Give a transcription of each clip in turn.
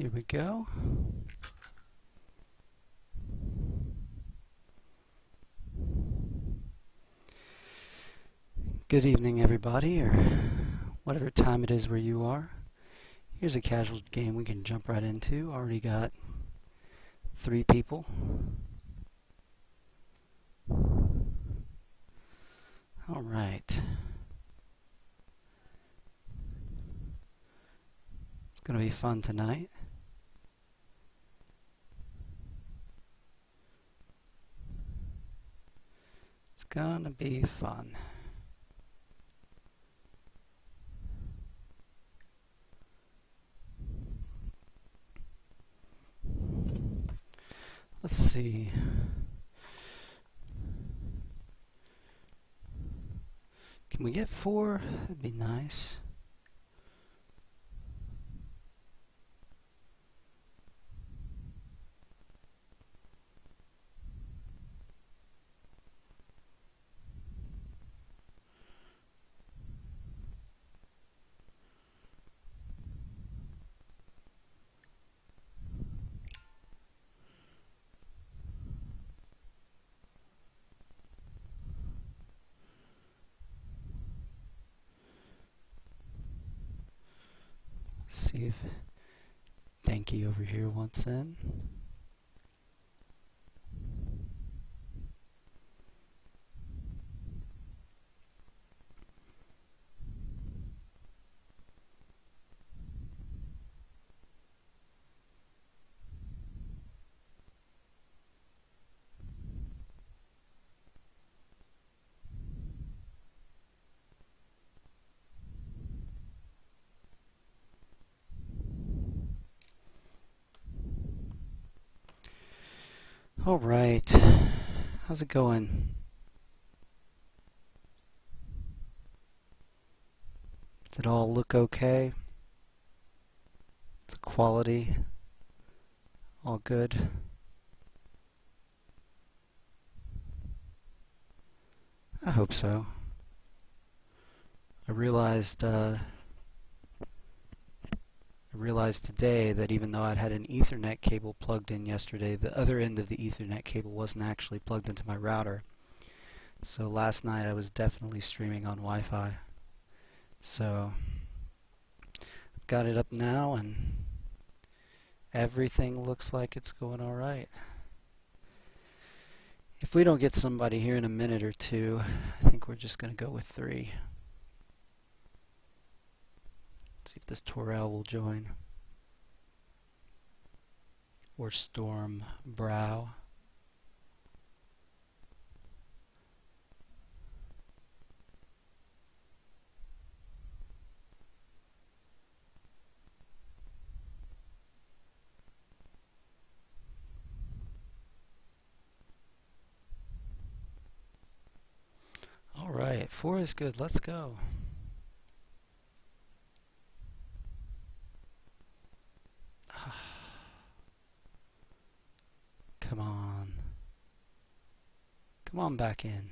Here we go. Good evening, everybody, or whatever time it is where you are. Here's a casual game we can jump right into. Already got 3 people. All right. It's going to be fun tonight. It's going to be fun. Let's see. Can we get 4? That'd be nice. See if Danky over here wants in. All right. How's it going? Does it all look okay? The quality all good? I hope so. I realized today that even though I'd had an Ethernet cable plugged in yesterday, the other end of the Ethernet cable wasn't actually plugged into my router. So last night I was definitely streaming on Wi-Fi. So I've got it up now and everything looks like it's going alright. If we don't get somebody here in a minute or two, I think we're just going to go with 3. See if this Torel will join. Or Storm Brow. Alright, 4 is good. Let's go. Come on. Come on back in.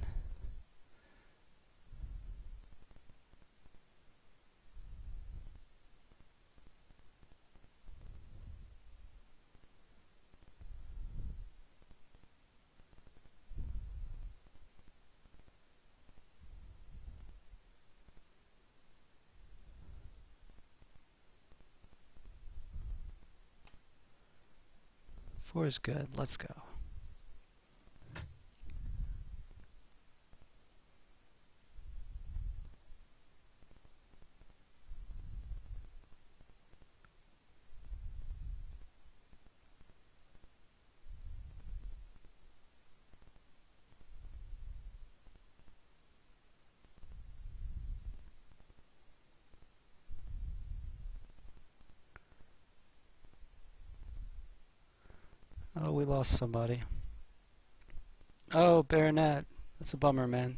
Four is good. Let's go. Oh, we lost somebody. Oh, Baronet. That's a bummer, man.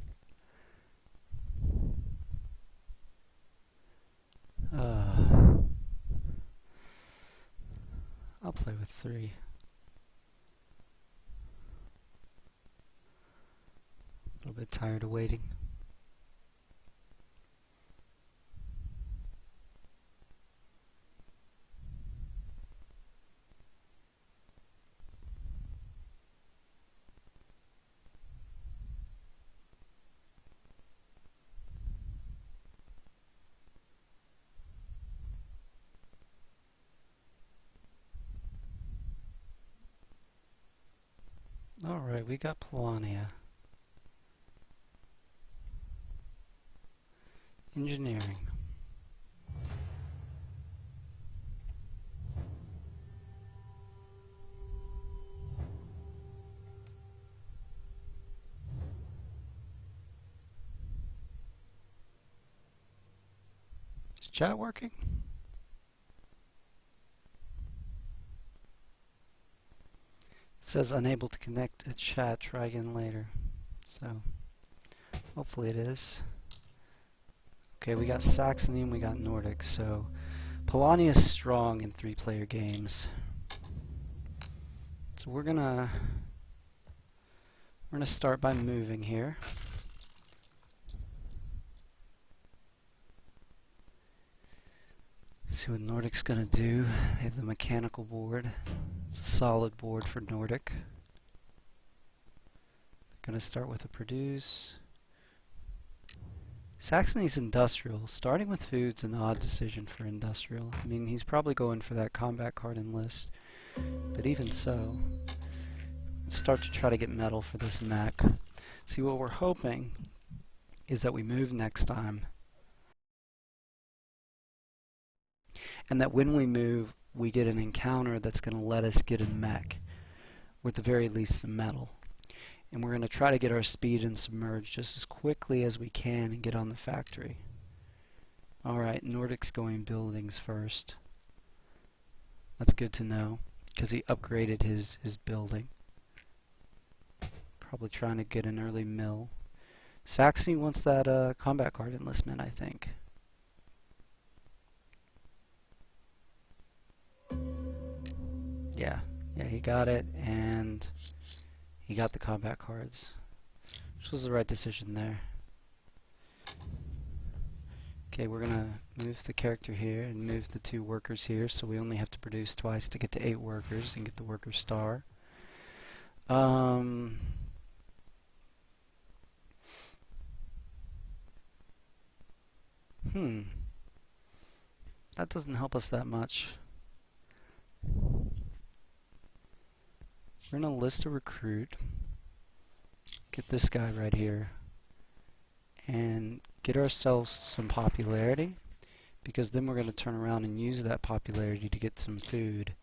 I'll play with 3. A little bit tired of waiting. Alright, we got Polania. Engineering. Is chat working? It says unable to connect to chat, try again later. So, hopefully it is. Okay, we got Saxony and we got Nordic, so Polania is strong in 3-player games. So we're gonna start by moving here. See what Nordic's gonna do. They have the mechanical board. It's a solid board for Nordic. Gonna start with a produce. Saxony's industrial. Starting with food's an odd decision for industrial. I mean, he's probably going for that combat card enlist, but even so, let's start to try to get metal for this mech. See, what we're hoping is that we move next time, and that when we move, we get an encounter that's going to let us get a mech, or at the very least some metal. And we're going to try to get our speed and submerge just as quickly as we can and get on the factory. Alright, Nordic's going buildings first. That's good to know, because he upgraded his building. Probably trying to get an early mill. Saxony wants that combat card enlistment, I think. Yeah, he got it, and he got the combat cards, which was the right decision there. Okay, we're gonna move the character here and move the 2 workers here, so we only have to produce twice to get to 8 workers and get the worker star. That doesn't help us that much. We're gonna list a recruit, get this guy right here, and get ourselves some popularity, because then we're gonna turn around and use that popularity to get some food.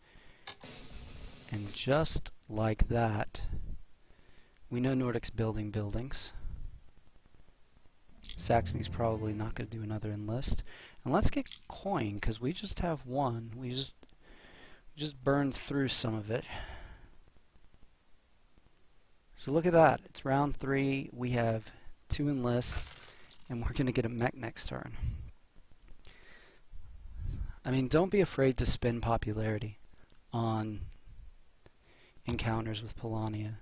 And just like that, we know Nordic's building buildings. Saxony's probably not going to do another enlist. And let's get coin, because we just have 1. We just burned through some of it. So look at that. It's round 3. We have 2 enlists, and we're going to get a mech next turn. I mean, don't be afraid to spend popularity on encounters with Polania,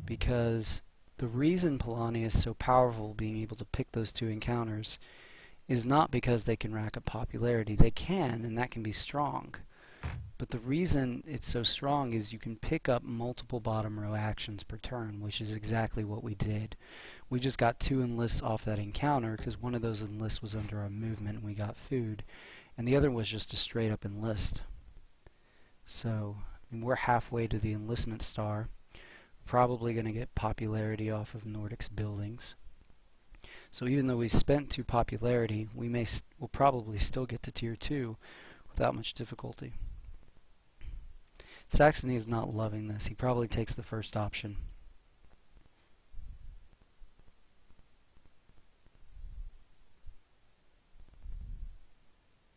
because the reason Polania is so powerful, being able to pick those 2 encounters, is not because they can rack up popularity. They can, and that can be strong. But the reason it's so strong is you can pick up multiple bottom row actions per turn, which is exactly what we did. We just got 2 enlists off that encounter because one of those enlists was under our movement and we got food, and the other was just a straight up enlist. So we're halfway to the enlistment star. Probably going to get popularity off of Nordic's buildings. So even though we spent 2 popularity, we'll probably still get to tier 2 without much difficulty. Saxony is not loving this. He probably takes the first option.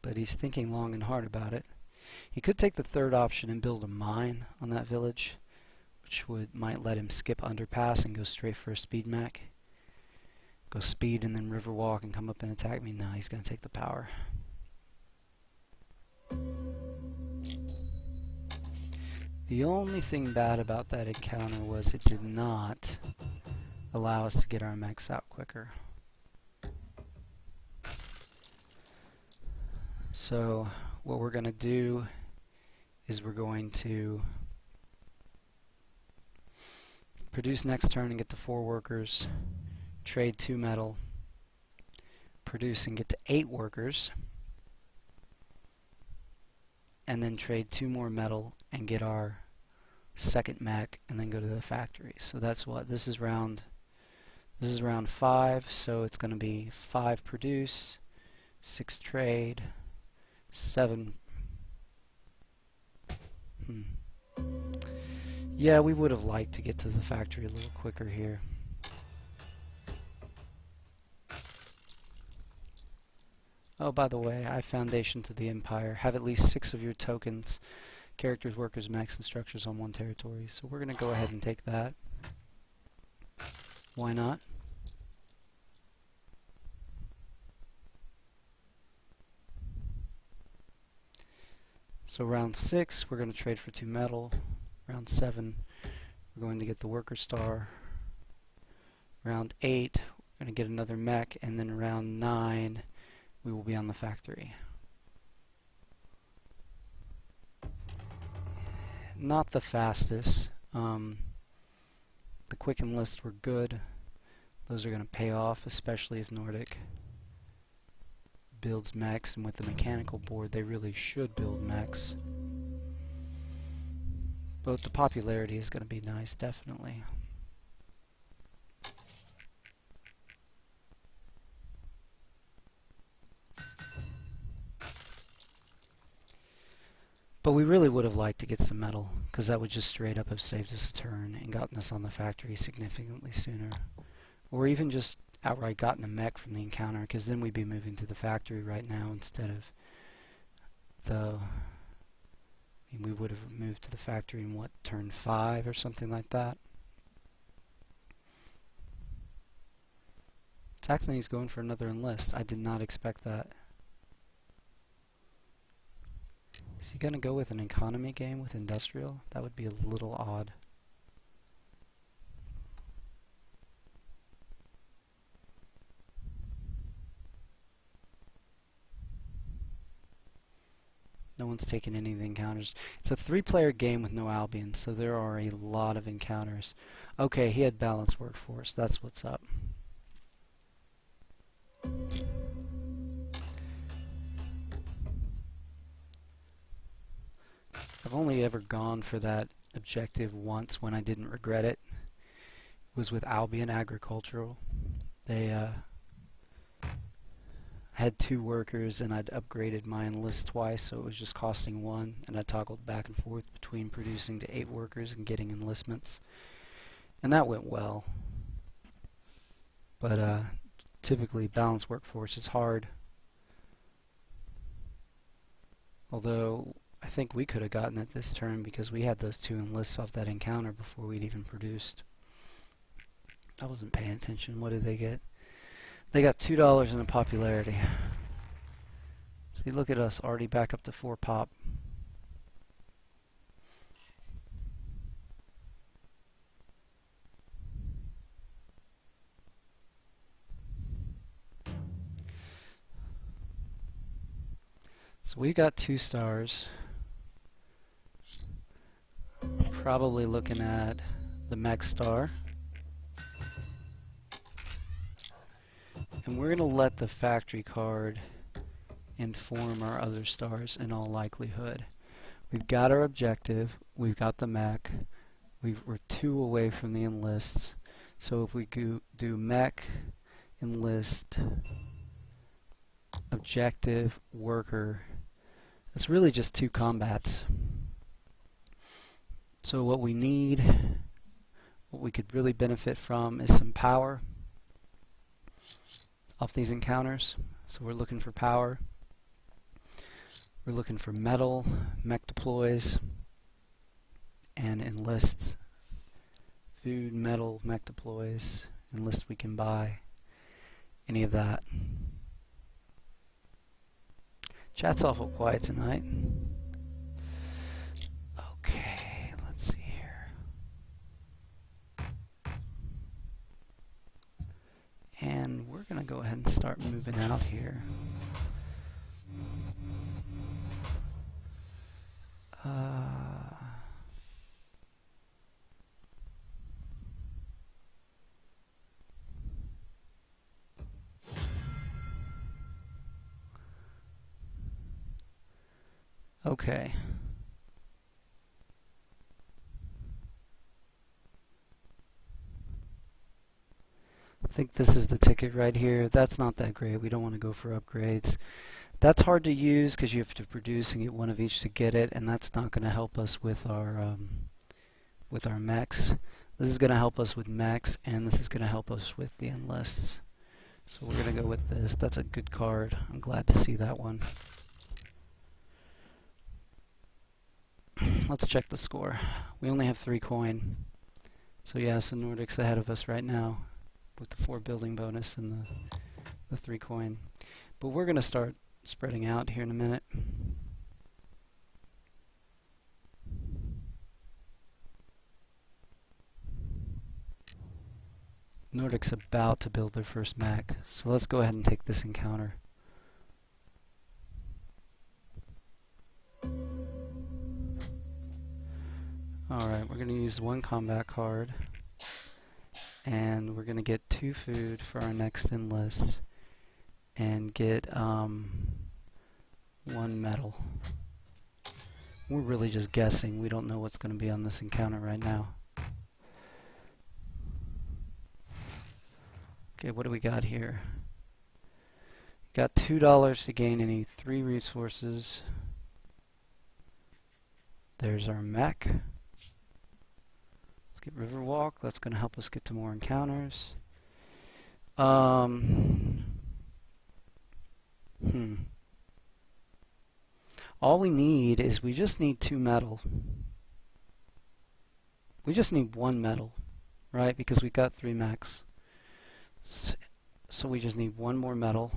But he's thinking long and hard about it. He could take the third option and build a mine on that village, which might let him skip underpass and go straight for a speed mech. Go speed and then river walk and come up and attack me. No, he's going to take the power. The only thing bad about that encounter was it did not allow us to get our mechs out quicker. So what we're going to do is we're going to produce next turn and get to 4 workers, trade 2 metal, produce and get to 8 workers, and then trade 2 more metal and get our second mech, and then go to the factory. So that's what this is round 5, so it's going to be 5 produce, 6 trade, 7. Yeah, we would have liked to get to the factory a little quicker here. Oh, by the way, I foundation to the Empire. Have at least 6 of your tokens, characters, workers, mechs, and structures on one territory. So we're going to go ahead and take that. Why not? So round 6, we're going to trade for 2 metal. Round 7, we're going to get the worker star. Round 8, we're going to get another mech, and then round 9, we will be on the factory. Not the fastest. The quick enlists were good. Those are going to pay off, especially if Nordic builds mechs, and with the mechanical board they really should build mechs. But the popularity is going to be nice, definitely. But we really would have liked to get some metal, because that would just straight up have saved us a turn and gotten us on the factory significantly sooner. Or even just outright gotten a mech from the encounter, because then we'd be moving to the factory right now instead of the... I mean, we would have moved to the factory in, what, turn 5 or something like that. Saxony's going for another enlist. I did not expect that. Is he going to go with an economy game with industrial? That would be a little odd. No one's taken any of the encounters. It's a 3-player game with no Albion, so there are a lot of encounters. Okay, he had balanced workforce. That's what's up. I've only ever gone for that objective once when I didn't regret it. It was with Albion Agricultural. They had 2 workers, and I'd upgraded my enlist twice, so it was just costing 1, and I toggled back and forth between producing to 8 workers and getting enlistments. And that went well. But typically balanced workforce is hard. Although I think we could have gotten it this turn because we had those 2 enlists off that encounter before we'd even produced. I wasn't paying attention. What did they get? They got $2 in the popularity. See, look at us, already back up to 4 pop. So we got 2 stars. Probably looking at the mech star. And we're going to let the factory card inform our other stars in all likelihood. We've got our objective, we've got the mech, we're 2 away from the enlists. So if we do mech, enlist, objective, worker, it's really just 2 combats. So what we need, what we could really benefit from is some power off these encounters. So we're looking for power. We're looking for metal, mech deploys, and enlists. Food, metal, mech deploys, enlists we can buy. Any of that. Chat's awful quiet tonight. Okay, let's see here. And we're going to go ahead and start moving out here. Okay. I think this is the ticket right here. That's not that great. We don't want to go for upgrades. That's hard to use because you have to produce and get one of each to get it, and that's not going to help us with our mechs. This is going to help us with mechs, and this is going to help us with the enlists. So we're going to go with this. That's a good card. I'm glad to see that one. Let's check the score. We only have 3 coin. So yeah, so Nordic's ahead of us right now with the 4 building bonus and the 3 coin. But we're going to start spreading out here in a minute. Nordic's about to build their first mech, so let's go ahead and take this encounter. Alright, we're going to use 1 combat card, and we're going to get 2 food for our next enlist, and get 1 metal. We're really just guessing. We don't know what's going to be on this encounter right now. Okay, what do we got here? Got $2 to gain any 3 resources. There's our mech. Let's get Riverwalk. That's going to help us get to more encounters. All we need is we just need 2 metal. We just need 1 metal, right? Because we've got 3 mechs. So we just need 1 more metal.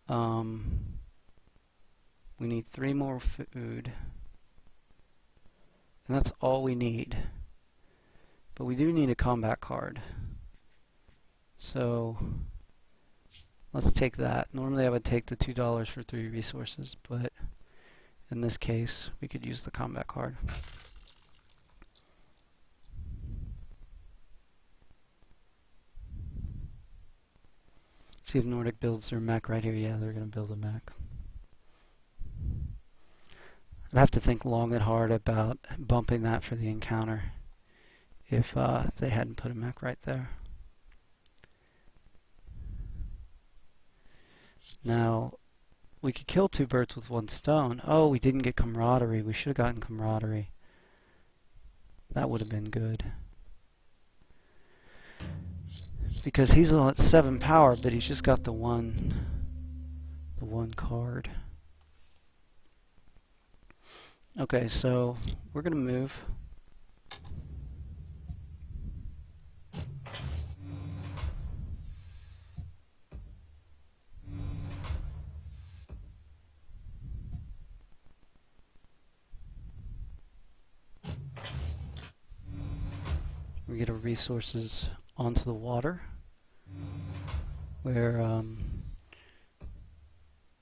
We need 3 more food. And that's all we need. But we do need a combat card. So let's take that. Normally I would take the $2 for 3 resources, but in this case we could use the combat card. See if Nordic builds their mech right here. Yeah, they're going to build a mech. I'd have to think long and hard about bumping that for the encounter if they hadn't put a mech right there. Now, we could kill 2 birds with 1 stone. Oh, we didn't get camaraderie. We should have gotten camaraderie. That would have been good. Because he's at 7 power, but he's just got the one card. Okay, so we're going to move. We get our resources onto the water, where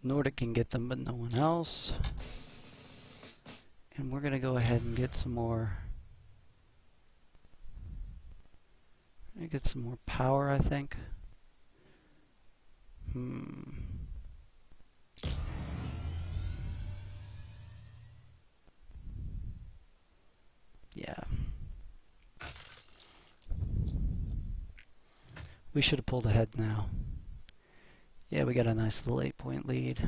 Nordic can get them but no one else. And we're going to go ahead and get some more power, I think. Yeah. We should have pulled ahead now. Yeah, we got a nice little 8-point lead.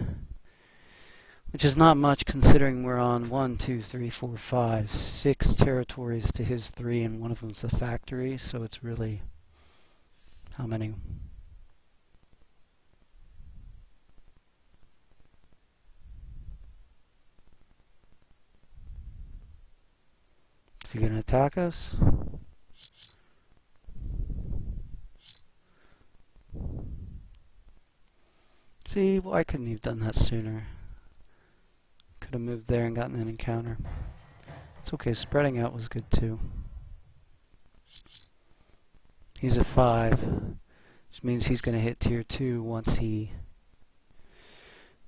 Which is not much considering we're on 1, 2, 3, 4, 5, 6 territories to his 3, and one of them's the factory, so it's really how many? Is he going to attack us? See, why couldn't he have done that sooner? Could have moved there and gotten an encounter. It's okay, spreading out was good too. He's at 5, which means he's going to hit tier 2 once he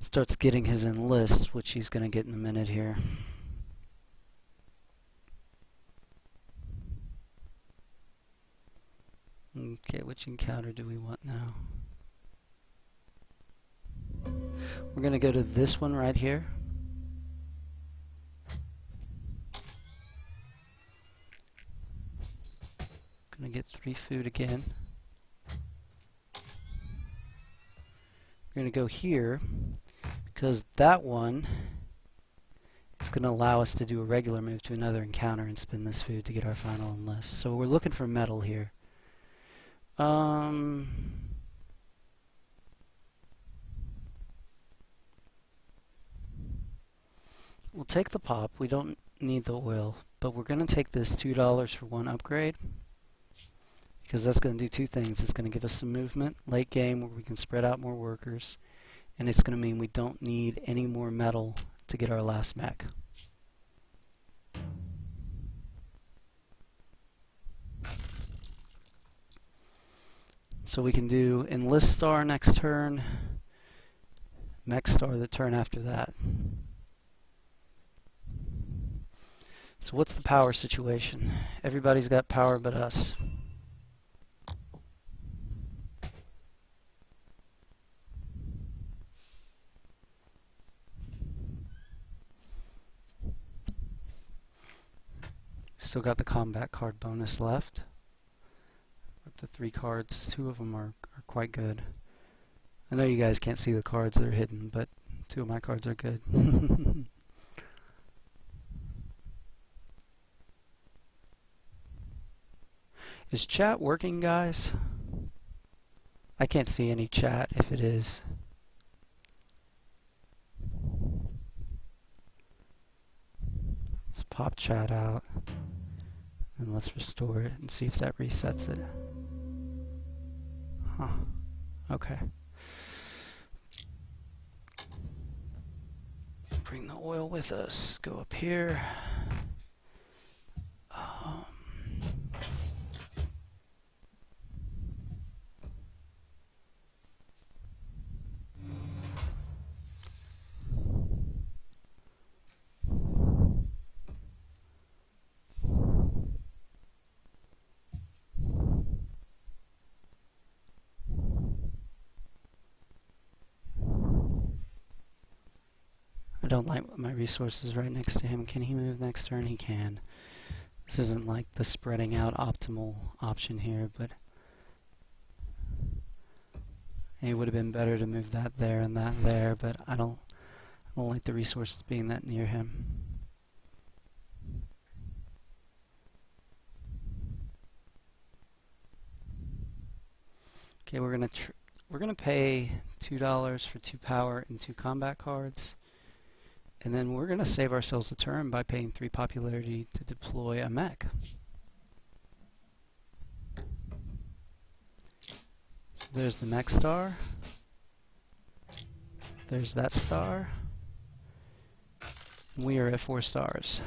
starts getting his enlists, which he's going to get in a minute here. Okay, which encounter do we want now? We're going to go to this one right here. Going to get 3 food again. We're going to go here because that one is going to allow us to do a regular move to another encounter and spin this food to get our final enlist. So we're looking for metal here. We'll take the pop. We don't need the oil, but we're going to take this $2 for one upgrade because that's going to do two things. It's going to give us some movement late game where we can spread out more workers, and it's going to mean we don't need any more metal to get our last mech. So we can do Enlist Star next turn, Mech Star the turn after that. So what's the power situation? Everybody's got power but us. Still got the combat card bonus left. Up to 3 cards. 2 of them are quite good. I know you guys can't see the cards, they're hidden, but 2 of my cards are good. Is chat working, guys? I can't see any chat if it is. Let's pop chat out and let's restore it and see if that resets it. Huh. Okay. Bring the oil with us. Go up here. I don't like my resources right next to him. Can he move next turn? He can. This isn't like the spreading out optimal option here, but it would have been better to move that there and that there, but I don't like the resources being that near him. Okay, we're gonna pay $2 for 2 power and 2 combat cards. And then we're going to save ourselves a turn by paying 3 popularity to deploy a mech. So there's the mech star. There's that star. And we are at 4 stars.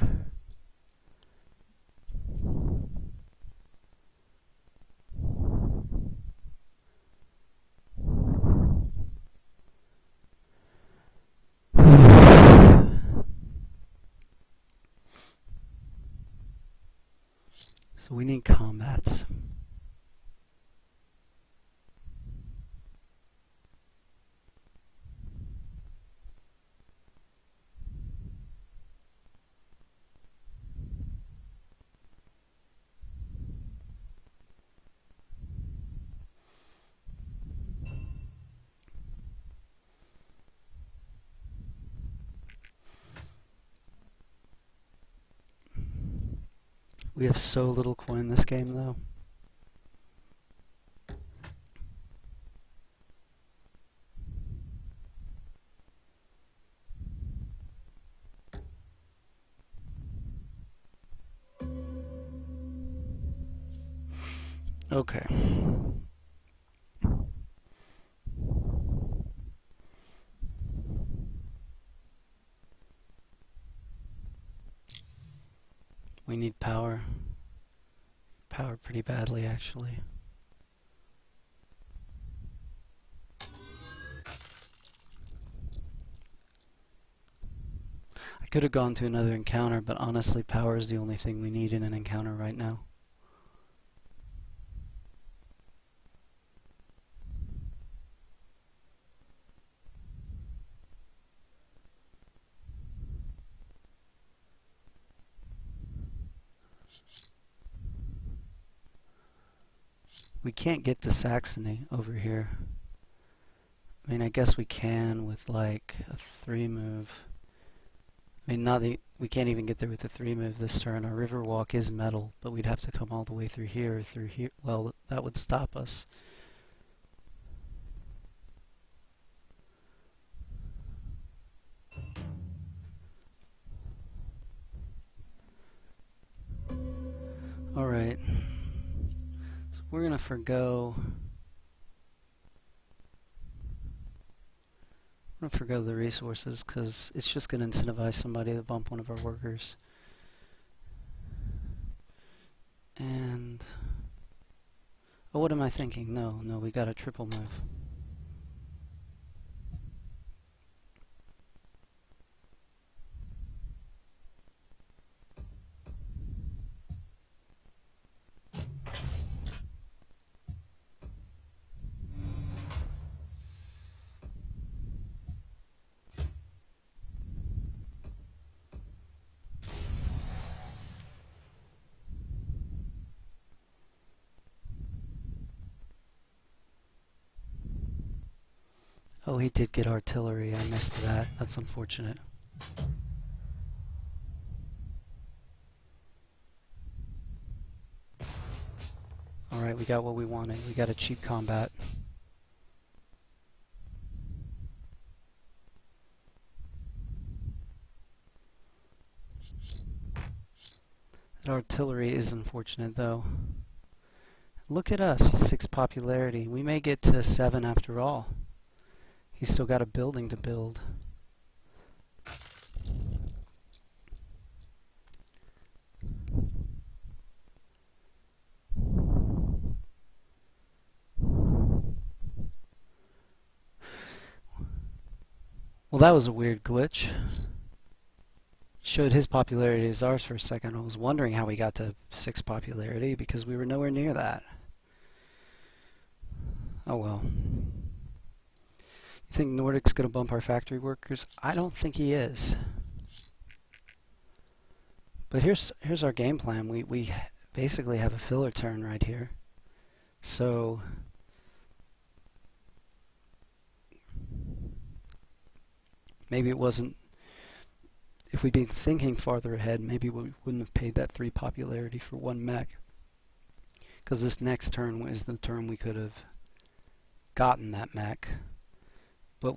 So we need combats. We have so little coin in this game, though. Okay. We need power. Power pretty badly, actually. I could have gone to another encounter, but honestly, power is the only thing we need in an encounter right now. We can't get to Saxony over here. I mean, I guess we can with like a 3 move. I mean, we can't even get there with a 3 move this turn. Our Riverwalk is metal, but we'd have to come all the way through here, Well, that would stop us. Alright. So we're gonna forgo the resources because it's just going to incentivize somebody to bump one of our workers. And oh, what am I thinking? No, we got a triple move. Oh, he did get artillery. I missed that. That's unfortunate. Alright, we got what we wanted. We got a cheap combat. That artillery is unfortunate, though. Look at us, 6 popularity. We may get to 7 after all. He's still got a building to build. Well, that was a weird glitch. Showed his popularity as ours for a second. I was wondering how we got to 6 popularity because we were nowhere near that. Oh well. You think Nordic's going to bump our factory workers? I don't think he is. But here's our game plan. We basically have a filler turn right here. So maybe it wasn't, if we'd been thinking farther ahead, maybe we wouldn't have paid that 3 popularity for 1 mech. Because this next turn was the turn we could have gotten that mech. But,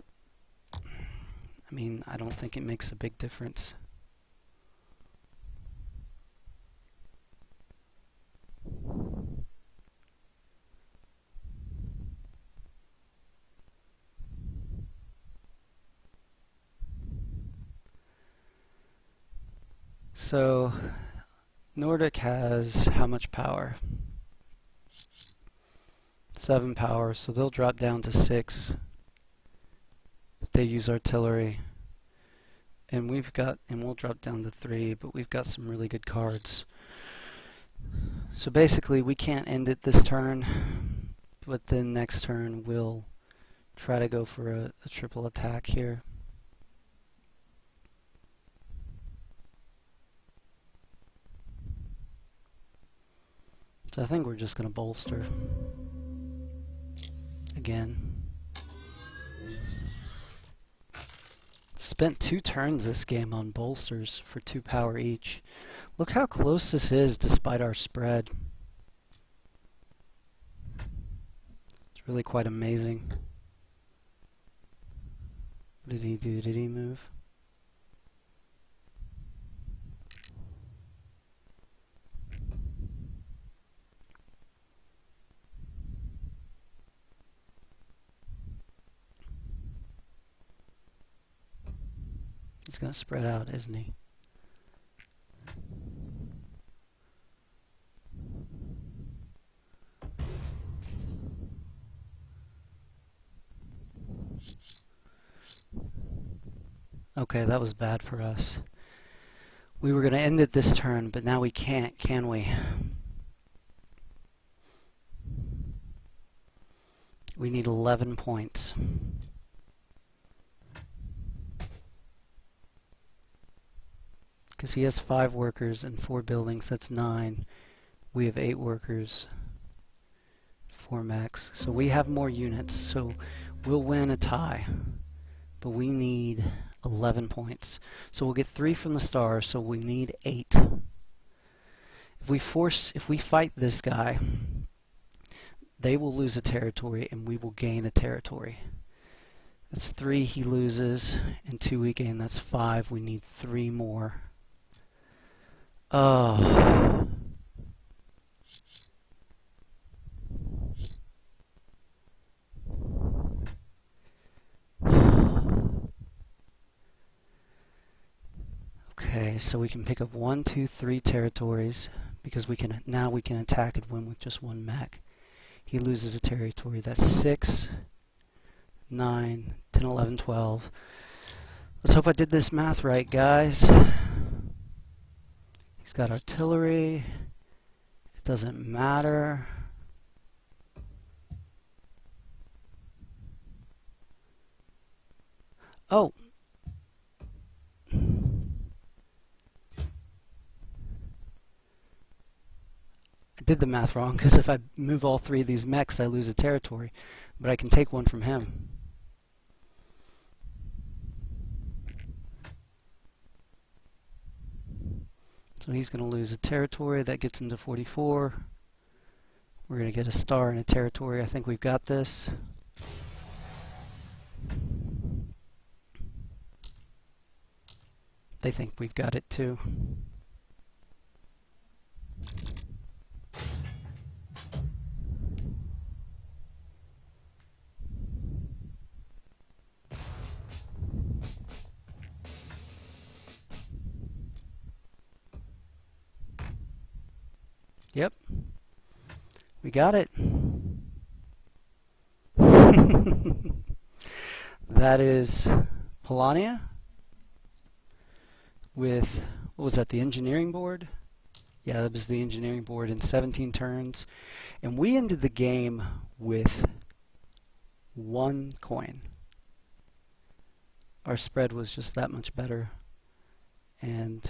I mean, I don't think it makes a big difference. So, Nordic has how much power? 7 power, so they'll drop down to 6 if they use artillery. And we'll drop down to 3, but we've got some really good cards. So basically we can't end it this turn, but then next turn we'll try to go for a triple attack here. So I think we're just going to bolster again. Spent 2 turns this game on bolsters for 2 power each. Look how close this is despite our spread. It's really quite amazing. What did he do? Did he move? He's going to spread out, isn't he? Okay, that was bad for us. We were going to end it this turn, but now we can't, can we? We need 11 points. Because he has 5 workers and 4 buildings, that's 9. We have 8 workers, 4 mechs. So we have more units. So we'll win a tie, but we need 11 points. So we'll get 3 from the stars, so we need 8. If we fight this guy, they will lose a territory and we will gain a territory. That's 3 he loses and 2 we gain. That's 5. We need 3 more. Oh. Okay, so we can pick up 1, 2, 3 territories because now we can attack and win with just 1 mech. He loses a territory. That's 6, 9, 10, 11, 12. Let's hope I did this math right, guys. He's got artillery. It doesn't matter. Oh. I did the math wrong, because if I move all 3 of these mechs, I lose a territory. But I can take 1 from him. So he's going to lose a territory. That gets him to 44. We're going to get a star and a territory. I think we've got this. They think we've got it too. Yep. We got it. That is Polania with, what was that, the engineering board? Yeah, that was the engineering board in 17 turns. And we ended the game with 1 coin. Our spread was just that much better. And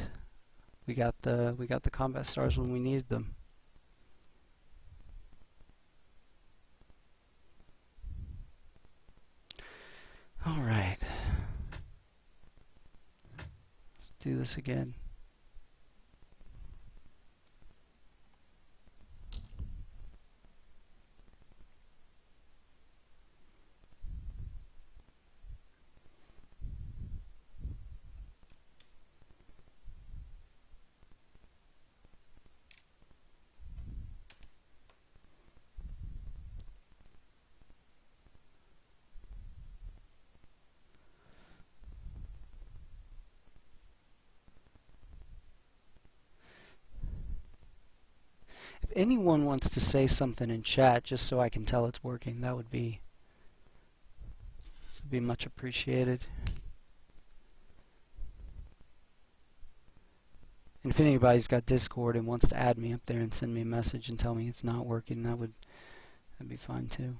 we got the combat stars when we needed them. All right. Let's do this again. If anyone wants to say something in chat just so I can tell it's working, that would be much appreciated. And if anybody's got Discord and wants to add me up there and send me a message and tell me it's not working, that'd be fine too.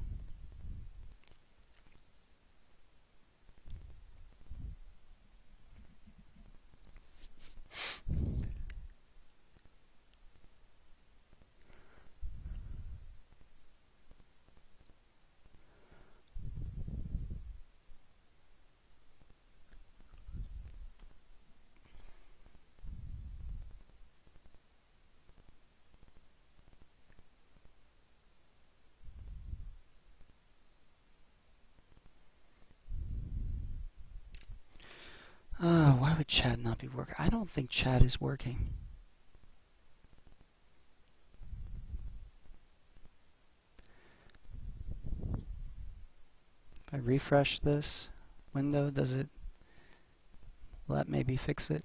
Why would chat not be working? I don't think chat is working. If I refresh this window, will that maybe fix it?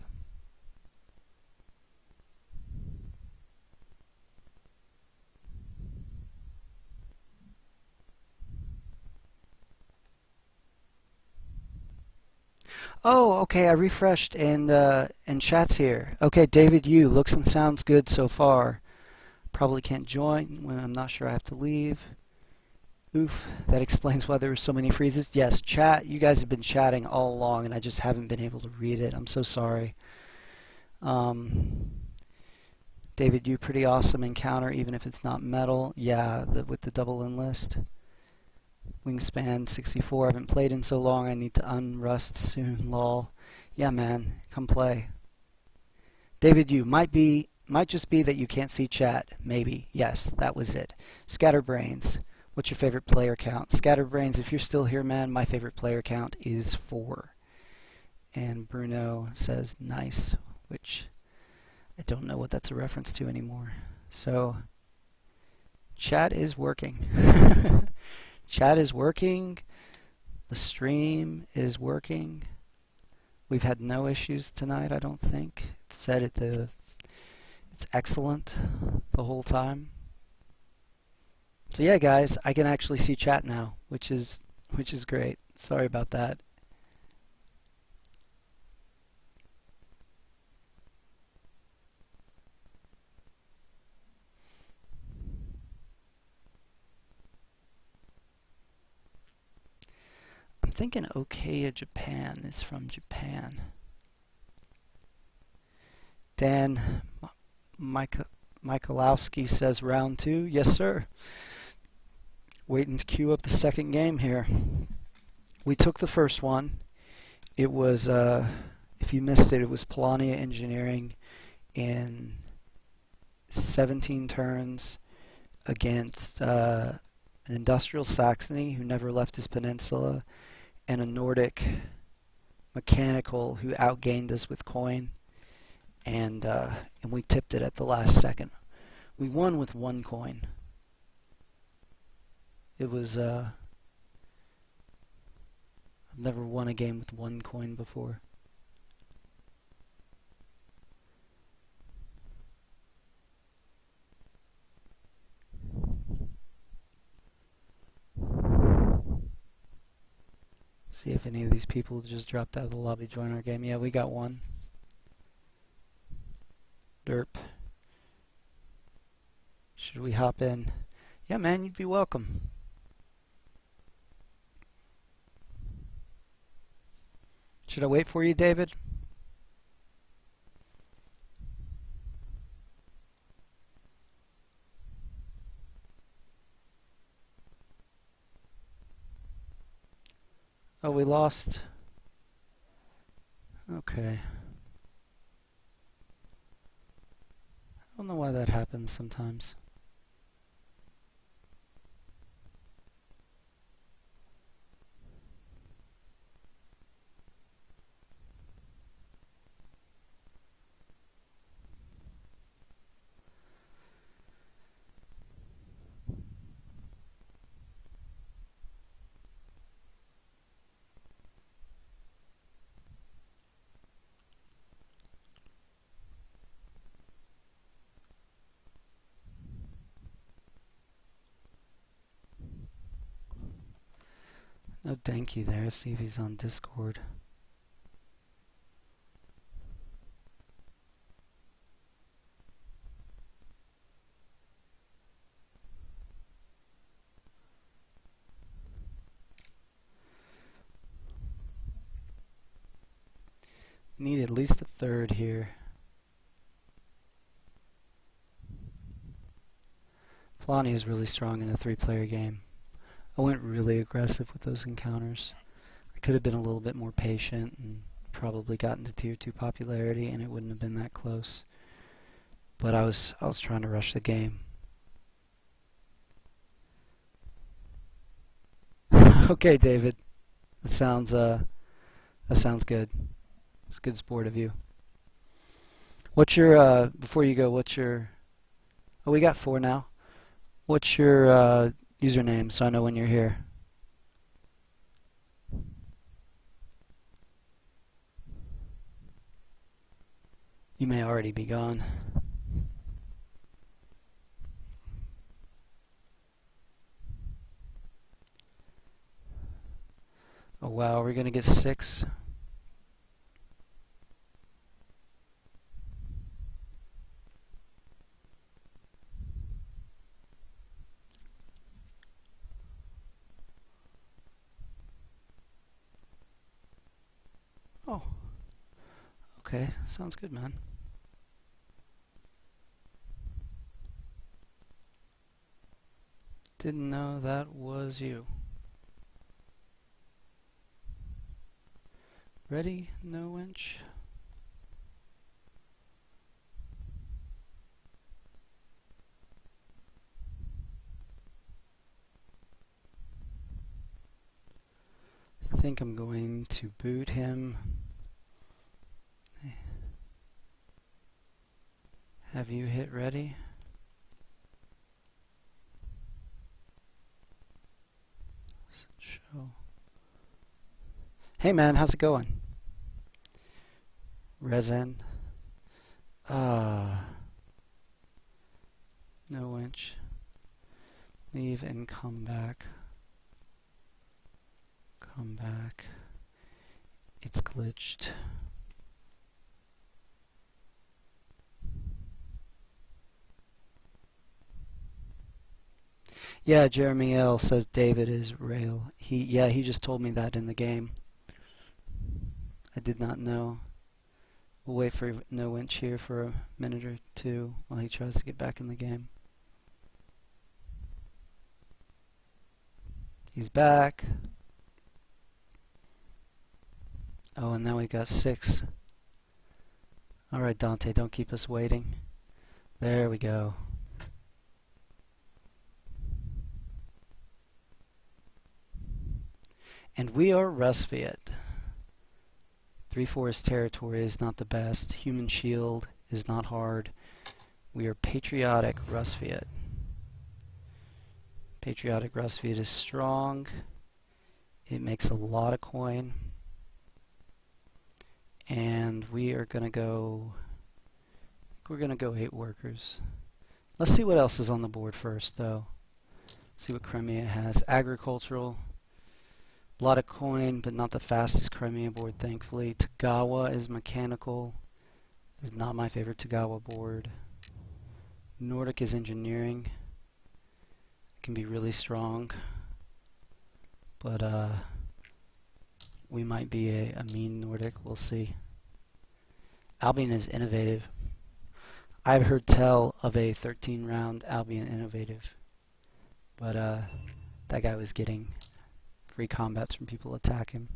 Oh, okay, I refreshed and chat's here. Okay, David Yu, looks and sounds good so far. Probably can't join when I'm not sure I have to leave. Oof, that explains why there were so many freezes. Yes, chat, you guys have been chatting all along and I just haven't been able to read it. I'm so sorry. David Yu, pretty awesome encounter even if it's not metal. Yeah, with the double enlist. Wingspan 64. I haven't played in so long. I need to unrust soon. Lol. Yeah, man. Come play. David, you might just be that you can't see chat. Maybe. Yes, that was it. Scatterbrains. What's your favorite player count? Scatterbrains, if you're still here, man, my favorite player count is 4. And Bruno says nice, which I don't know what that's a reference to anymore. So, chat is working. Chat is working. The stream is working. We've had no issues tonight, I don't think. It said it's excellent the whole time. So yeah, guys, I can actually see chat now, which is great. Sorry about that. I'm thinking Okaya Japan is from Japan. Dan Michalowski says round 2. Yes, sir. Waiting to queue up the second game here. We took the first one. It was, if you missed it, it was Polania Engineering in 17 turns against an industrial Saxony who never left his peninsula, and a Nordic mechanical who outgained us with coin, and we tipped it at the last second. We won with 1 coin. It was I've never won a game with 1 coin before. See if any of these people just dropped out of the lobby to join our game. Yeah, we got 1. Derp. Should we hop in? Yeah, man, you'd be welcome. Should I wait for you, David? Oh, we lost. Okay. I don't know why that happens sometimes. No Denki there. See if he's on Discord. Need at least a third here. Polani is really strong in a 3-player game. I went really aggressive with those encounters. I could have been a little bit more patient and probably gotten to tier 2 popularity, and it wouldn't have been that close. But I was trying to rush the game. Okay, David. That sounds good. It's good sport of you. What's your before you go, what's your... Oh, we got 4 now. What's your username so I know when you're here? You may already be gone. Oh wow, we're gonna get 6. Oh, okay, sounds good, man. Didn't know that was you. Ready? No winch. I think I'm going to boot him. Have you hit ready? Show. Hey man, how's it going? Resin. No winch. Leave and come back. Come back. It's glitched. Yeah, Jeremy L says David is rail. He just told me that in the game. I did not know. We'll wait for no winch here for a minute or two while he tries to get back in the game. He's back. Oh, and now we got 6. Alright, Dante, don't keep us waiting. There we go. And we are Rusviet. 3-Forest territory is not the best. Human shield is not hard. We are patriotic Rusviet. Patriotic Rusviet is strong. It makes a lot of coin. And we are going to go... we're going to go 8 workers. Let's see what else is on the board first, though. See what Crimea has. Agricultural. A lot of coin, but not the fastest Crimea board, thankfully. Tagawa is mechanical. Is not my favorite Tagawa board. Nordic is engineering. Can be really strong. But we might be a mean Nordic. We'll see. Albion is innovative. I've heard tell of a 13-round Albion innovative. But that guy was getting free combats from people attacking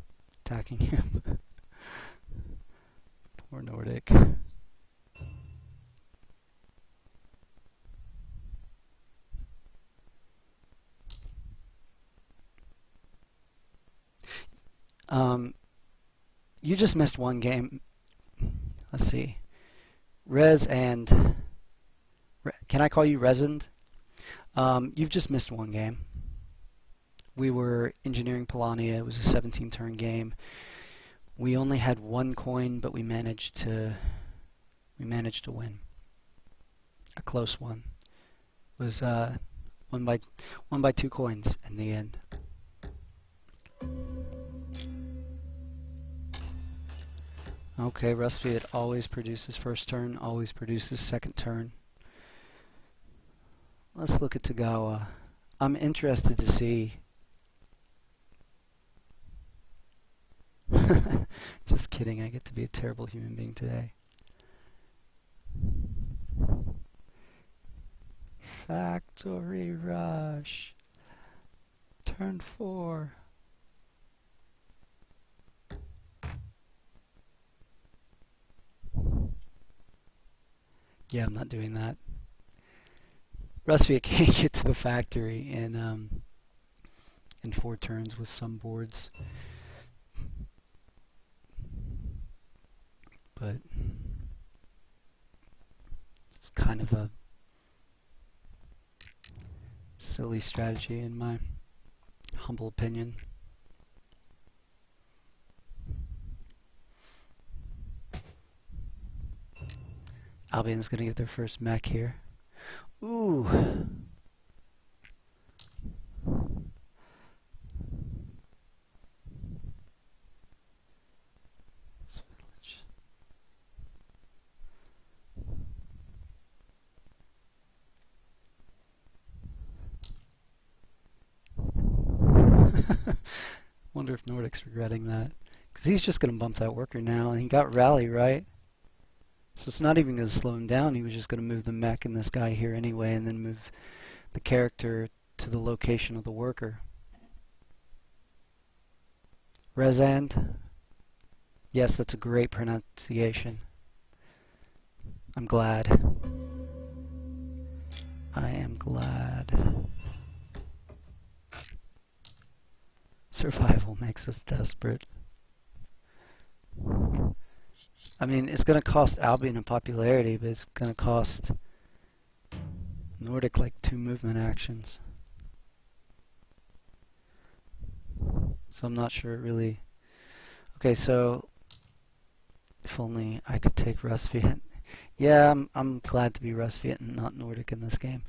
him. Poor Nordic. You just missed one game. Let's see. Rez and... can I call you Resend? You've just missed one game. We were engineering Polania. It was a 17-turn game. We only had 1 coin, but we managed to win. A close one. It was won by 2 coins in the end. Okay, Rusviet always produces first turn, always produces second turn. Let's look at Tagawa. I'm interested to see. Just kidding, I get to be a terrible human being today. Factory Rush. Turn 4. Yeah, I'm not doing that. Rusviet can't get to the factory in 4 turns with some boards. But it's kind of a silly strategy in my humble opinion. Albion's going to get their first mech here. Ooh. Wonder if Nordic's regretting that. Because he's just going to bump that worker now, and he got rally, right? So it's not even going to slow him down. He was just going to move the mech and this guy here anyway, and then move the character to the location of the worker. Resand. Yes, that's a great pronunciation. I'm glad. I am glad. Survival makes us desperate. I mean, it's going to cost Albion in popularity, but it's going to cost Nordic like 2 movement actions. So I'm not sure it really... Okay, so if only I could take Rustviet. Yeah, I'm glad to be Rustviet and not Nordic in this game.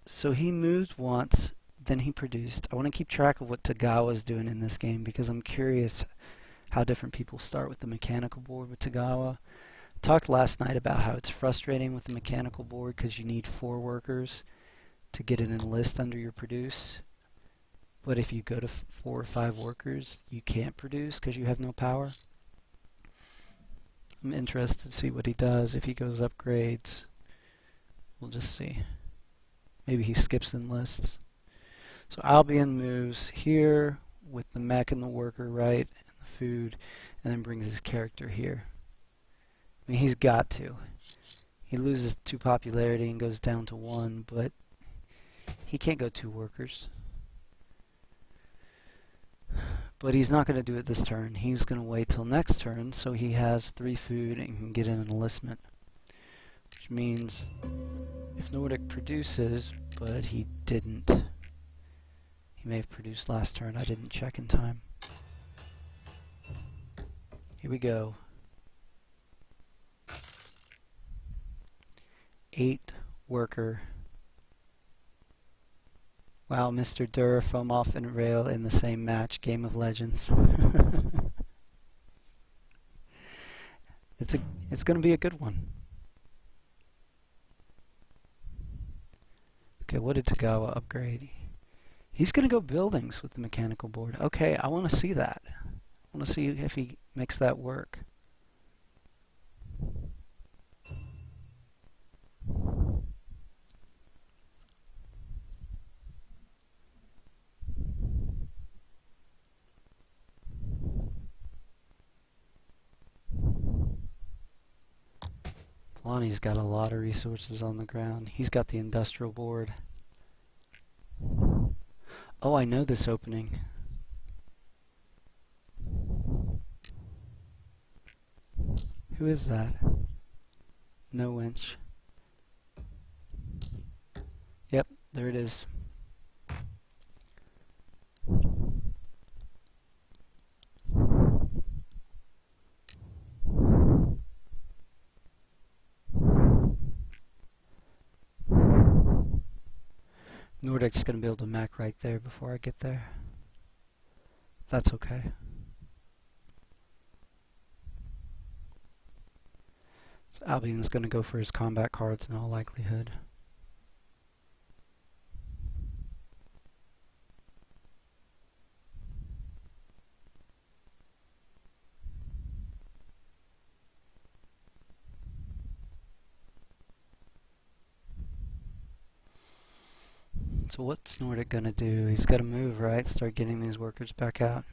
So he moved once, then he produced. I want to keep track of what Tagawa's doing in this game because I'm curious how different people start with the mechanical board with Tagawa. I talked last night about how it's frustrating with the mechanical board because you need 4 workers to get an enlist under your produce. But if you go to 4 or 5 workers, you can't produce because you have no power. I'm interested to see what he does. If he goes upgrades, we'll just see. Maybe he skips enlists. So Albion moves here with the mech and the worker, right, and the food, and then brings his character here. I mean, he's got to. He loses 2 popularity and goes down to 1, but he can't go 2 workers. But he's not going to do it this turn. He's going to wait till next turn so he has 3 food and can get an enlistment. Which means if Nordic produces, but he didn't. He may have produced last turn. I didn't check in time. Here we go. 8 worker. Wow, Mr. Durr, foam off and rail in the same match. Game of Legends. It's going to be a good one. Okay, what did Tagawa upgrade? He's going to go buildings with the mechanical board. Okay, I want to see that. I want to see if he makes that work. Lonnie's got a lot of resources on the ground. He's got the industrial board. Oh, I know this opening. Who is that? No winch. Yep, there it is. Nordic's going to build a mech right there before I get there. That's okay. So Albion's going to go for his combat cards in all likelihood. So what's Nordic going to do? He's got to move, right? Start getting these workers back out.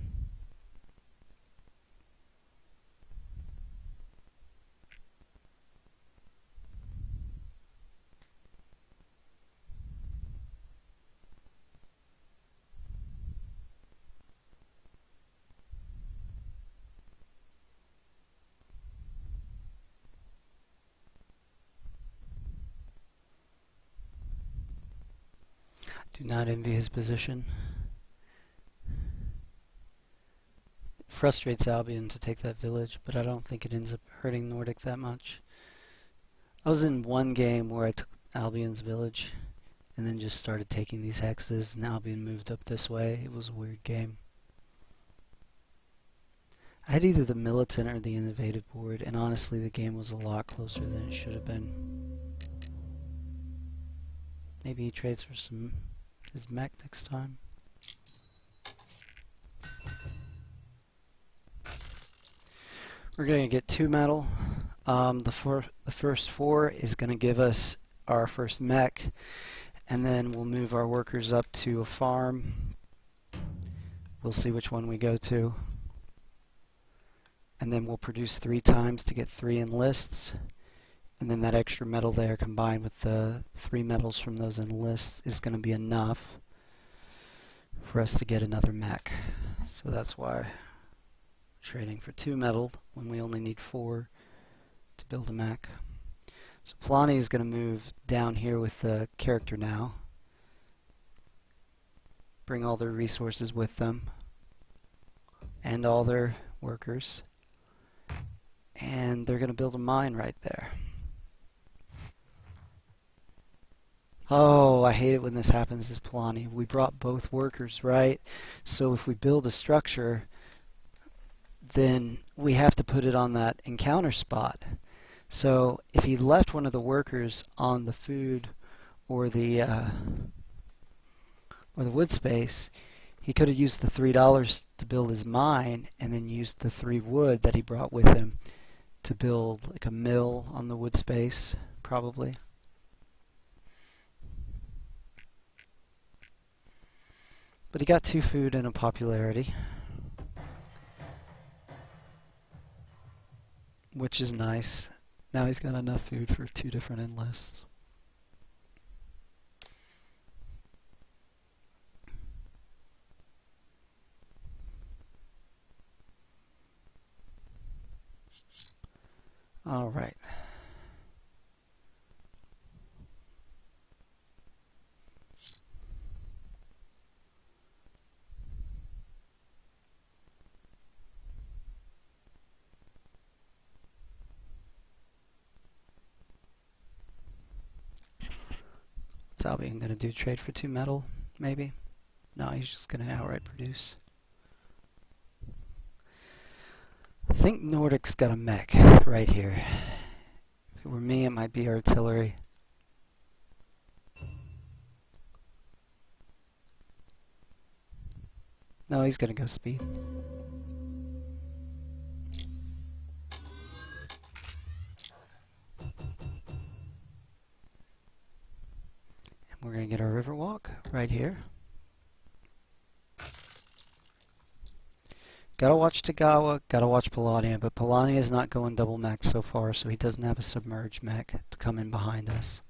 Do not envy his position. It frustrates Albion to take that village, but I don't think it ends up hurting Nordic that much. I was in one game where I took Albion's village and then just started taking these hexes, and Albion moved up this way. It was a weird game. I had either the militant or the innovative board, and honestly the game was a lot closer than it should have been. Maybe he trades for his mech next time. We're going to get 2 metal. The first 4 is going to give us our first mech, and then we'll move our workers up to a farm. We'll see which one we go to. and then we'll produce 3 times to get 3 enlists, and then that extra metal there combined with the 3 metals from those enlists is going to be enough for us to get another mech. So that's why we're trading for 2 metal when we only need 4 to build a mech. So Polani is going to move down here with the character now, bring all their resources with them and all their workers, and they're going to build a mine right there. Oh, I hate it when this happens, this Polani. We brought both workers, right? So if we build a structure, then we have to put it on that encounter spot. So if he left one of the workers on the food or the wood space, he could have used the $3 to build his mine and then used the 3 wood that he brought with him to build like a mill on the wood space, probably. But he got 2 food and a popularity, which is nice. Now he's got enough food for 2 different enlists. All right. What's Albion going to do? Trade for 2 metal, maybe? No, he's just going to outright produce. I think Nordic's got a mech right here. If it were me, it might be artillery. No, he's going to go speed. And we're going to get our river walk right here. Gotta watch Tagawa, gotta watch Polania, but Polania is not going double mech so far, so he doesn't have a submerged mech to come in behind us.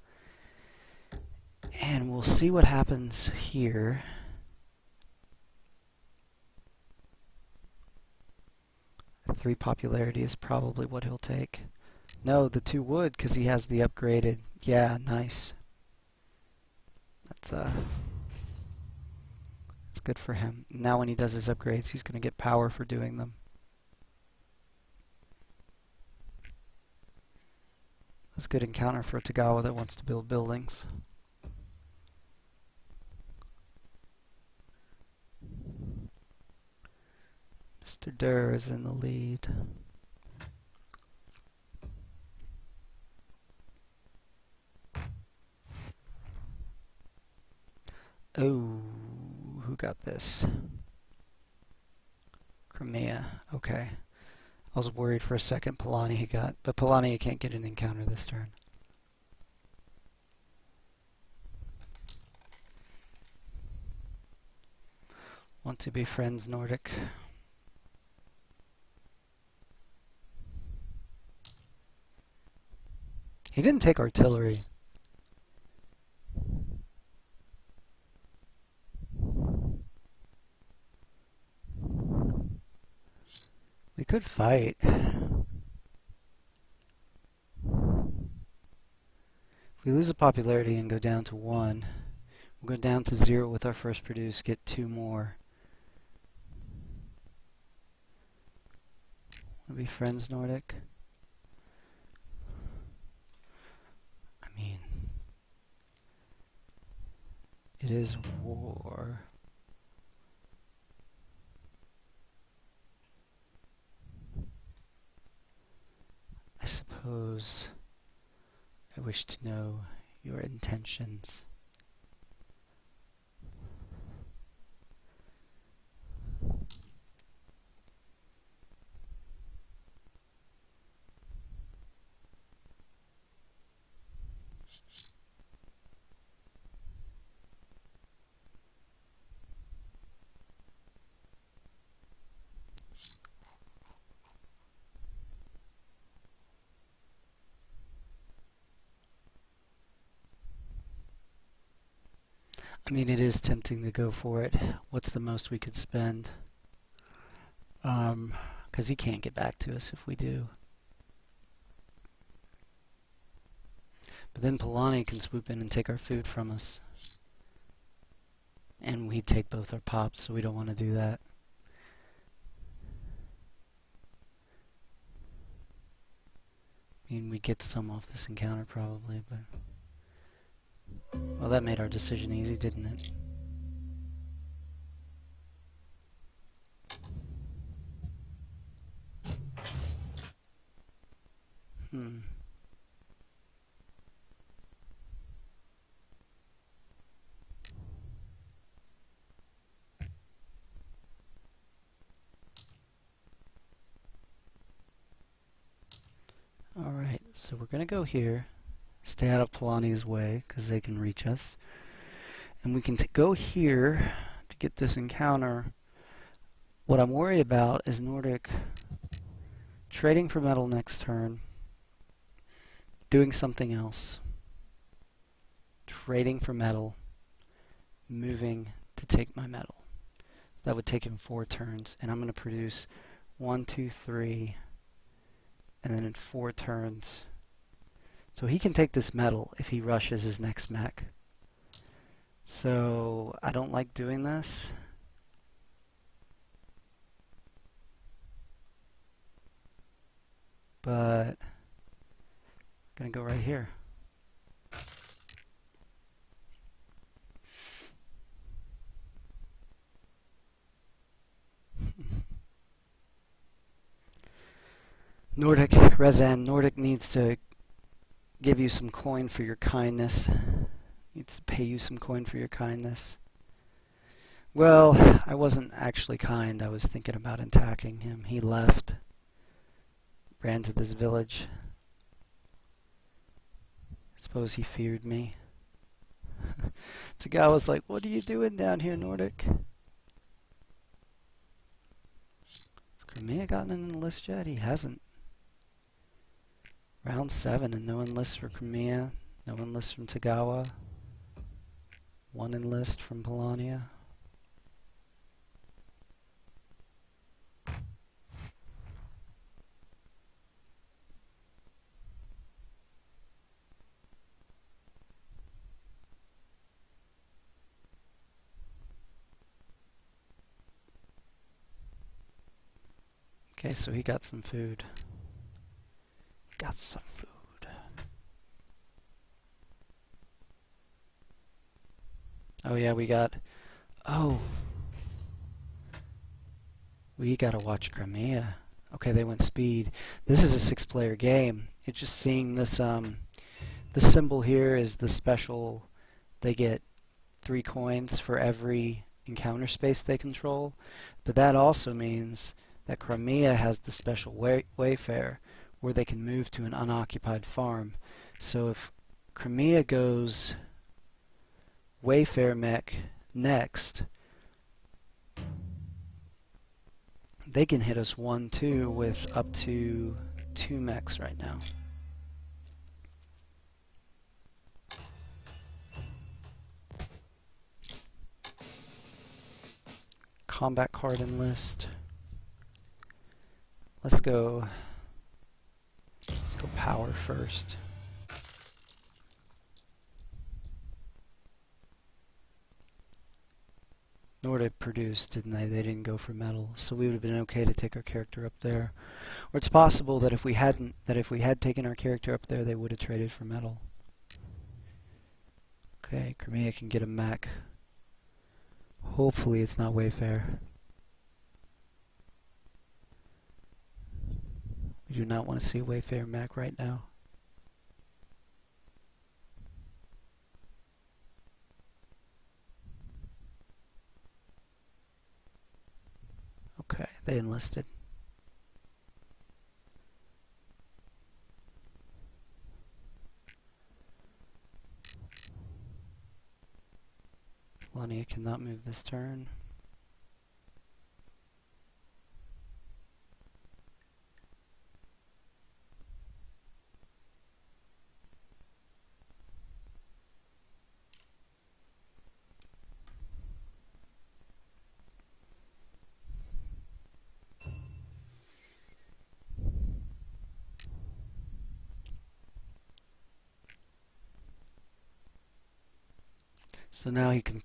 And we'll see what happens here. The 3 popularity is probably what he'll take. No, the 2 wood, because he has the upgraded. Yeah, nice. That's good for him. Now when he does his upgrades, he's going to get power for doing them. That's a good encounter for a Tagawa that wants to build buildings. Mr. Durr is in the lead. Oh, who got this? Crimea. Okay. I was worried for a second Polani he got, but Polani can't get an encounter this turn. Want to be friends, Nordic. He didn't take artillery. We could fight. If we lose a popularity and go down to 1, we'll go down to 0 with our first produce, get 2 more. Want to be friends, Nordic? I mean, it is war. I suppose I wish to know your intentions. I mean, it is tempting to go for it. What's the most we could spend? Because he can't get back to us if we do. But then Polani can swoop in and take our food from us. And we'd take both our pops, so we don't want to do that. I mean, we'd get some off this encounter probably, but... Well, that made our decision easy, didn't it? Alright, so we're going to go here, stay out of Polani's way, because they can reach us. And we can go here to get this encounter. What I'm worried about is Nordic trading for metal next turn, doing something else, trading for metal, moving to take my metal. That would take him 4 turns, and I'm going to produce 1, 2, 3, and then in 4 turns. So he can take this metal if he rushes his next mech. So I don't like doing this. But I'm going to go right here. Nordic, Rezan, Nordic needs to give you some coin for your kindness. Needs to pay you some coin for your kindness. Well, I wasn't actually kind. I was thinking about attacking him. He left. Ran to this village. Suppose he feared me. Tagawa's like, what are you doing down here, Nordic? Has Crimea gotten an enlist yet? He hasn't. Round 7 and no enlist for Crimea, no enlist from Tagawa, 1 enlist from Polania. Okay, so he got some food. Got some food. Oh yeah, we got... Oh! We gotta watch Crimea. Okay, they went speed. This is a 6-player game. It's just seeing this, the symbol here is the special... They get 3 coins for every encounter space they control. But that also means that Crimea has the special wayfare, where they can move to an unoccupied farm. So if Crimea goes Wayfair mech next, they can hit us 1-2 with up to 2 mechs right now. Combat card enlist. Let's go power first. Nordic produced, didn't they? They didn't go for metal, so we would have been okay to take our character up there. Or it's possible that if we had taken our character up there, they would have traded for metal. Okay, Crimea can get a mech. Hopefully it's not Wayfair. We do not want to see a Wayfair mech right now. Okay, they enlisted. Lania cannot move this turn. So now he can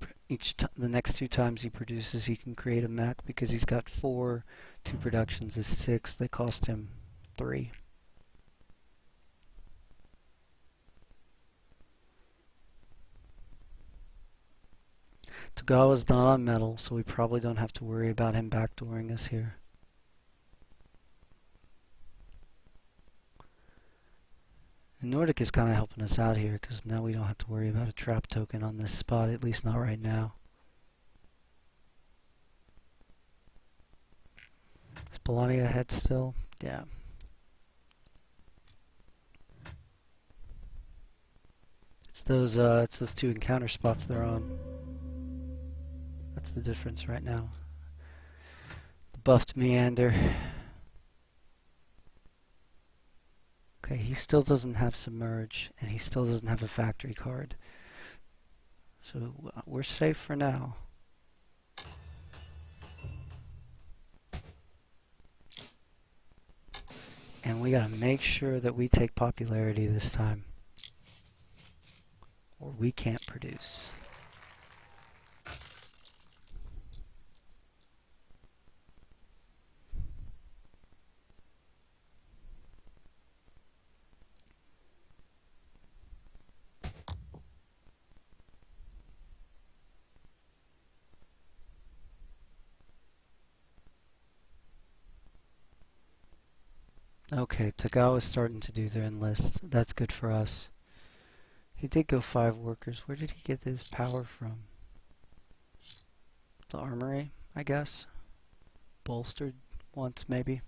the next 2 times he produces, he can create a mech because he's got 4. 2 productions is 6. They cost him 3. Togawa's not on metal, so we probably don't have to worry about him backdooring us here. And Nordic is kind of helping us out here because now we don't have to worry about a trap token on this spot, at least not right now. Is Polani ahead still? Yeah. It's those 2 encounter spots they're on. That's the difference right now. The buffed meander. Okay, he still doesn't have submerge, and he still doesn't have a factory card. So we're safe for now. And we gotta make sure that we take popularity this time, or we can't produce. Okay, Tagawa's starting to do their enlist. That's good for us. He did go 5 workers. Where did he get his power from? The armory, I guess. Bolstered once, maybe.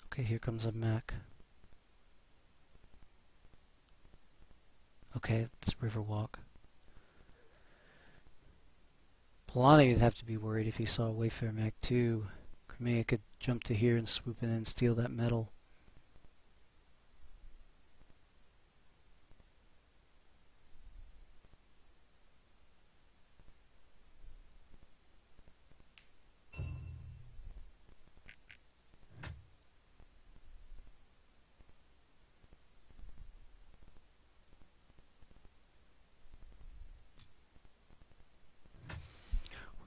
Okay, here comes a mech. Okay, it's Riverwalk. Polani would have to be worried if he saw a Wayfarer mech too. Crimea could jump to here and swoop in and steal that metal.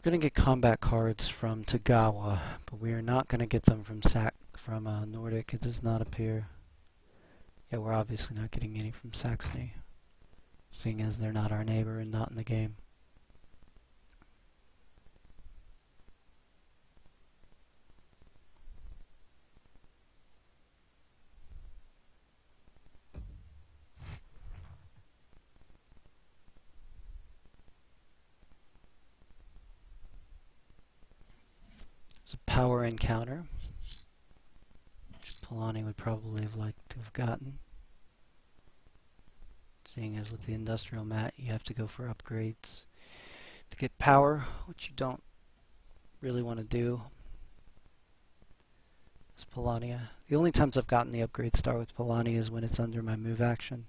We're going to get combat cards from Tagawa, but we are not going to get them from Nordic. It does not appear. Yeah, we're obviously not getting any from Saxony, seeing as they're not our neighbor and not in the game. It's a power encounter, which Polani would probably have liked to have gotten. Seeing as with the industrial mat, you have to go for upgrades to get power, which you don't really want to do. It's Polania. The only times I've gotten the upgrade star with Polania is when it's under my move action.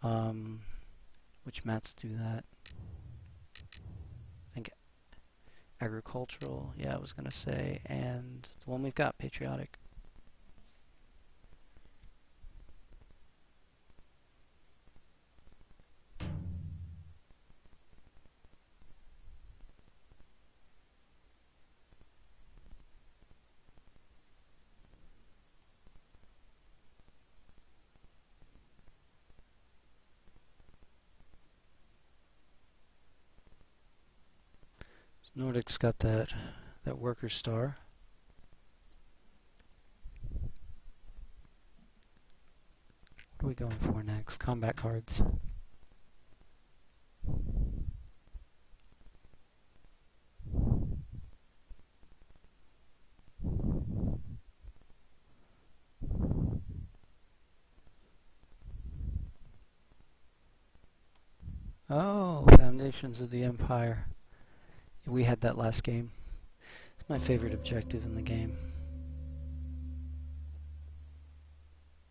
Which mats do that? I think agricultural, yeah, I was going to say, and the one we've got, patriotic. Nordic's got that worker star. What are we going for next? Combat cards. Oh, Foundations of the Empire. We had that last game. It's my favorite objective in the game.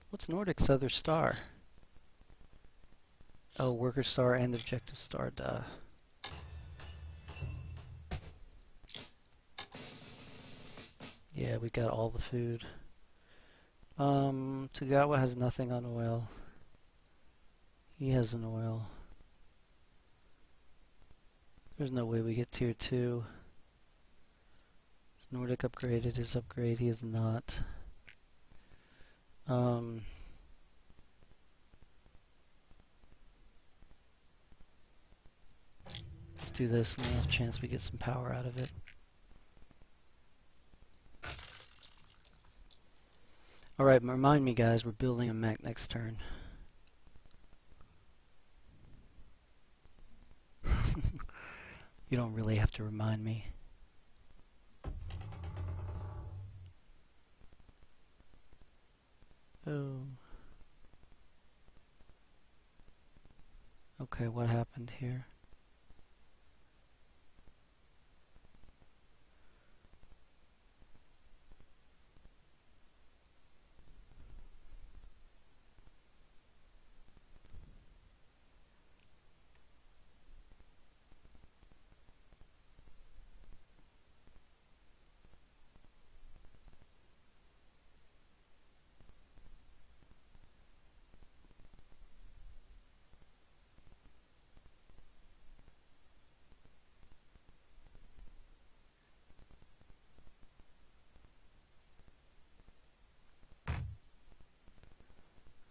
What's Nordic's other star? Oh, worker star and objective star, duh. Yeah, we got all the food. Tagawa has nothing on oil. He has an oil. There's no way we get tier 2. Is Nordic upgraded his upgrade? He is not. Let's do this and there's a chance we get some power out of it. Alright, remind me guys, we're building a mech next turn. You don't really have to remind me. Oh. Okay, what happened here?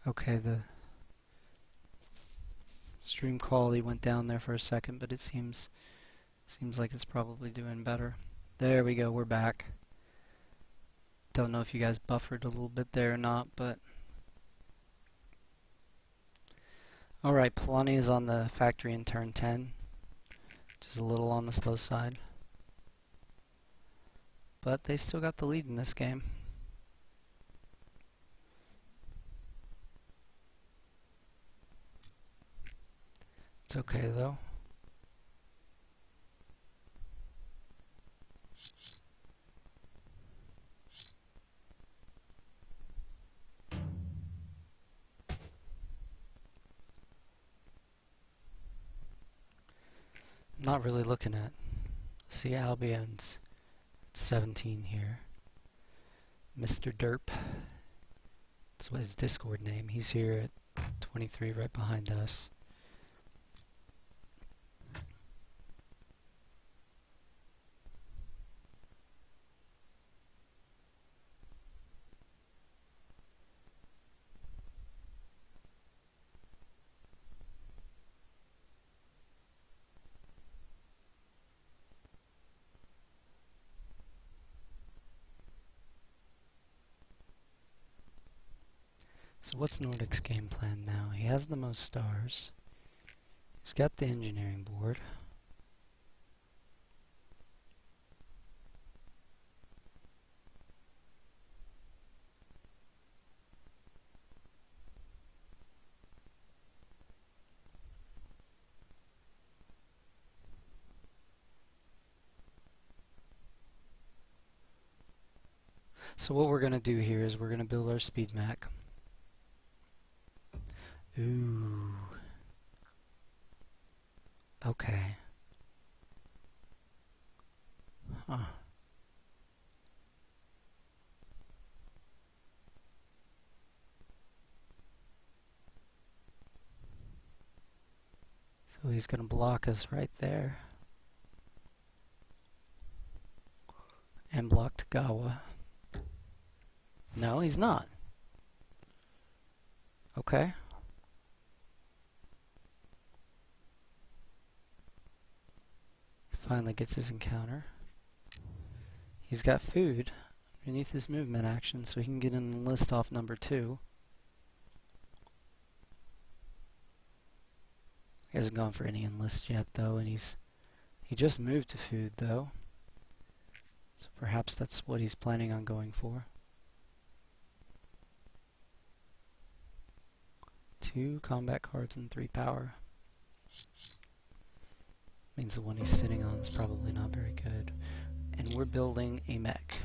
Okay, the stream quality went down there for a second, but it seems like it's probably doing better. There we go, we're back. Don't know if you guys buffered a little bit there or not, but alright, Polani is on the factory in turn 10, which is a little on the slow side. But they still got the lead in this game. It's okay though. I'm not really looking at. See, Albion's at 17 here. Mr. Derp. That's what his Discord name. He's here at 23 right behind us. So what's Nordic's game plan now? He has the most stars. He's got the engineering board. So what we're going to do here is we're going to build our speed mech. Ooh. Okay. Huh. So he's going to block us right there. And block Tagawa. No, he's not. Okay. Finally gets his encounter. He's got food underneath his movement action, so he can get an enlist off number 2. He hasn't gone for any enlist yet, though, and he just moved to food, though. So perhaps that's what he's planning on going for. 2 combat cards and 3 power. Means the one he's sitting on is probably not very good. And we're building a mech.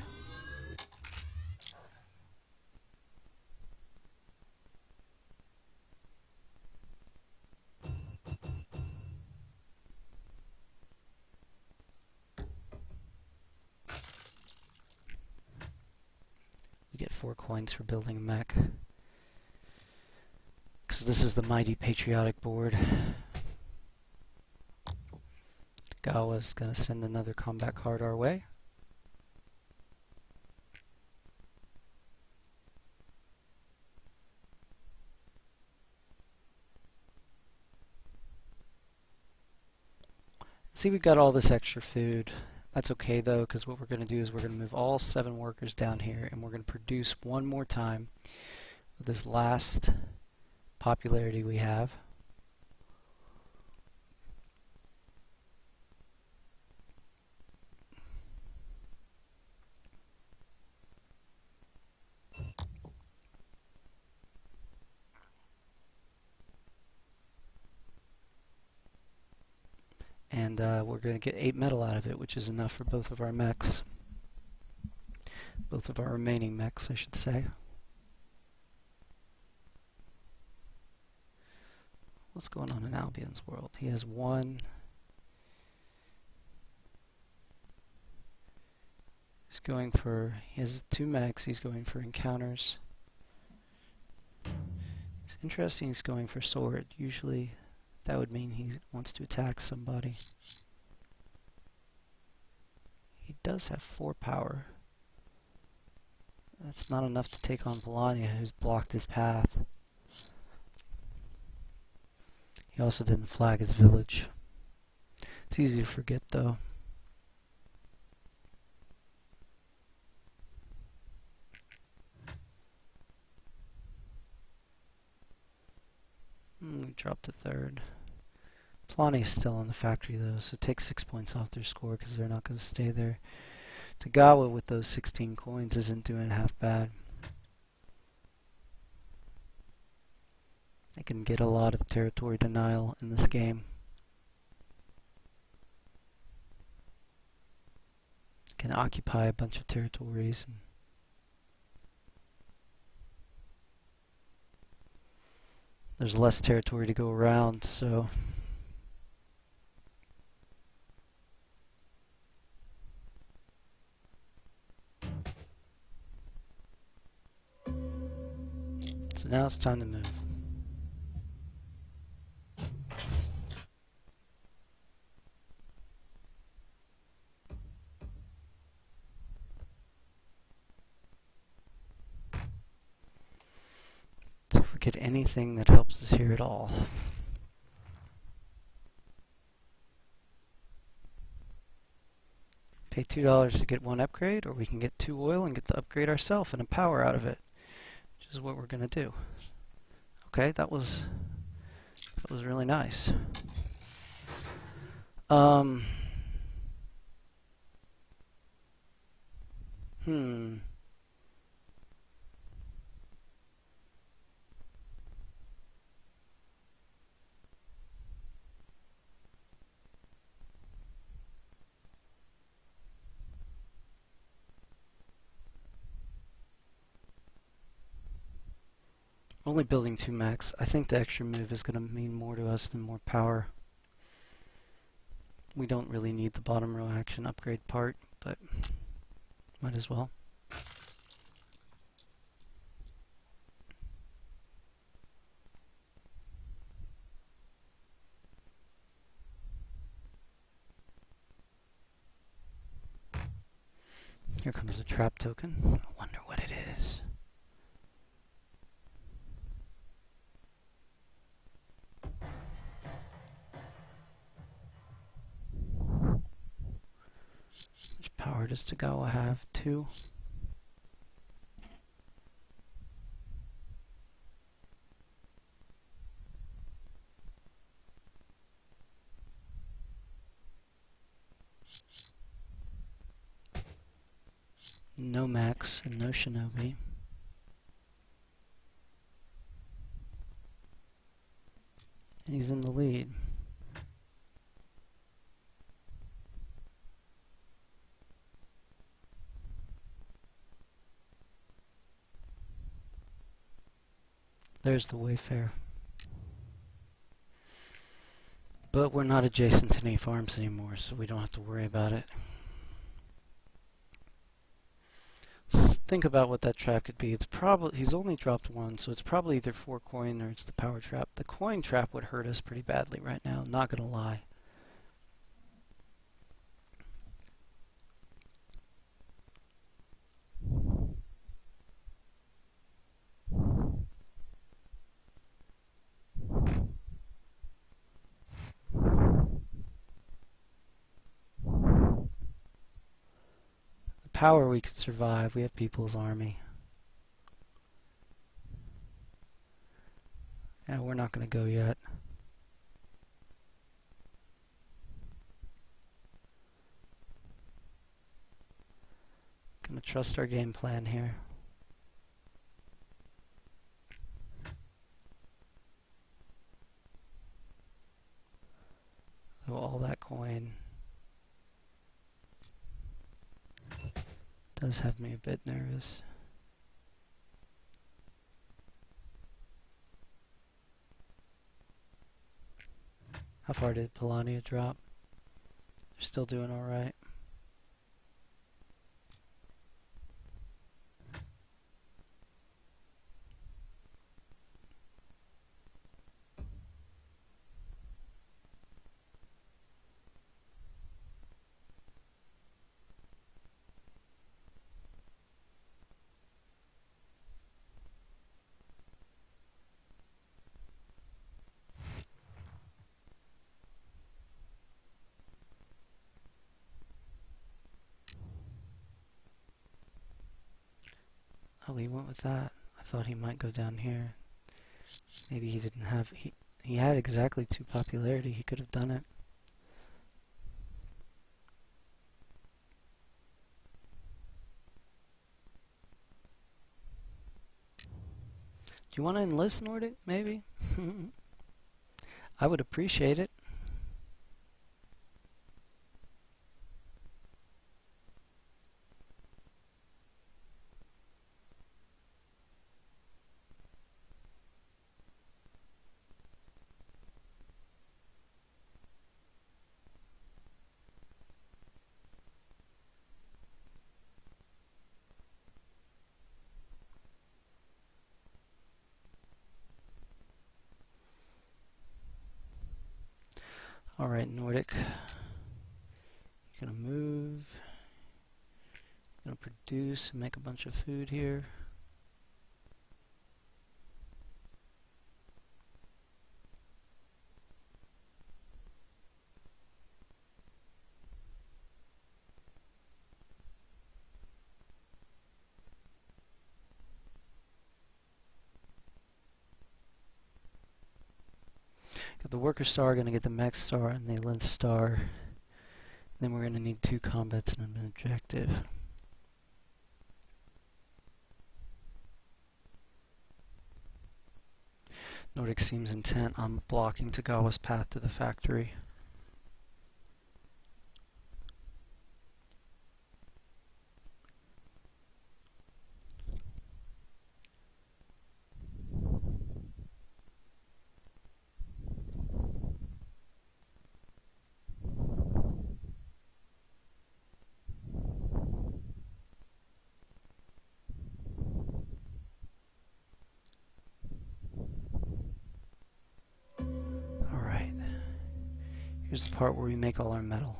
We get 4 coins for building a mech. Because this is the mighty patriotic board. Gawa's going to send another combat card our way. See, we've got all this extra food. That's okay though, because what we're going to do is we're going to move all 7 workers down here, and we're going to produce one more time with this last popularity we have. And we're going to get 8 metal out of it, which is enough for both of our mechs. Both of our remaining mechs, I should say. What's going on in Albion's world? He has 1. He has 2 mechs, he's going for encounters. It's interesting he's going for sword. Usually that would mean he wants to attack somebody. He does have 4 power. That's not enough to take on Volania, who's blocked his path. He also didn't flag his village. It's easy to forget though. We dropped a 3rd. Plani's still in the factory though, so take 6 points off their score because they're not going to stay there. Tagawa with those 16 coins isn't doing half bad. They can get a lot of territory denial in this game. Can occupy a bunch of territories. And there's less territory to go around, so now it's time to move. So if we get anything that helps us here at all. Pay $2 to get 1 upgrade, or we can get 2 oil and get the upgrade ourselves and a power out of it. Which is what we're going to do. Okay, that was really nice. Only building 2 mechs. I think the extra move is going to mean more to us than more power. We don't really need the bottom row action upgrade part, but might as well. Here comes a trap token. I wonder what it is. Which power does Tagawa have? 2. No Max and no Shinobi. And he's in the lead. There's the Wayfarer. But we're not adjacent to any farms anymore, so we don't have to worry about it. think about what that trap could be. It's probably, he's only dropped one, so it's probably either 4 coin or it's the power trap. The coin trap would hurt us pretty badly right now, not gonna lie. The power we could survive. We have People's Army. Yeah, we're not gonna go yet. Gonna trust our game plan here. Oh, all that coin does have me a bit nervous. How far did Polania drop? They're still doing alright. Oh, he went with that. I thought he might go down here. Maybe he didn't have... He had exactly 2 popularity. He could have done it. Do you want to enlist, Nordic? Maybe? I would appreciate it. Alright, Nordic. You're gonna move. You're gonna produce and make a bunch of food here. Got the worker star, gonna get the mech star and the lens star. Then we're gonna need 2 combats and an objective. Nordic seems intent on blocking Tagawa's path to the factory. Here's the part where we make all our metal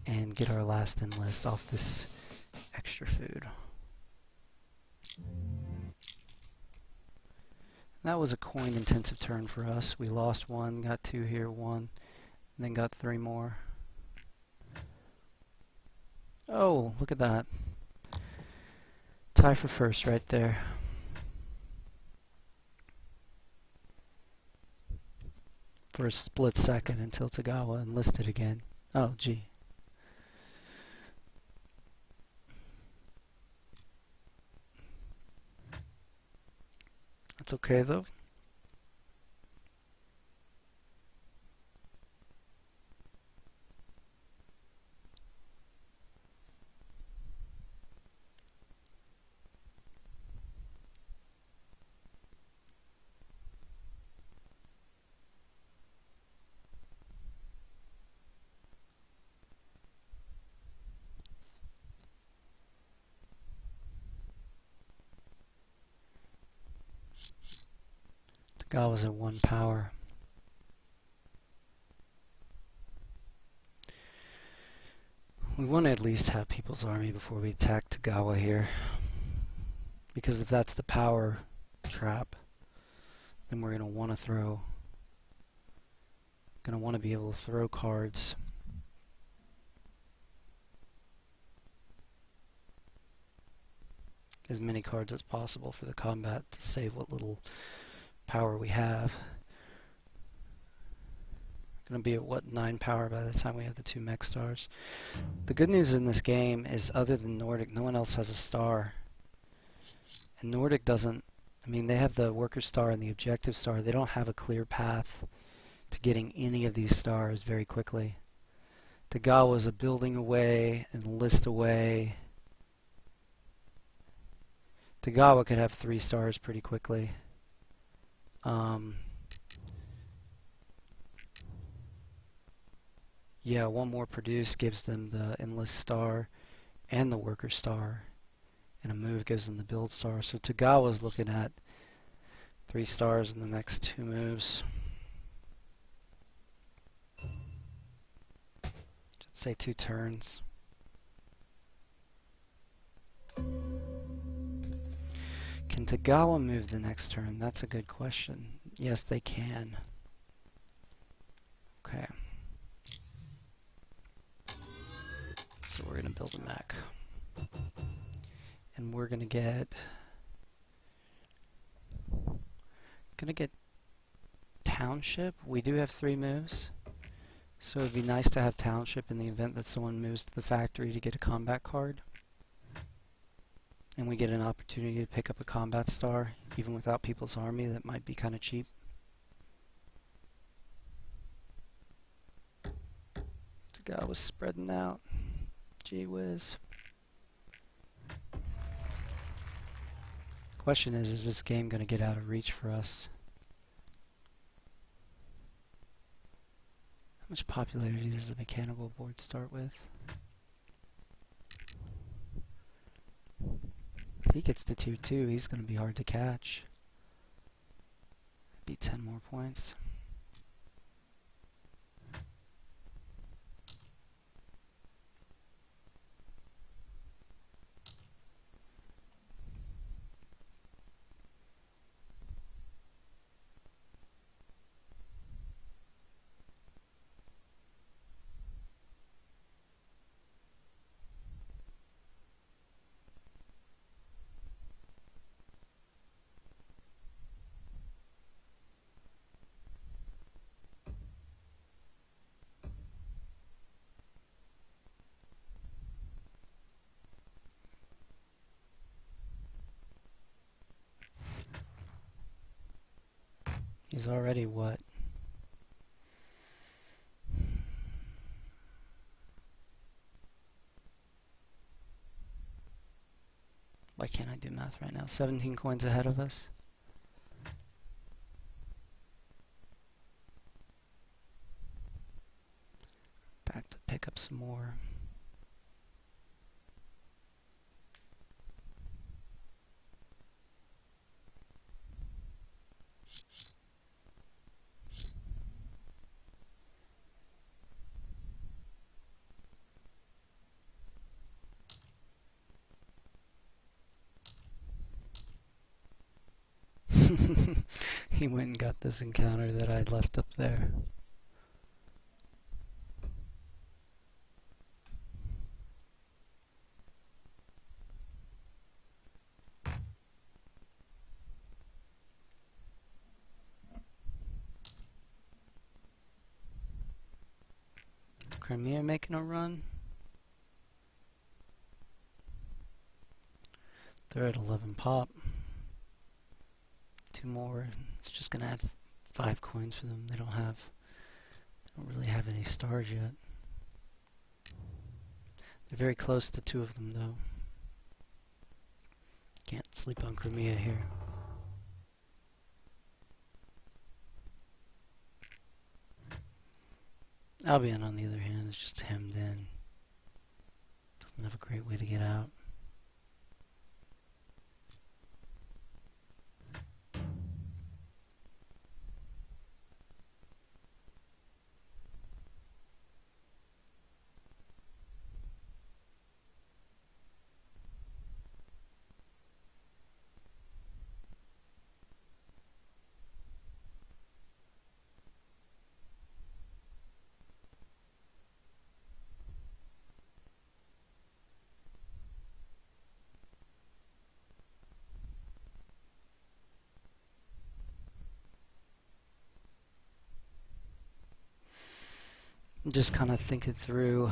and get our last enlist off this extra food. That was a coin intensive turn for us. We lost 1, got 2 here, 1, and then got 3 more. Oh, look at that. Tie for first right there. For a split second until Tagawa enlisted again. Oh, gee. That's okay, though. Tagawa's at 1 power. We want to at least have People's Army before we attack Tagawa here. Because if that's the power trap, then we're going to want to be able to throw cards. As many cards as possible for the combat to save what little power we have. Going to be at what, 9 power by the time we have the 2 mech stars. The good news in this game is, other than Nordic, no one else has a star. And Nordic doesn't, I mean, they have the worker star and the objective star. They don't have a clear path to getting any of these stars very quickly. Tagawa is a building away and a list away. Tagawa could have 3 stars pretty quickly. Yeah, 1 more produce gives them the enlist star and the worker star, and a move gives them the build star. So Tagawa's looking at 3 stars in the next 2 moves. Should say 2 turns. Can Tagawa move the next turn? That's a good question. Yes, they can. Okay. So we're going to build a mech. And we're going to get Township. We do have 3 moves. So it'd be nice to have Township in the event that someone moves to the factory to get a combat card. And we get an opportunity to pick up a combat star, even without People's Army. That might be kind of cheap. The guy was spreading out. Gee whiz. Question is this game going to get out of reach for us? How much popularity does the mechanical board start with? If he gets to tier 2, he's going to be hard to catch. That'd be 10 more points. He's already what? Why can't I do math right now? 17 coins ahead of us. Back to pick up some more. He went and got this encounter that I'd left up there. Crimea making a run. They're at 11 pop. 2 more. It's just gonna add 5 coins for them. They don't really have any stars yet. They're very close to 2 of them though. Can't sleep on Crimea here. Albion, on the other hand, is just hemmed in. Doesn't have a great way to get out. Just kind of think it through.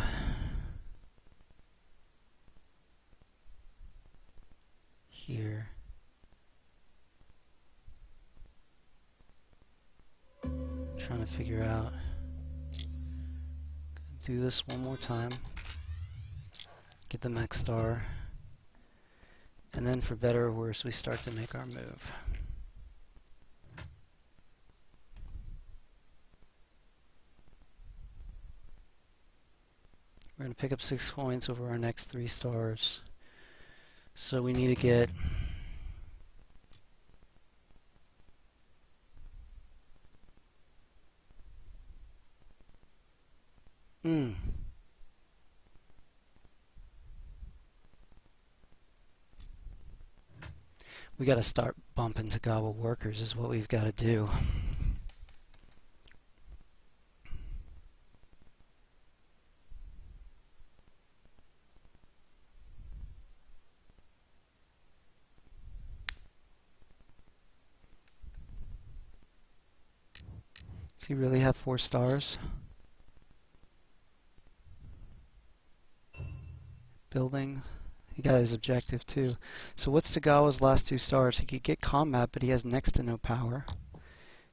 Here. Trying to figure out. Do this one more time. Get the max star. And then for better or worse, we start to make our move. We're going to pick up 6 points over our next 3 stars. So we need to get we got to start bumping Tagawa workers is what we've got to do. Does he really have 4 stars? Building. He got his objective too. So what's Tagawa's last 2 stars? He could get combat, but he has next to no power.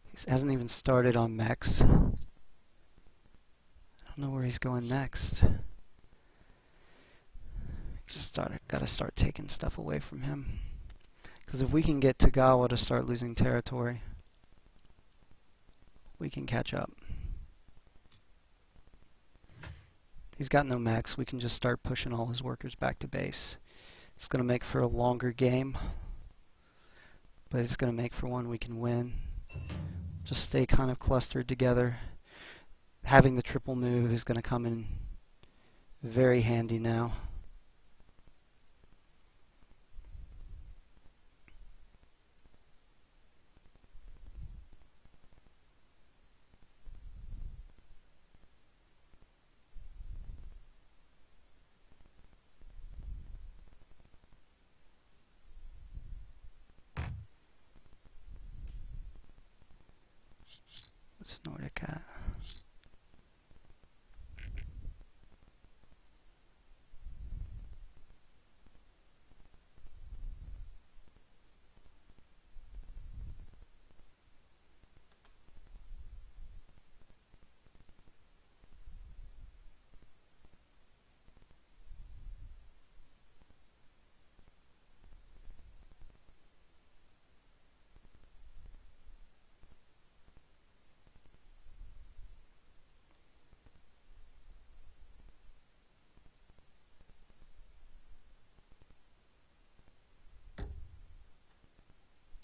He hasn't even started on mechs. I don't know where he's going next. Just gotta start taking stuff away from him. Because if we can get Tagawa to start losing territory, we can catch up. He's got no max. We can just start pushing all his workers back to base. It's going to make for a longer game, but it's going to make for one we can win. Just stay kind of clustered together. Having the triple move is going to come in very handy now. What's Nordic at?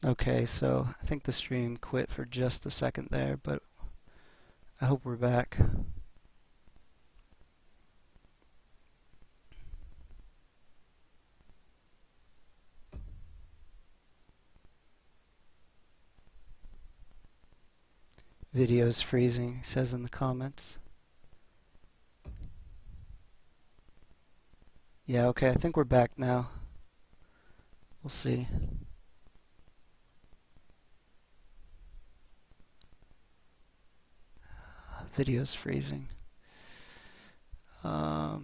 Okay, so I think the stream quit for just a second there, but I hope we're back. Video's freezing, it says in the comments. Yeah, okay, I think we're back now. We'll see. Video's freezing. Gonna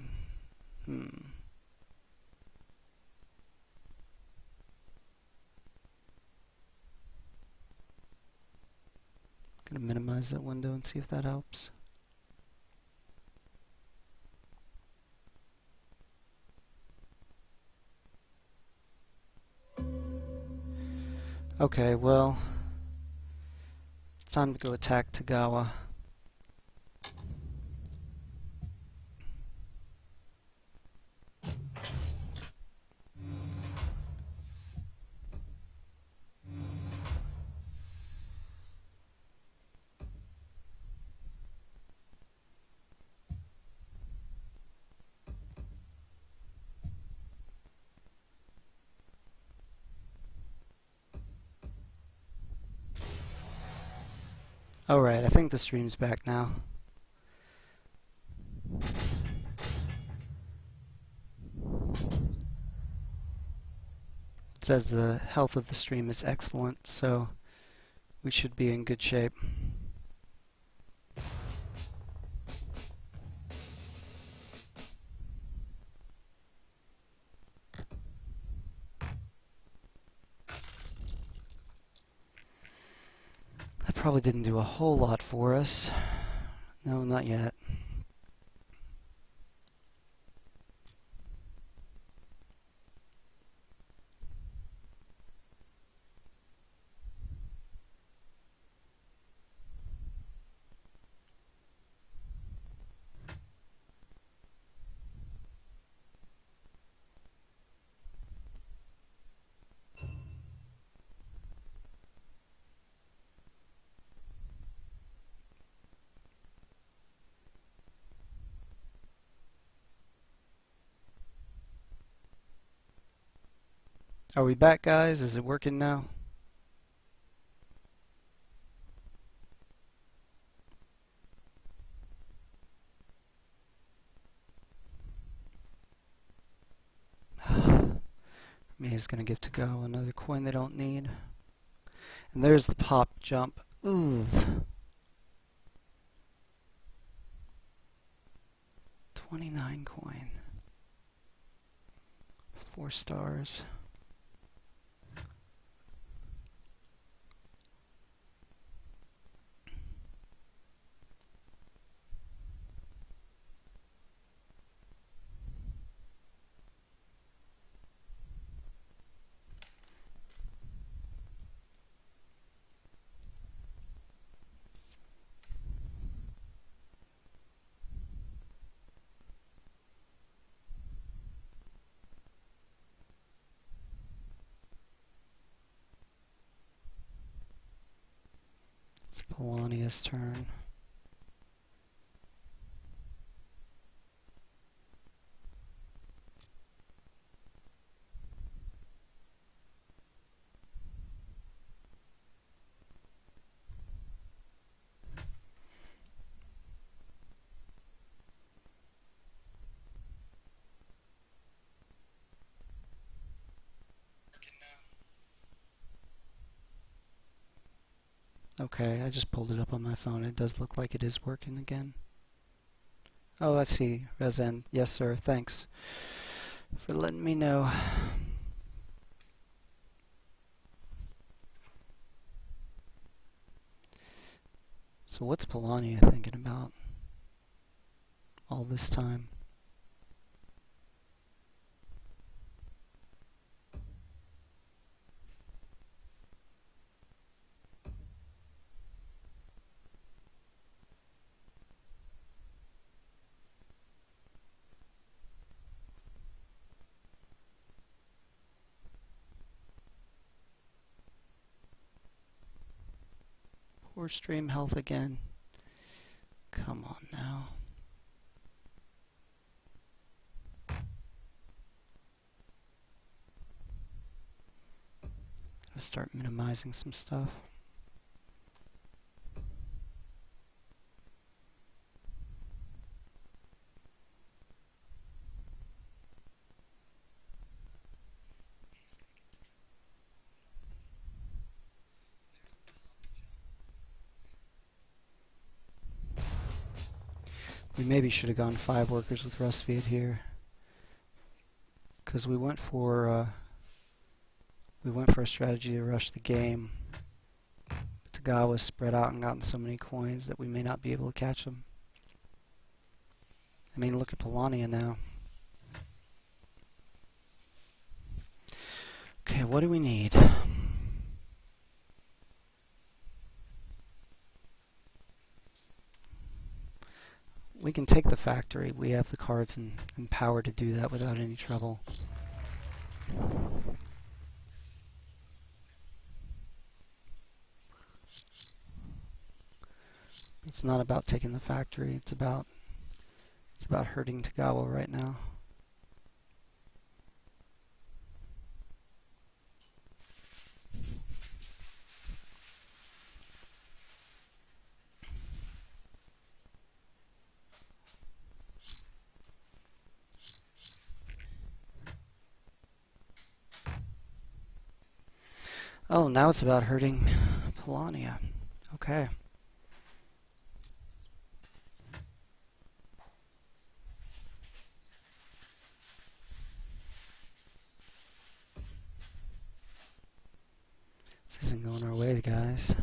minimize that window and see if that helps. Okay, well, it's time to go attack Tagawa. Alright, I think the stream's back now. It says the health of the stream is excellent, so we should be in good shape. probably didn't do a whole lot for us. No, not yet. Are we back, guys? Is it working now? Me is going to give to go another coin they don't need. And there's the pop jump. Ooh. 29 coin. 4 stars. It's Polonia's turn. Okay, I just pulled it up on my phone. It does look like it is working again. Oh, I see. Rezen. Yes, sir. Thanks for letting me know. So what's Polonia thinking about all this time? Poor stream health again. Come on now. Gotta start minimizing some stuff. We maybe should have gone 5 workers with Rustfeed here, because we went for a strategy to rush the game. But Tagawa spread out and gotten so many coins that we may not be able to catch them. I mean, look at Polonia now. Okay, what do we need? We can take the factory. We have the cards and power to do that without any trouble. It's not about taking the factory. It's about hurting Tagawa right now. Oh, now it's about hurting Polonia. Okay. This isn't going our way, guys.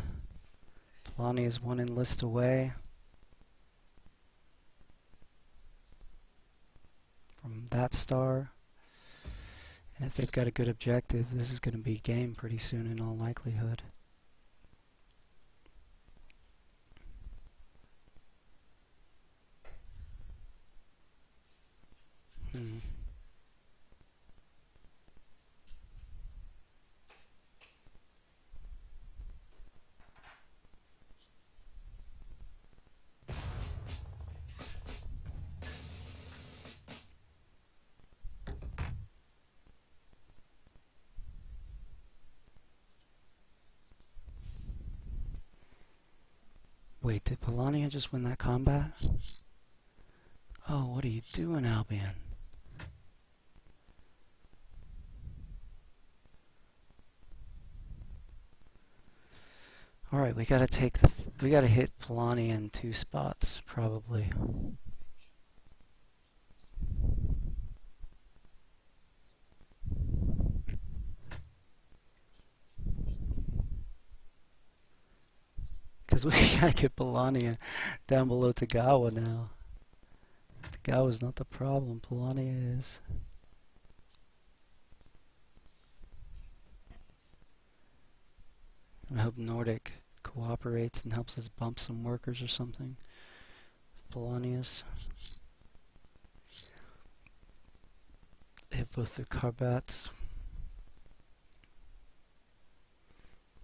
Polani is one enlist away from that star. And if they've got a good objective, this is going to be game pretty soon in all likelihood. Wait, did Polania just win that combat? Oh, what are you doing, Albion? Alright, we gotta hit Polania in 2 spots, probably. Because we gotta get Polania down below Tagawa now. Tagawa's not the problem, Polania is. I hope Nordic cooperates and helps us bump some workers or something. Polania's. They have both their Karbats.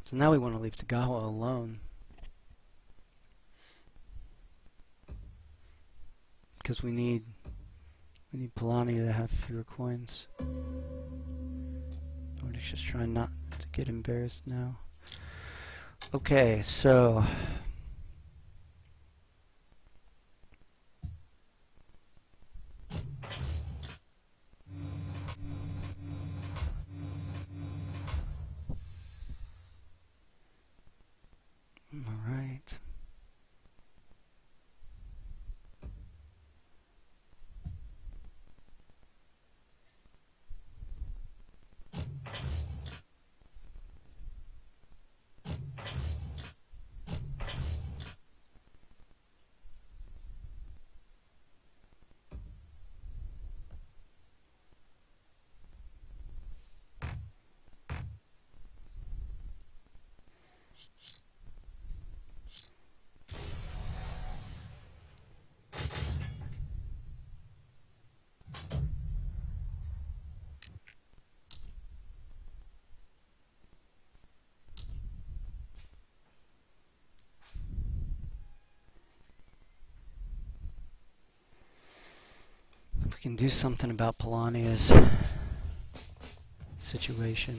So now we want to leave Tagawa alone. Because we need Polania to have fewer coins. Nordic's just trying not to get embarrassed now. Okay, so all right. We can do something about Polania's situation.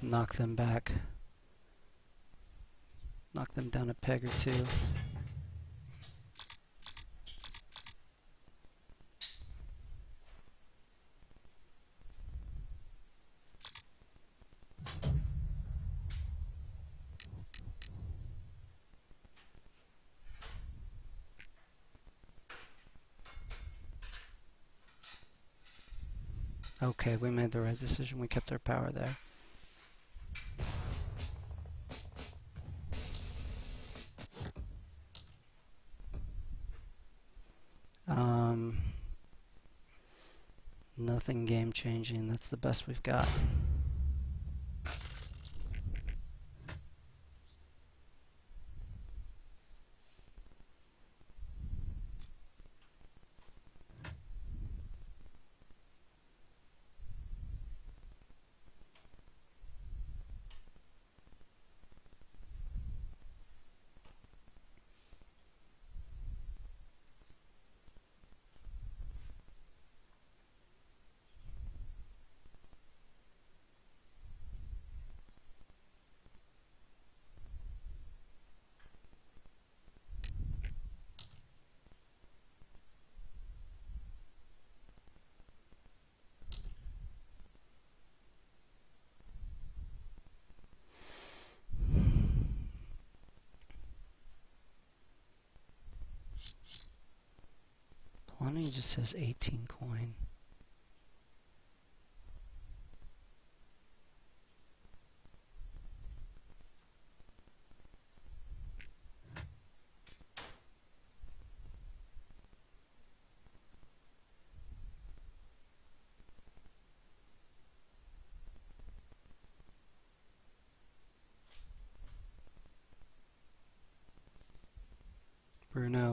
Knock them back. Knock them down a peg or two. Okay, we made the right decision. We kept our power there. Nothing game changing. That's the best we've got. Polania just has 18 coin.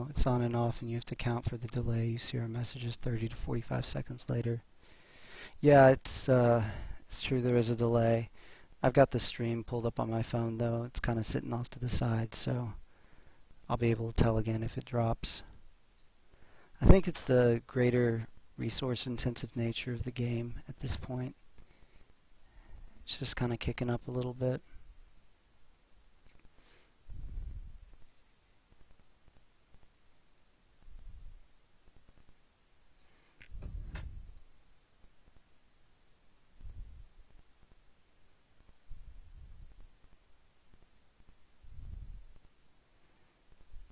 so it's on and off, and you have to count for the delay. You see our messages 30 to 45 seconds later. Yeah, it's true there is a delay. I've got the stream pulled up on my phone though. It's kind of sitting off to the side, so I'll be able to tell again if it drops. I think it's the greater resource-intensive nature of the game at this point. It's just kind of kicking up a little bit.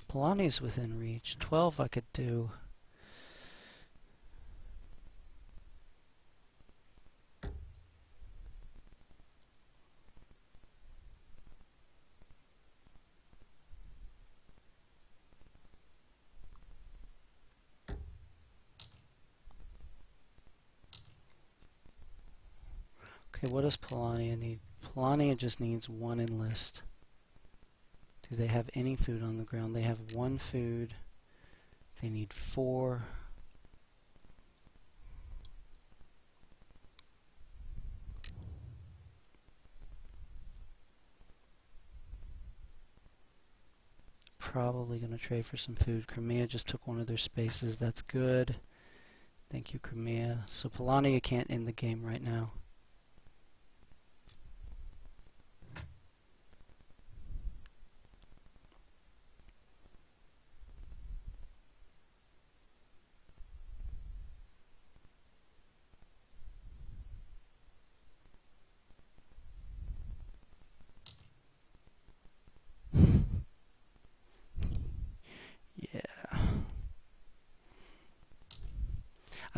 Polani's within reach. 12 I could do. Okay, what does Polania need? Polania just needs one enlist. Do they have any food on the ground? They have one food. They need 4. Probably going to trade for some food. Crimea just took one of their spaces. That's good. Thank you, Crimea. So Polania can't end the game right now.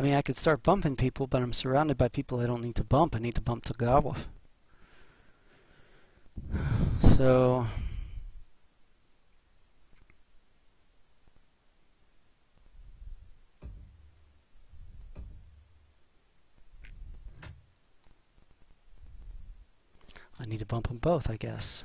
I mean, I could start bumping people, but I'm surrounded by people I don't need to bump. I need to bump Togawa. So I need to bump them both, I guess.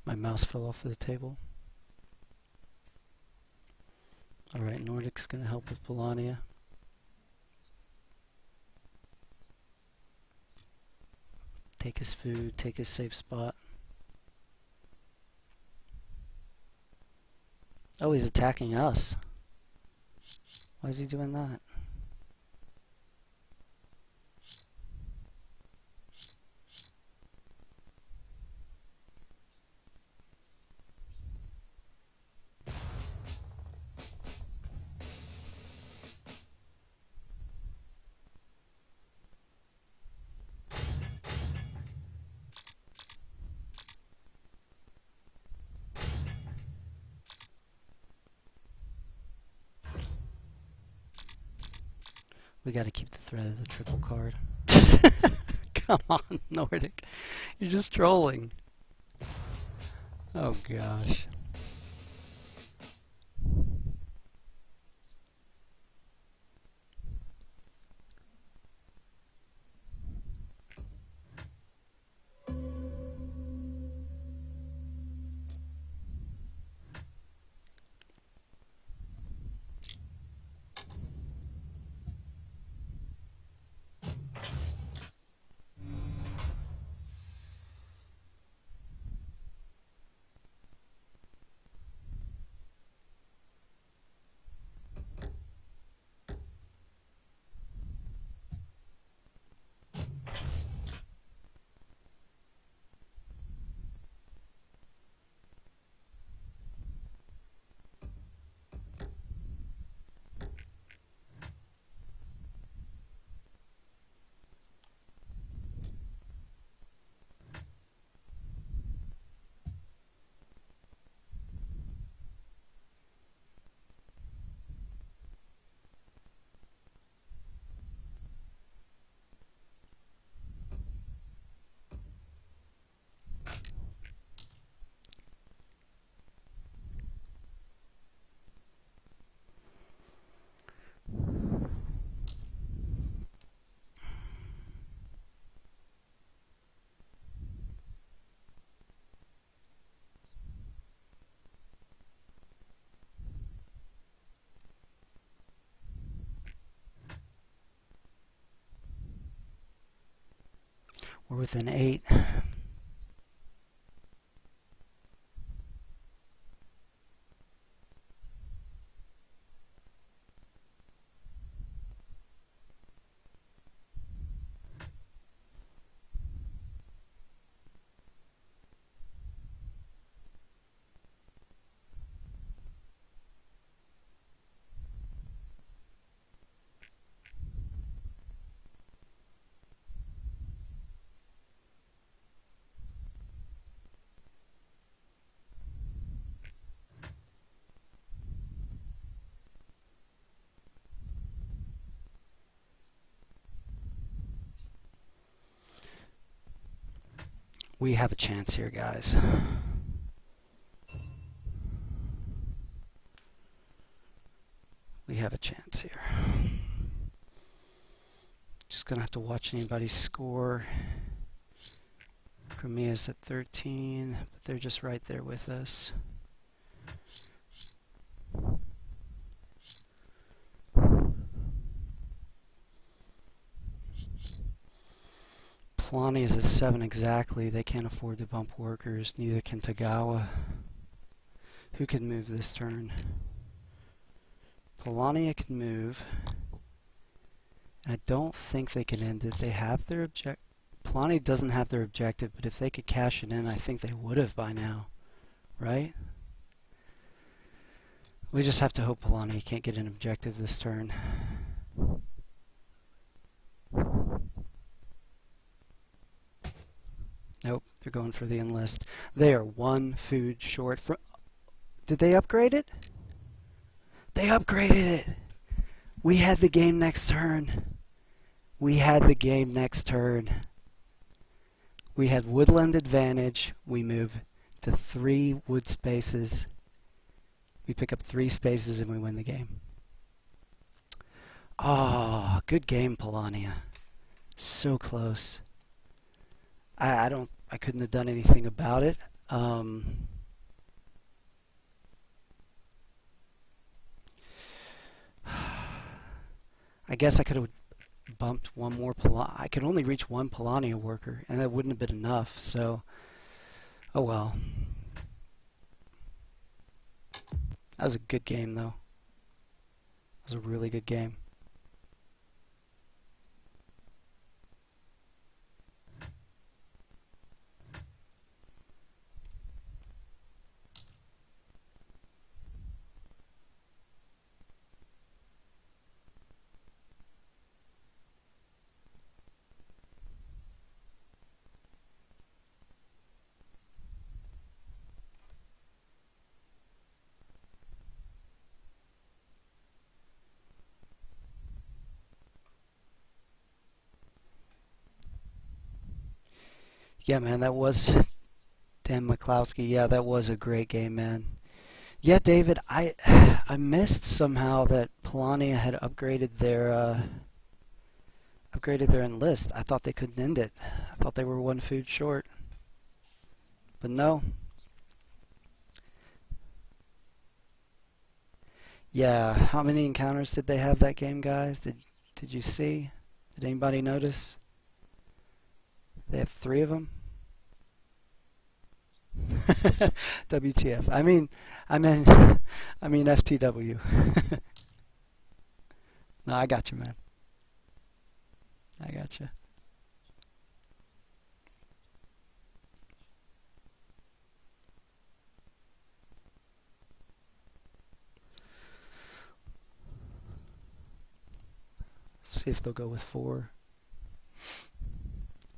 My mouse fell off the table. Alright, Nordic's going to help with Polania. Take his food, take his safe spot. Oh, he's attacking us. Why is he doing that? We gotta keep the threat of the triple card. Come on, Nordic. You're just trolling. Oh gosh. We're within 8. We have a chance here, guys. We have a chance here. Just gonna have to watch anybody score. Crimea's at 13, but they're just right there with us. Polani is at 7 exactly. They can't afford to bump workers. Neither can Tagawa. Who can move this turn? Polania can move. And I don't think they can end it. They have their objective. Polani doesn't have their objective, but if they could cash it in, I think they would have by now. Right? We just have to hope Polani can't get an objective this turn. Nope, they're going for the enlist. They are 1 food short from... Did they upgrade it? They upgraded it! We had the game next turn. We had the game next turn. We had woodland advantage. We move to 3 wood spaces. We pick up 3 spaces and we win the game. Oh, good game, Polania. So close. I couldn't have done anything about it. I guess I could have bumped one more I could only reach 1 Polania worker, and that wouldn't have been enough, so oh well. That was a good game, though. That was a really good game. Yeah, man, that was Dan McCloskey. Yeah, that was a great game, man. Yeah, David, I missed somehow that Polania had upgraded their enlist. I thought they couldn't end it. I thought they were 1 food short. But no. Yeah, how many encounters did they have that game, guys? Did you see? Did anybody notice? They have 3 of them. WTF? I mean FTW. No, I got you, man. I got you. See if they'll go with 4.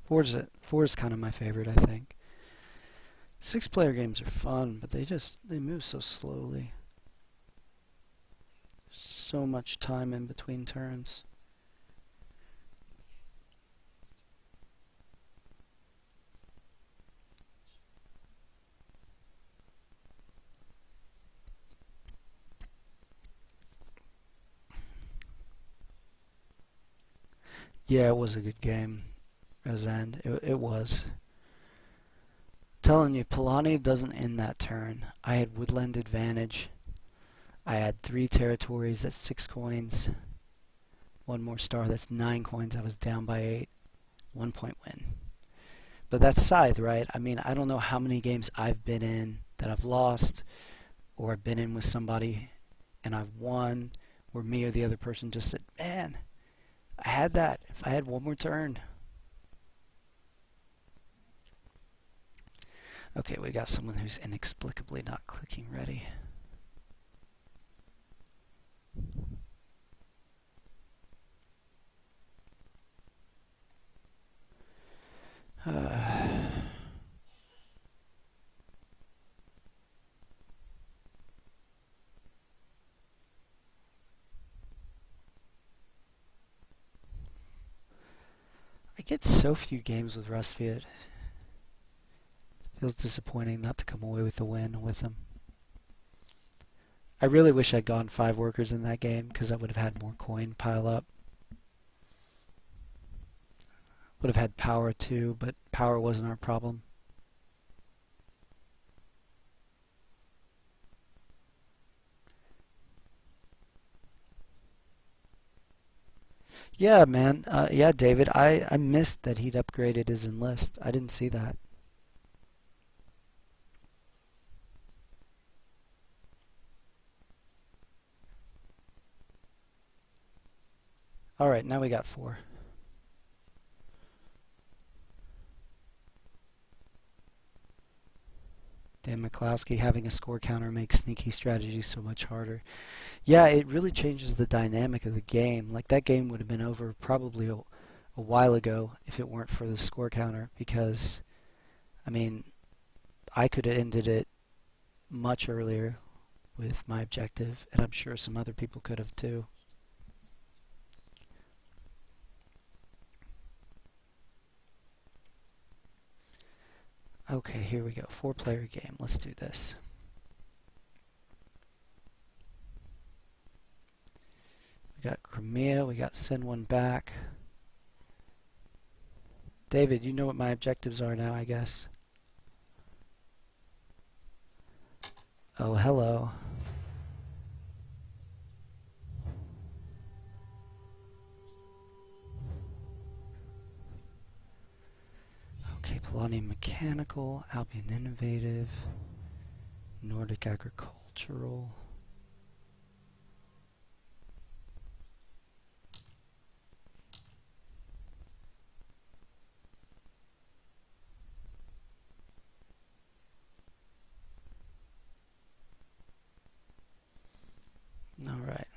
4 is kind of my favorite, I think. 6-player games are fun, but they move so slowly. So much time in between turns. Yeah, it was a good game. End. It was. Telling you, Polani doesn't end that turn. I had woodland advantage. I had 3 territories. That's 6 coins. 1 more star. That's 9 coins. I was down by 8. 1 point win. But that's Scythe, right? I mean, I don't know how many games I've been in that I've lost, or I've been in with somebody and I've won, where me or the other person just said, man, I had that. If I had one more turn. Okay, we got someone who's inexplicably not clicking ready. I get so few games with Rustfield. Feels disappointing not to come away with the win with him. I really wish I'd gone 5 workers in that game, because I would have had more coin pile up. Would have had power too, but power wasn't our problem. Yeah, man. Yeah, David. I missed that he'd upgraded his enlist. I didn't see that. Alright, now we got 4. Dan McCloskey, having a score counter makes sneaky strategy so much harder. Yeah, it really changes the dynamic of the game. Like, that game would have been over probably a while ago if it weren't for the score counter, because, I mean, I could have ended it much earlier with my objective, and I'm sure some other people could have too. Okay, here we go. 4-player game. Let's do this. We got Crimea. We got send one back. David, you know what my objectives are now, I guess. Oh, hello. Okay, Polonium Mechanical, Albion Innovative, Nordic Agricultural. All right.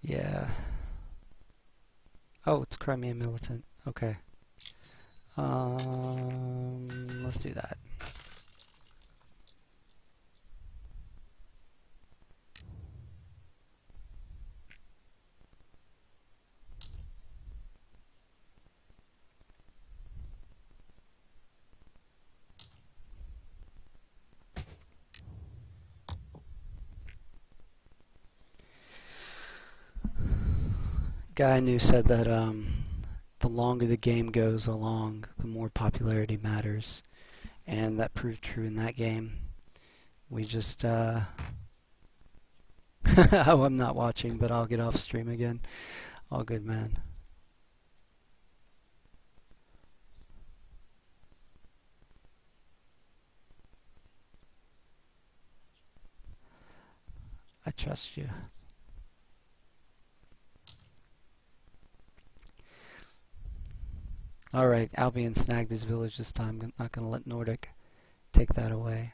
Yeah. Oh, it's Crimea Militant. Okay. Let's do that. Guy I knew said that the longer the game goes along, the more popularity matters, and that proved true in that game. We just oh, I'm not watching, but I'll get off stream again. All good, man. I trust you. Alright, Albion snagged his village this time. I'm not going to let Nordic take that away.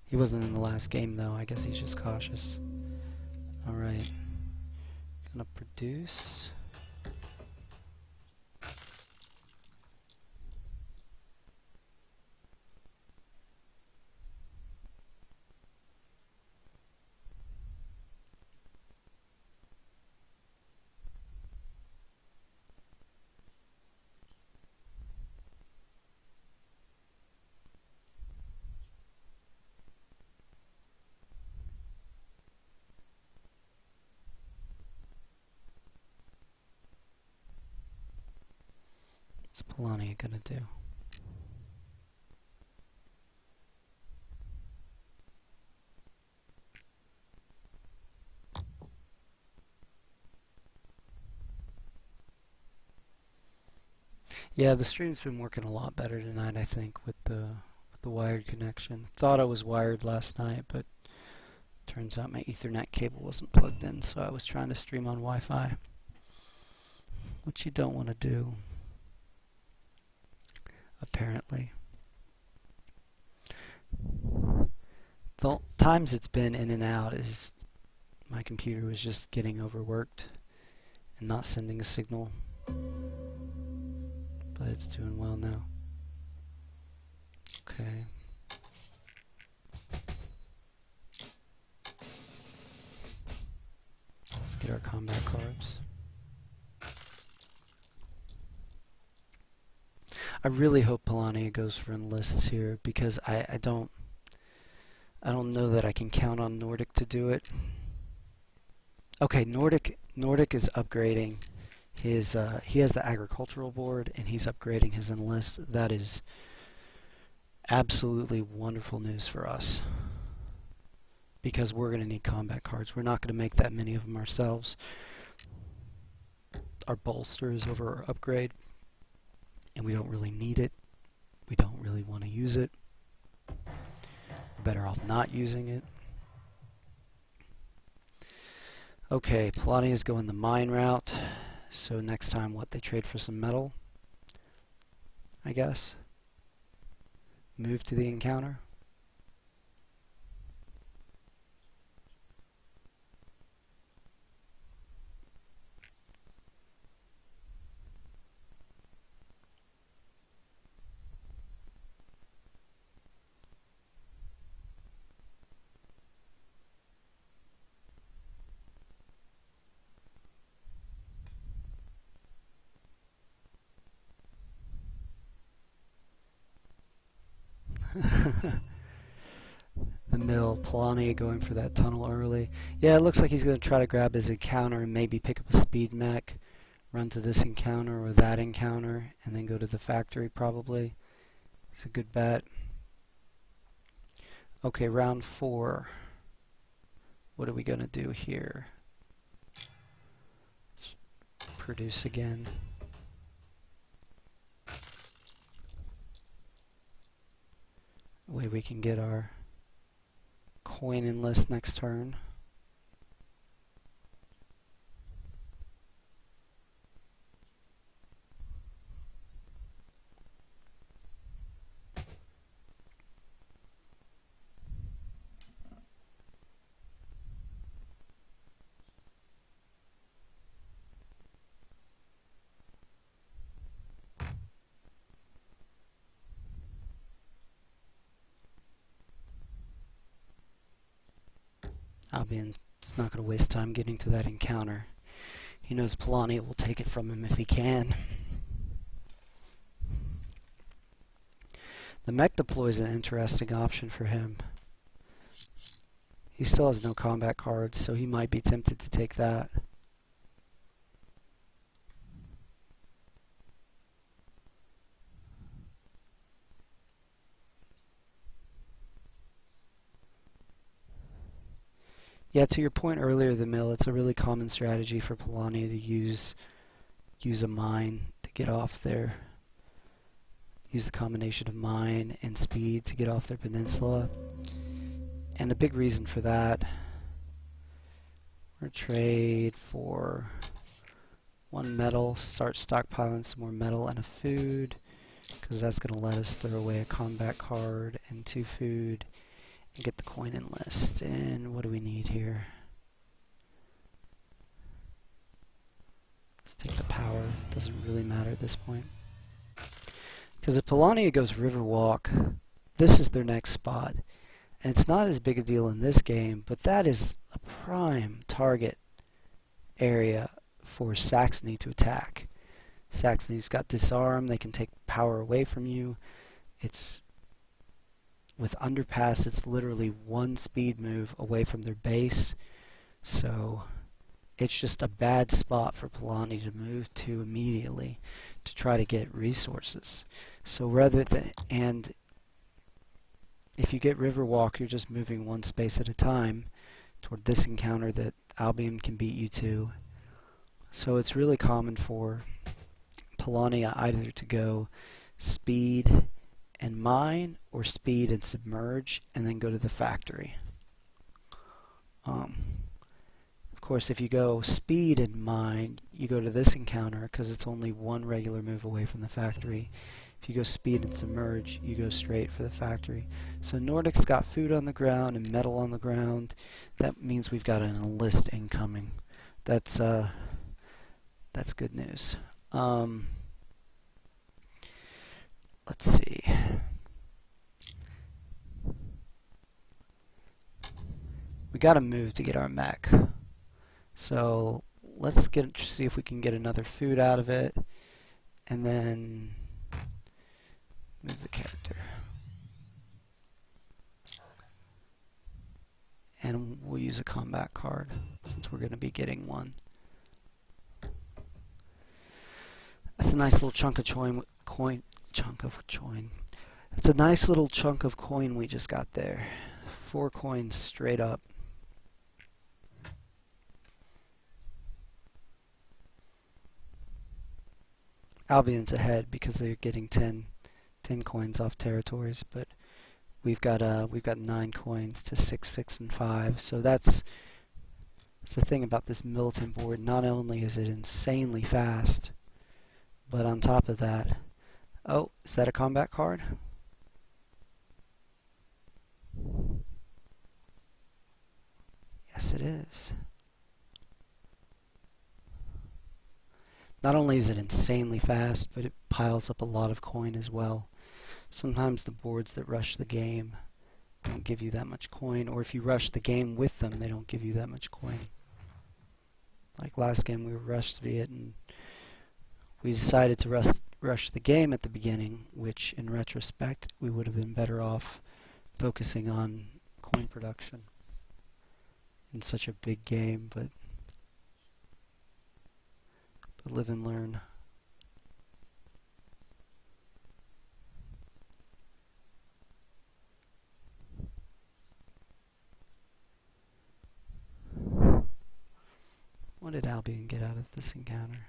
He wasn't in the last game though. I guess he's just cautious. Alright. Gonna produce. What's Polania gonna do? Yeah, the stream's been working a lot better tonight, I think, with the wired connection. Thought I was wired last night, but turns out my Ethernet cable wasn't plugged in, so I was trying to stream on Wi-Fi, which you don't want to do, apparently. The times it's been in and out is my computer was just getting overworked and not sending a signal. But it's doing well now. Okay. Let's get our combat cards. I really hope Polania goes for enlists here because I don't know that I can count on Nordic to do it. Okay, Nordic is upgrading his he has the agricultural board and he's upgrading his enlist. That is absolutely wonderful news for us because we're going to need combat cards. We're not going to make that many of them ourselves. Our bolster is over our upgrade and we don't really need it. We don't really want to use it. We're better off not using it. Okay, Polania is going the mine route. So next time, what, they trade for some metal, I guess. Move to the encounter. The mill, Polania going for that tunnel early. Yeah, it looks like he's going to try to grab his encounter and maybe pick up a speed mech, run to this encounter or that encounter, and then go to the factory probably. It's a good bet. Okay, round 4. What are we going to do here? Let's produce again. Way we can get our coin enlist next turn. It's not going to waste time getting to that encounter. He knows Polania will take it from him if he can. The mech deploy is an interesting option for him. He still has no combat cards, so he might be tempted to take that. Yeah, to your point earlier, the mill, it's a really common strategy for Polania to use a mine to get off their, use the combination of mine and speed to get off their peninsula. And a big reason for that, we're going to trade for 1 metal, start stockpiling some more metal and a food, because that's going to let us throw away a combat card and 2 food. And get the coin enlist. And what do we need here? Let's take the power. Doesn't really matter at this point. Because if Polania goes Riverwalk, this is their next spot. And it's not as big a deal in this game, but that is a prime target area for Saxony to attack. Saxony's got disarm. They can take power away from you. It's with underpass, it's literally 1 speed move away from their base, so it's just a bad spot for Polani to move to immediately to try to get resources. So rather than, and if you get Riverwalk, you're just moving one space at a time toward this encounter that Albion can beat you to. So it's really common for Polani either to go speed and mine, or speed and submerge, and then go to the factory. Of course, if you go speed and mine, you go to this encounter because it's only one regular move away from the factory. If you go speed and submerge, you go straight for the factory. So Nordic's got food on the ground and metal on the ground. That means we've got an enlist incoming. That's good news. Let's see. We got to move to get our mech. So let's see if we can get another food out of it, and then move the character. And we'll use a combat card since we're going to be getting one. That's a nice little chunk of coin. That's a nice little chunk of coin we just got there. 4 coins straight up. Albion's ahead because they're getting 10 coins off territories, but we've got 9 coins to 6, 6, and 5. So that's the thing about this militant board. Not only is it insanely fast, but on top of that, oh, is that a combat card? Yes, it is. Not only is it insanely fast, but it piles up a lot of coin as well. Sometimes the boards that rush the game don't give you that much coin, or if you rush the game with them, they don't give you that much coin. Like last game, we rushed Viet, and we decided to rush the game at the beginning, which in retrospect, we would have been better off focusing on coin production in such a big game, but live and learn. What did Albion get out of this encounter?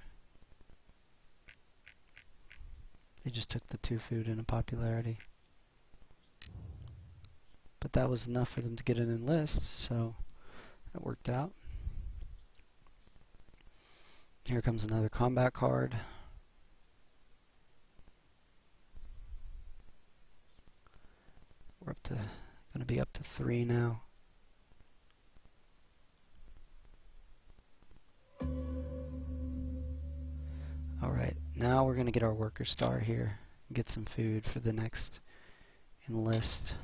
They just took the 2 food and a popularity. But that was enough for them to get an enlist, so that worked out. Here comes another combat card. We're going to be up to 3 now. Alright, now we're going to get our worker star here and get some food for the next enlist.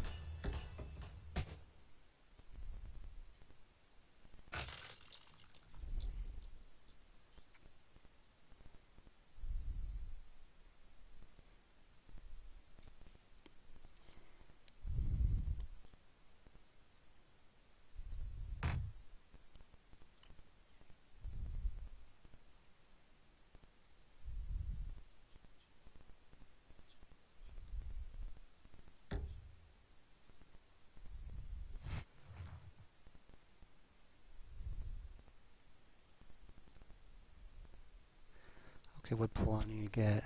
Okay, what Polani you get?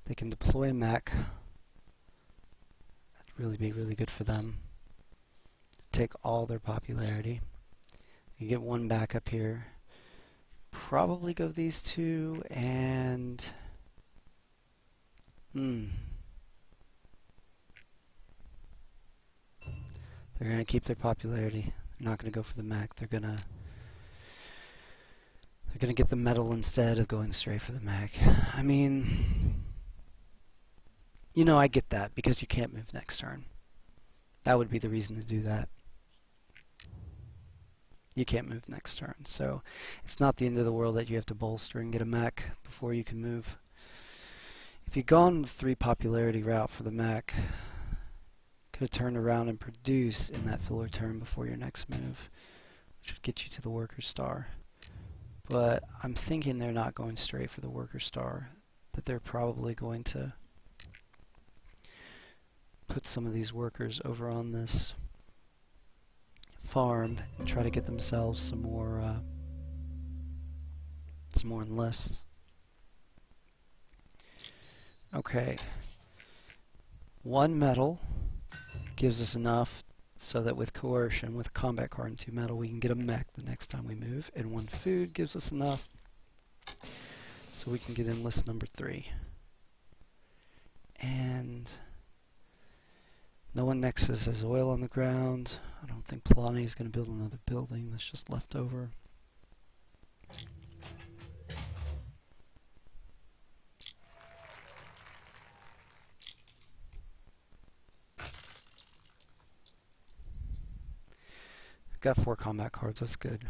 They can deploy a mech. That'd really be really good for them. Take all their popularity. You get 1 back up here. Probably go these 2 and they're gonna keep their popularity. They're not gonna go for the mech. They're gonna get the metal instead of going straight for the mech. I mean, you know, I get that because you can't move next turn. That would be the reason to do that. You can't move next turn, so it's not the end of the world that you have to bolster and get a mech before you can move. If you'd gone the 3 popularity route for the mech, could have turned around and produced in that filler turn before your next move, which would get you to the worker star. But I'm thinking they're not going straight for the worker star, that they're probably going to put some of these workers over on this farm and try to get themselves some more enlists. Okay, 1 metal gives us enough so that with coercion, with combat card and 2 metal, we can get a mech the next time we move, and 1 food gives us enough so we can get enlist number 3. And no one next to us has oil on the ground. I don't think Polani is going to build another building that's just left over. Got 4 combat cards, that's good.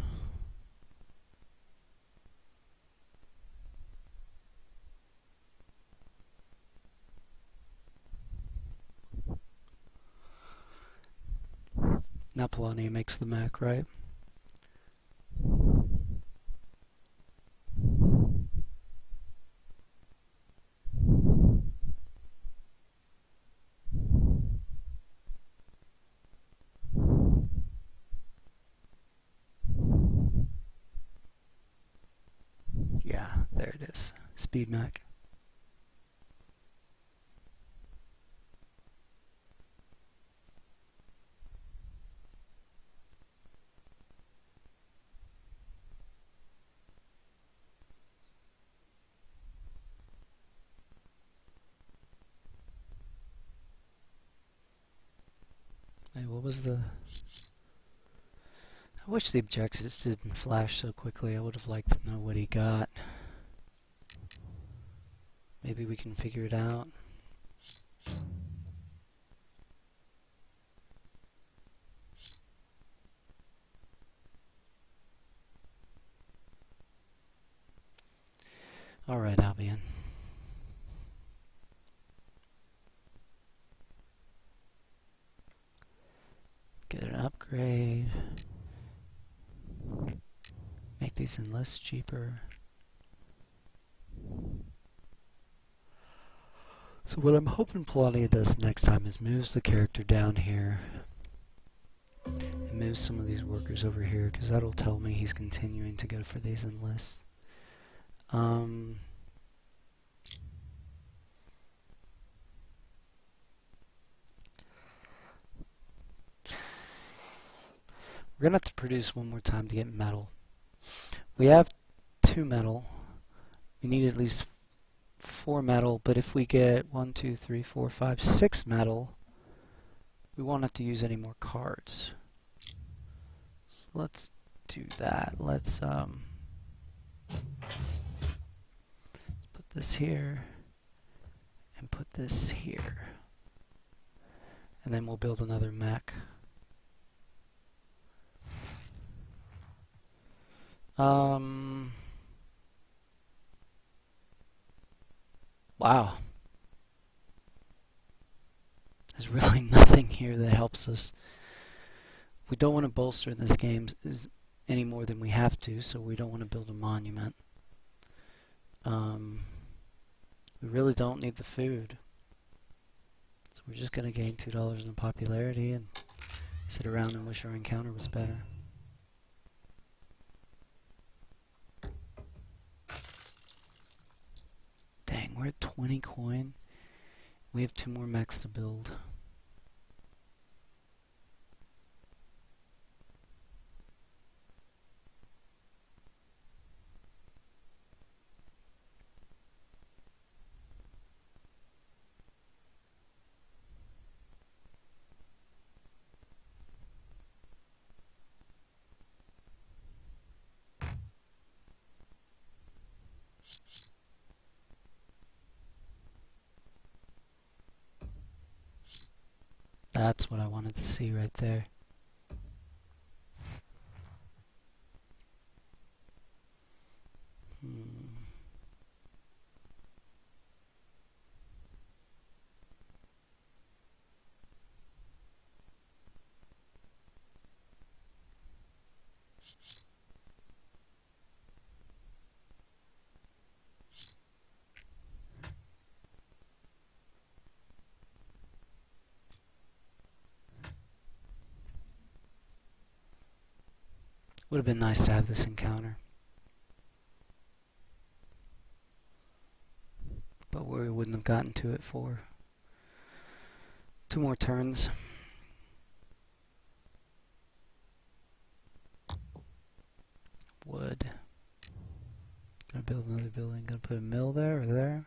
Now Polani makes the mech, right? Yeah, there it is. Speed mech. Hey, what was the... I wish the objectives didn't flash so quickly. I would have liked to know what he got. Maybe we can figure it out. Alright, Albion. Get an upgrade. Make these enlists cheaper. So what I'm hoping Polania does next time is moves the character down here and moves some of these workers over here, because that'll tell me he's continuing to go for these enlists. We're gonna have to produce 1 more time to get metal. We have 2 metal. We need at least 4 metal, but if we get 1, 2, 3, 4, 5, 6 metal, we won't have to use any more cards. So let's do that. Let's put this here and put this here. And then we'll build another mech. Wow. There's really nothing here that helps us. We don't want to bolster in this game any more than we have to, so we don't want to build a monument. We really don't need the food. So we're just going to gain $2 in popularity and sit around and wish our encounter was better. Dang, we're at 20 coin. We have 2 more mechs to build. That's what I wanted to see right there. Would have been nice to have this encounter. But we wouldn't have gotten to it for 2 more turns. Wood. Gonna build another building. Gonna put a mill there or there.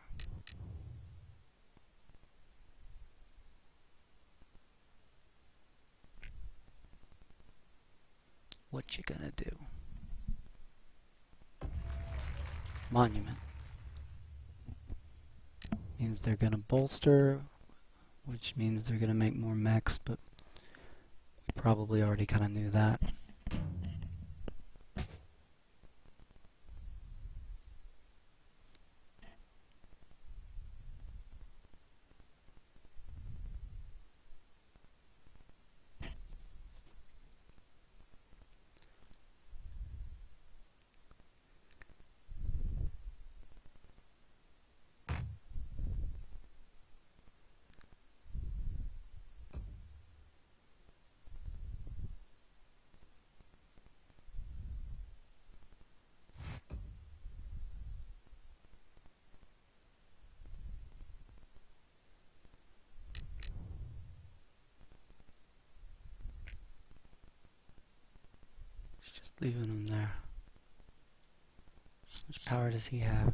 What you gonna do? Monument. Means they're gonna bolster, which means they're gonna make more mechs, but we probably already kinda knew that. Just leaving him there. How much power does he have?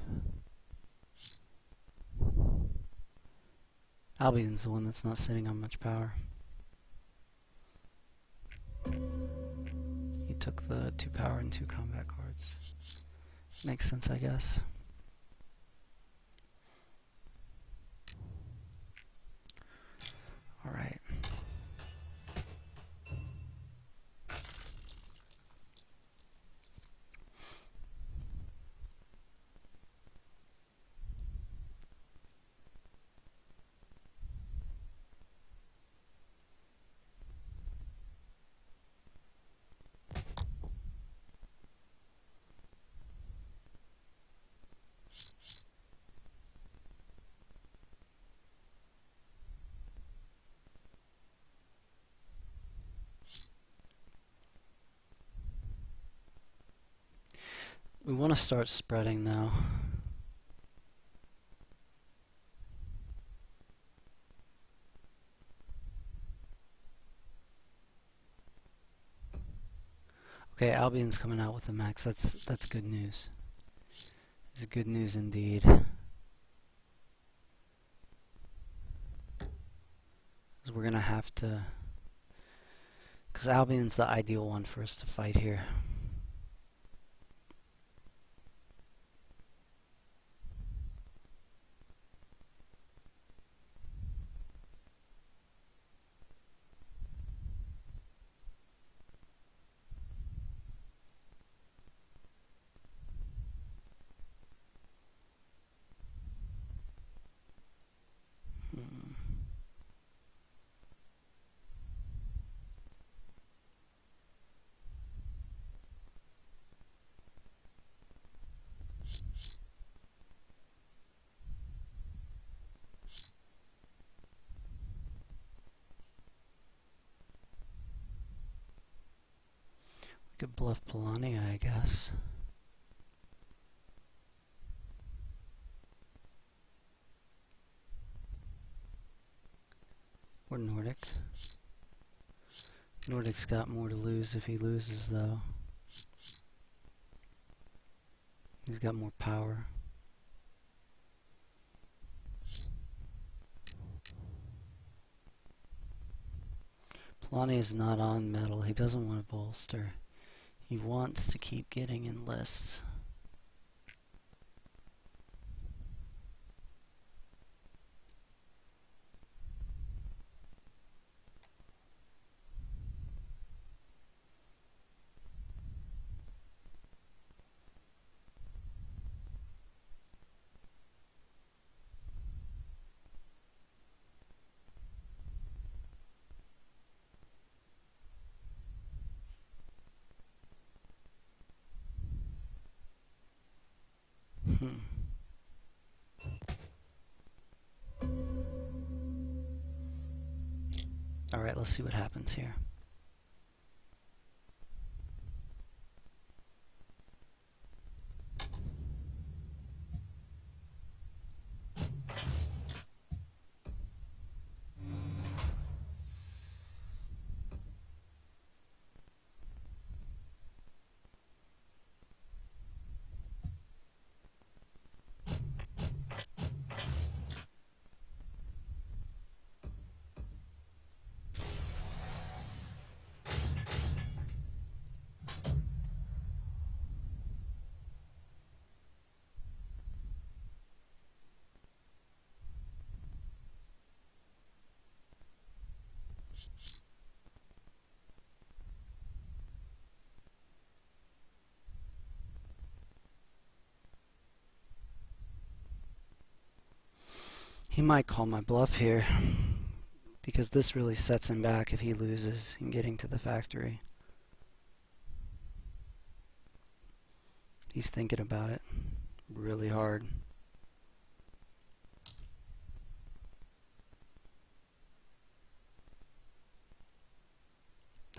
Albion's the one that's not sitting on much power. He took the 2 power and 2 combat cards. Makes sense, I guess. Alright. We want to start spreading now. Okay, Albion's coming out with a max. That's good news. It's good news indeed. 'Cause we're gonna have to, because Albion's the ideal one for us to fight here. We could bluff Polania, I guess. Or Nordic. Nordic's got more to lose if he loses, though. He's got more power. Polania is not on metal. He doesn't want to bolster. He wants to keep getting in lists. Alright, let's see what happens here. He might call my bluff here, because this really sets him back if he loses in getting to the factory. He's thinking about it really hard.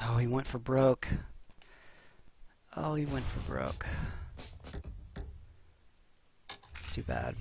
Oh, he went for broke. Oh, he went for broke. It's too bad.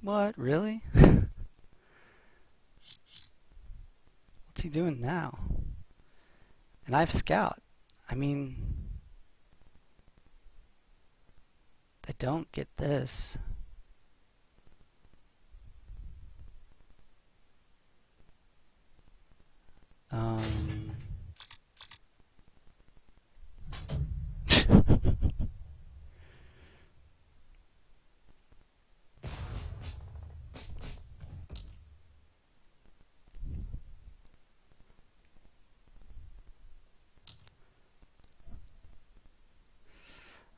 What? Really? What's he doing now? And I have scout. I mean, I don't get this.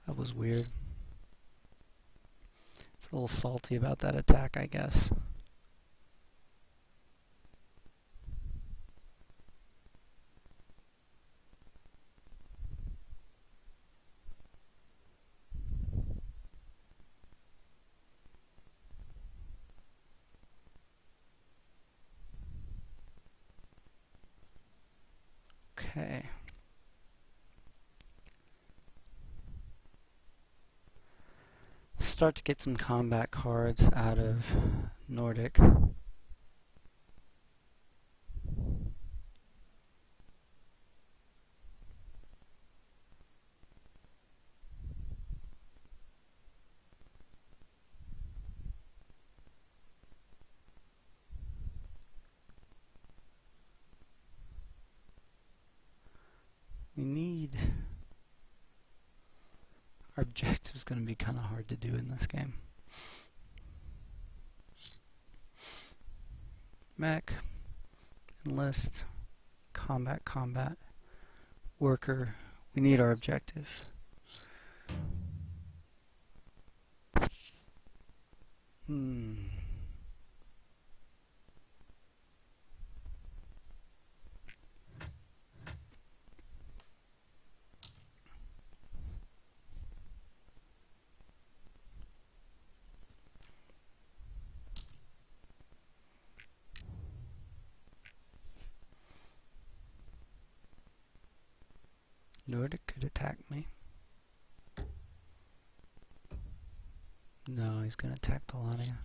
That was weird. It's a little salty about that attack, I guess. Okay. Start to get some combat cards out of Nordic. We need... Our objective is going to be kind of hard to do in this game. Mech, enlist, combat, combat, worker. We need our objective. Nordic could attack me. No, he's going to attack Polania.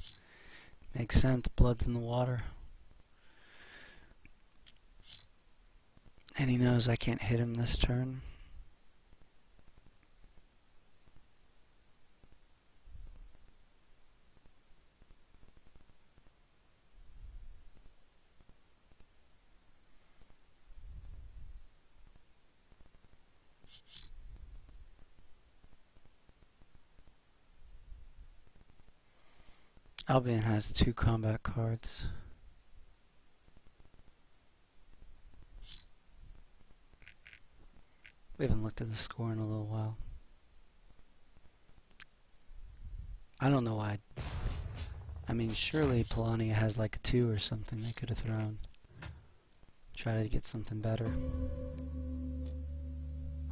Makes sense, blood's in the water. And he knows I can't hit him this turn. Albion has 2 combat cards. We haven't looked at the score in a little while. I don't know why. I mean, surely Polania has like a 2 or something they could have thrown. Try to get something better.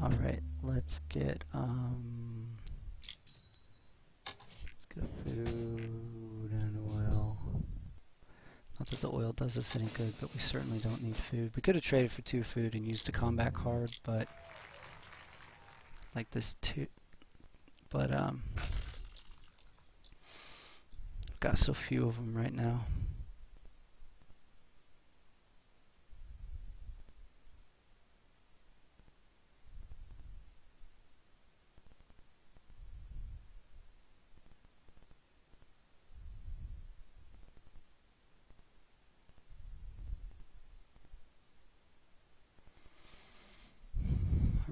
Alright, let's get a food and oil. that the oil does us any good, but we certainly don't need food. We could have traded for 2 food and used a combat card, but like this too. But got so few of them right now.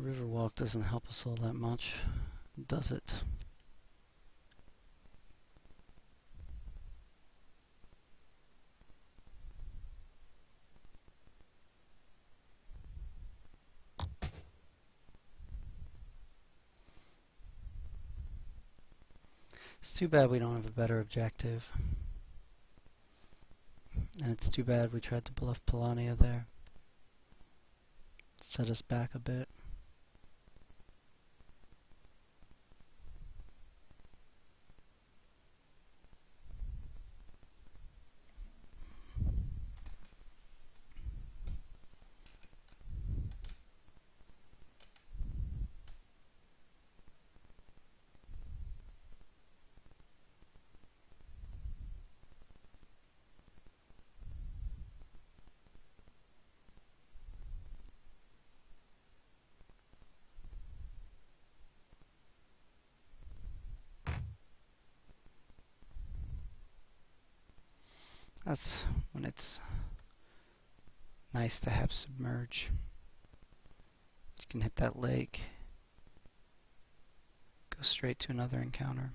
Riverwalk doesn't help us all that much, does it? It's too bad we don't have a better objective. And it's too bad we tried to bluff Polania there. Set us back a bit. That's when it's nice to have submerge. You can hit that lake, go straight to another encounter.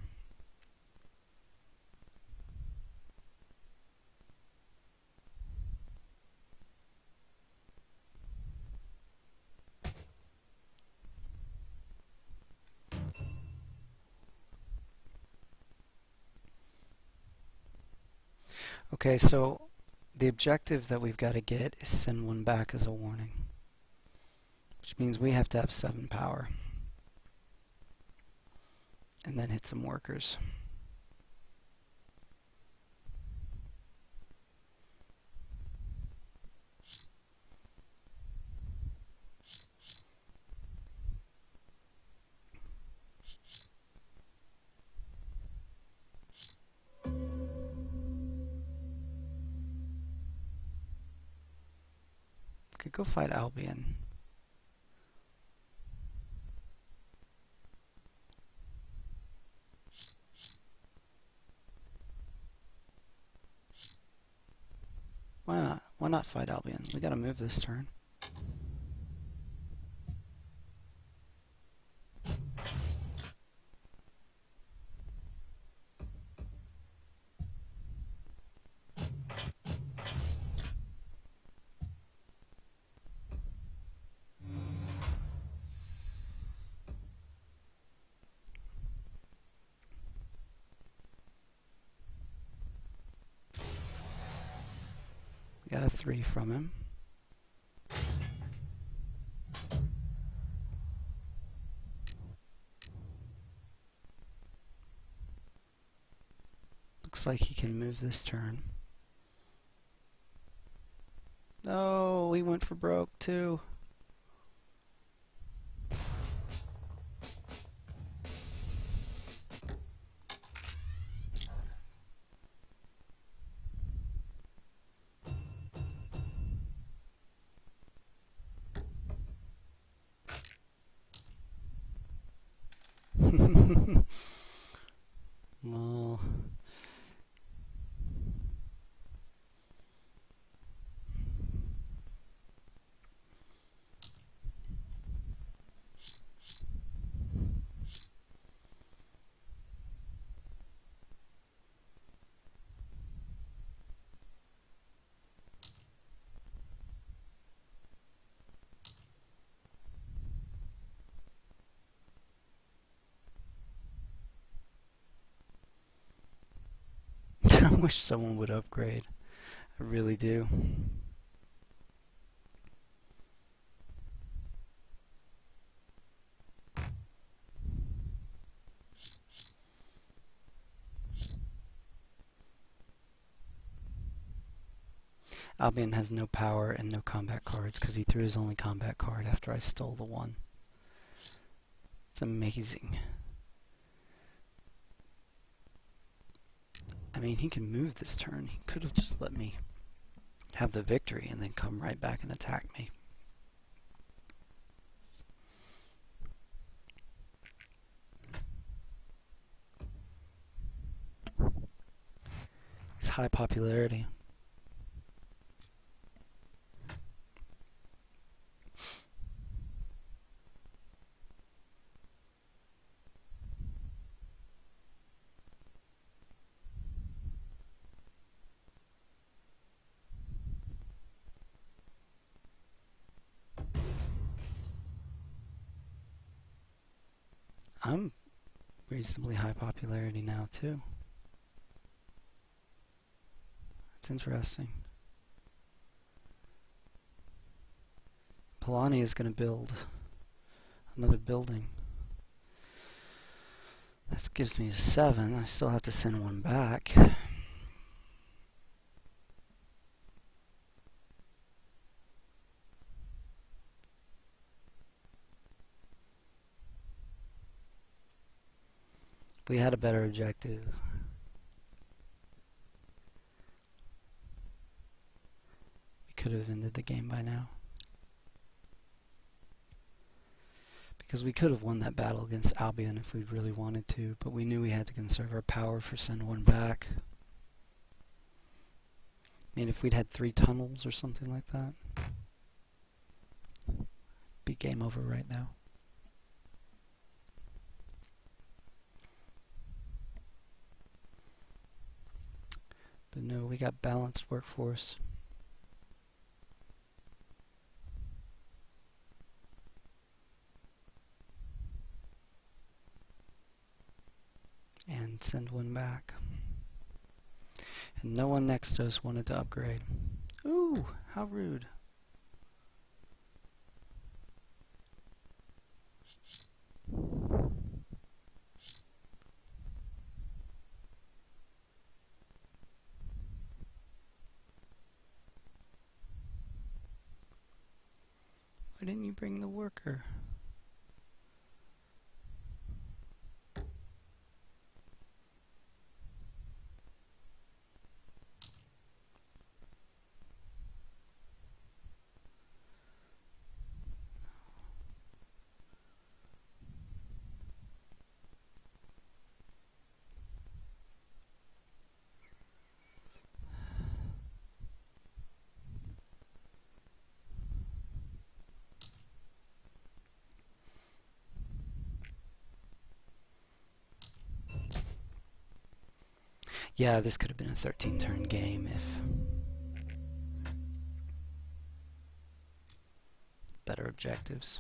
Okay, so the objective that we've got to get is send one back as a warning, which means we have to have 7 power and then hit some workers. Could go fight Albion. Why not? Why not fight Albion? We gotta move this turn. We got a 3 from him. Looks like he can move this turn. Oh, he went for broke too. Well, I wish someone would upgrade. I really do. Albion has no power and no combat cards because he threw his only combat card after I stole the one. It's amazing. I mean, he can move this turn. He could have just let me have the victory and then come right back and attack me. It's high popularity. I'm reasonably high popularity now too. It's interesting. Polani is going to build another building. That gives me a 7. I still have to send one back. We had a better objective. We could have ended the game by now. Because we could have won that battle against Albion if we'd really wanted to, but we knew we had to conserve our power for send one back. I mean, if we'd had 3 tunnels or something like that, it'd be game over right now. But no, we got balanced workforce. And send one back. And no one next to us wanted to upgrade. Ooh, how rude. Why didn't you bring the worker? Yeah, this could have been a 13-turn game if better objectives.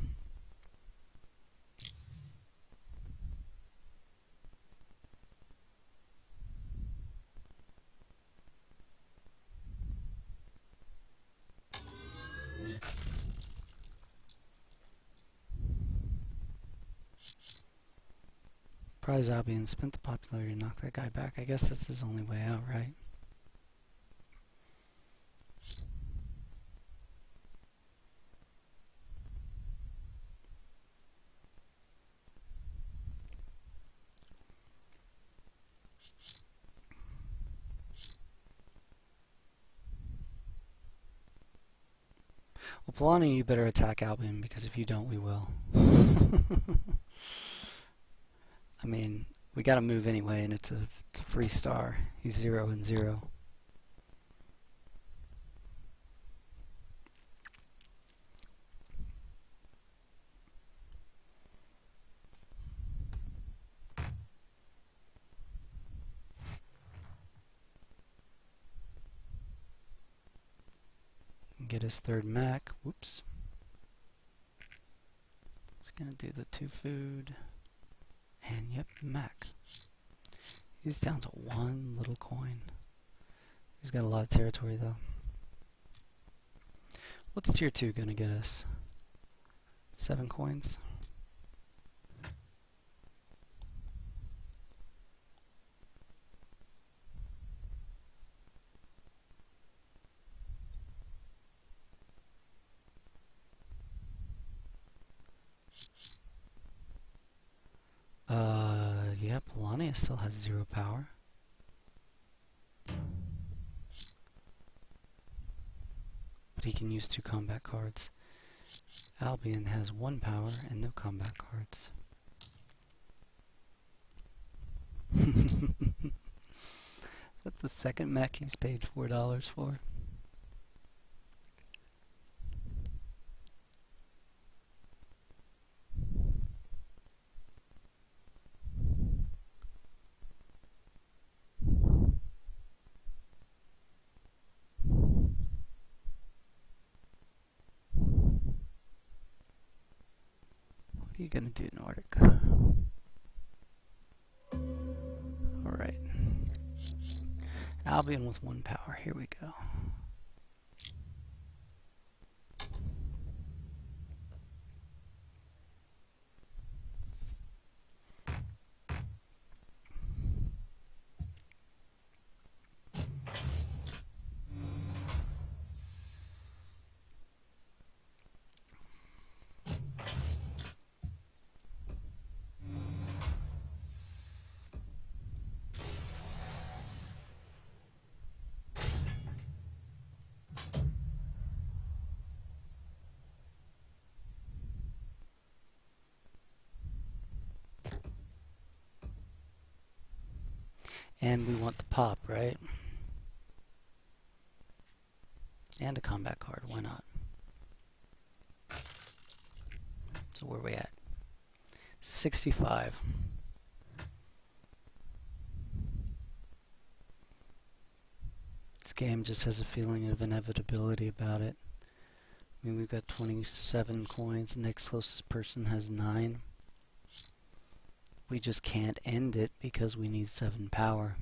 Prize Albion spent the popularity to knock that guy back. I guess that's his only way out, right? Well, Polani, you better attack Albion, because if you don't, we will. I mean, we gotta move anyway, and it's a free star. He's 0 and 0. Get his 3rd Mac. Whoops. He's gonna do the 2 food. And yep, Mac. He's down to 1 little coin. He's got a lot of territory though. What's tier 2 gonna get us? 7 coins. Yeah, Polania still has 0 power. But he can use 2 combat cards. Albion has 1 power and no combat cards. That's the second mech he's paid $4 for. What are you gonna do, Nordic? Alright. Albion with 1 power. Here we go. And we want the pop, right? And a combat card, why not? So where are we at? 65. This game just has a feeling of inevitability about it. I mean, we've got 27 coins, next closest person has 9. We just can't end it because we need 7 power.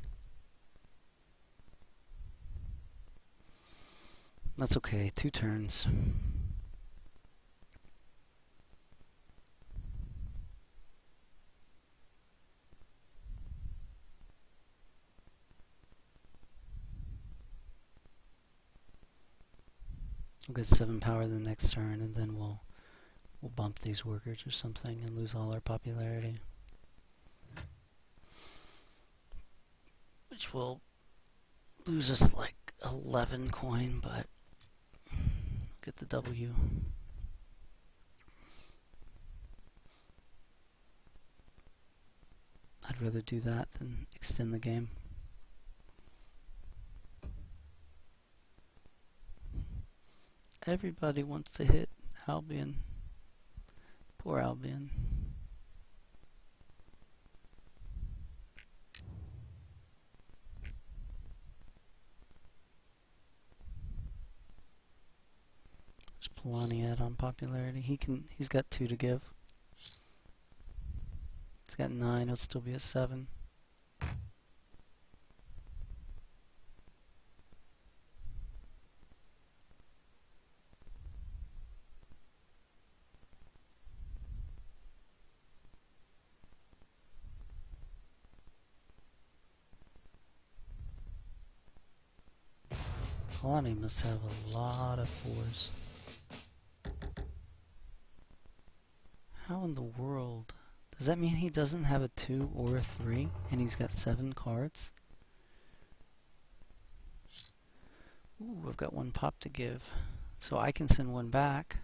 That's okay, 2 turns. We'll get 7 power the next turn, and then we'll bump these workers or something and lose all our popularity. Which will lose us like 11 coin, but get the W. I'd rather do that than extend the game. Everybody wants to hit Albion. Poor Albion. There's Polania on popularity. He's got 2 to give. He's got 9, he'll still be at 7. Polania must have a lot of 4s. How in the world? Does that mean he doesn't have a 2 or a 3 and he's got 7 cards? Ooh, I've got 1 pop to give. So I can send 1 back.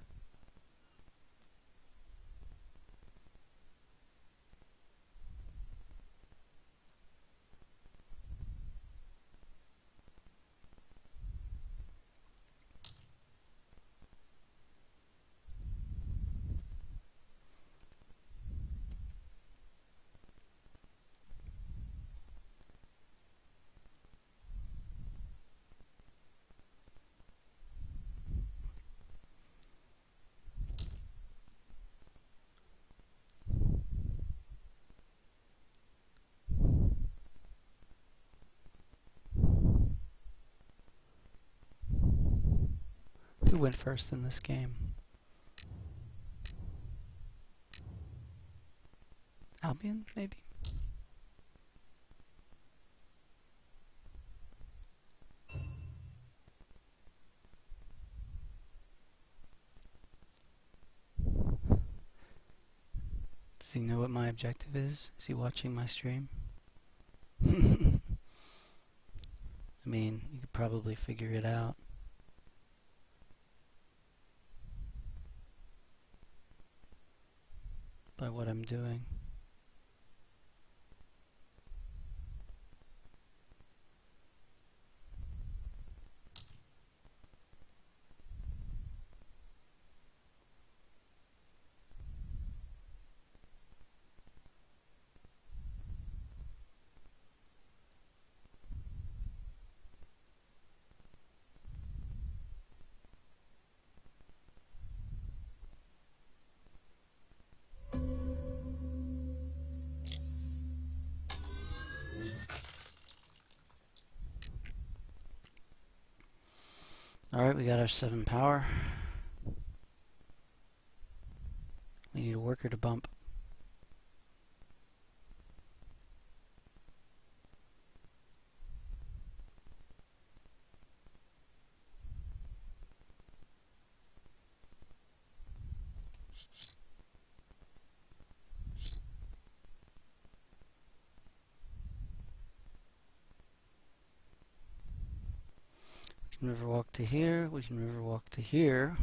Who went first in this game? Albion, maybe? Does he know what my objective is? Is he watching my stream? I mean, you could probably figure it out. By what I'm doing. Alright, we got our 7 power. We need a worker to bump. We can river walk to here, we can river walk to here.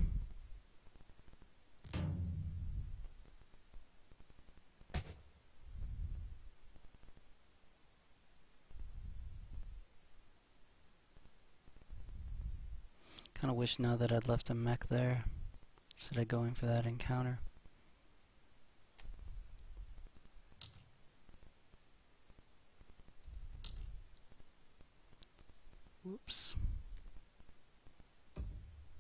Kinda wish now that I'd left a mech there instead of going for that encounter. Whoops.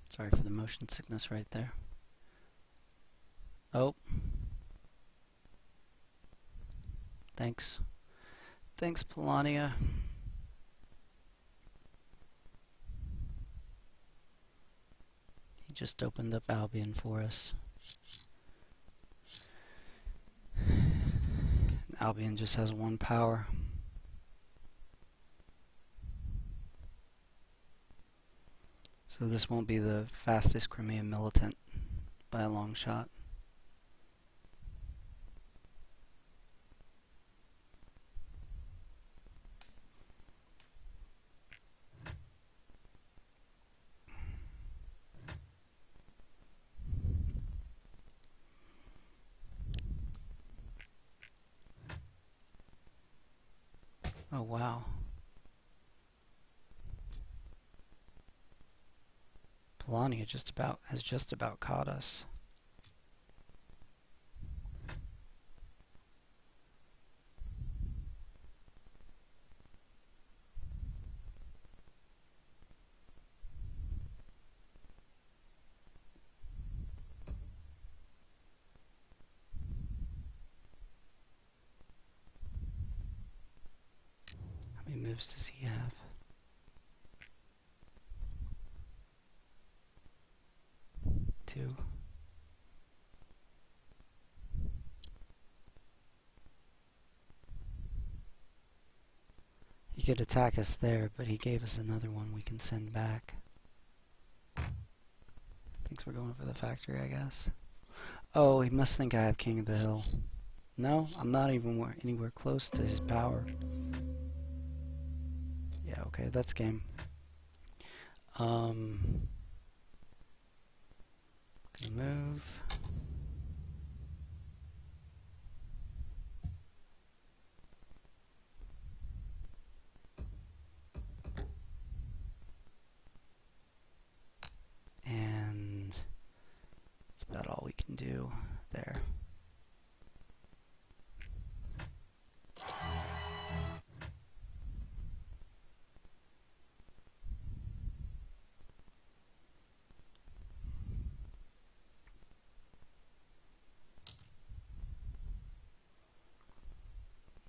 Sorry for the motion sickness right there. Oh. Thanks. Thanks, Polania. He just opened up Albion for us. Albion just has 1 power. So this won't be the fastest Crimean militant by a long shot. Oh wow. Polania has just about caught us. How many moves does he have? Two. He could attack us there, but he gave us another one we can send back. Thinks we're going for the factory, I guess. Oh, he must think I have King of the Hill. No, I'm not even anywhere close to his power. Yeah, okay, that's game. Gonna move. And that's about all we can do there.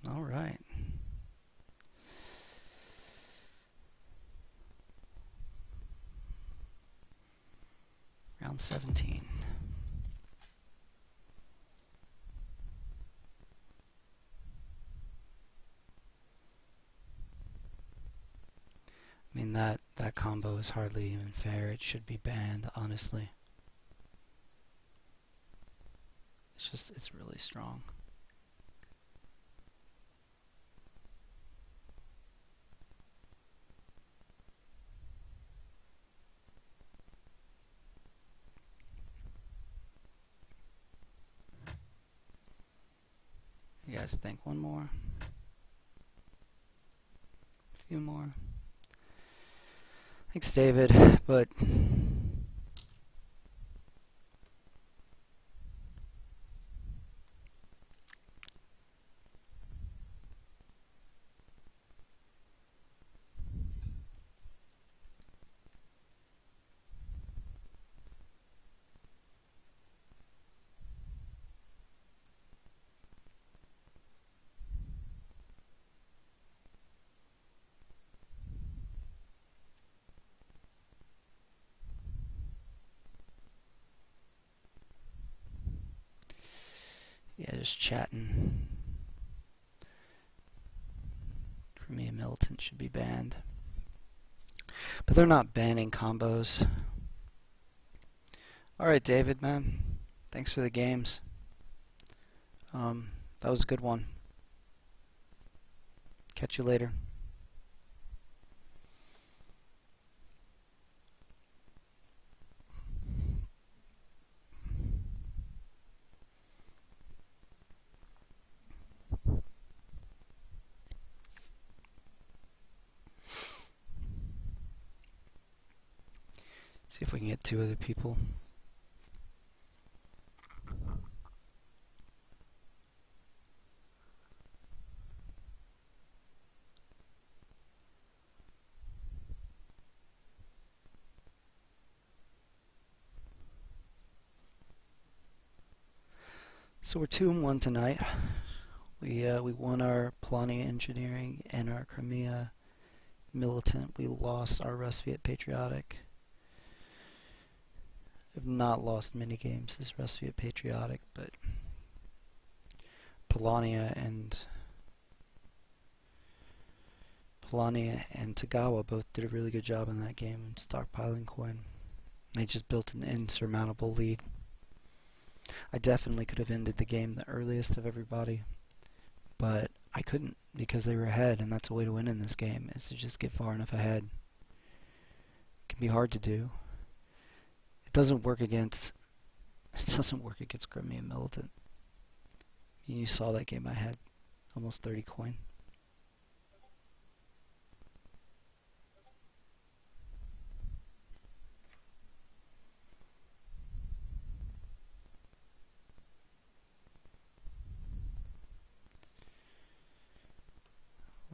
All right. Round 17. I mean, that combo is hardly even fair. It should be banned, honestly. It's really strong. guys think? One more? A few more? Thanks, David, but yeah, just chatting. Crimea Militant should be banned. But they're not banning combos. Alright, David, man. Thanks for the games. That was a good one. Catch you later. See if we can get 2 other people. So we're 2-1 tonight. We won our Polani Engineering and our Crimea Militant. We lost our Rusviet Patriotic. I've not lost many games as Rusviet Patriotic, but Polania and Tagawa both did a really good job in that game stockpiling coin. They just built an insurmountable lead. I definitely could have ended the game the earliest of everybody, but I couldn't because they were ahead, and that's a way to win in this game, is to just get far enough ahead. It can be hard to do. It doesn't work against Crimea Militant. You saw that game I had almost 30 coin.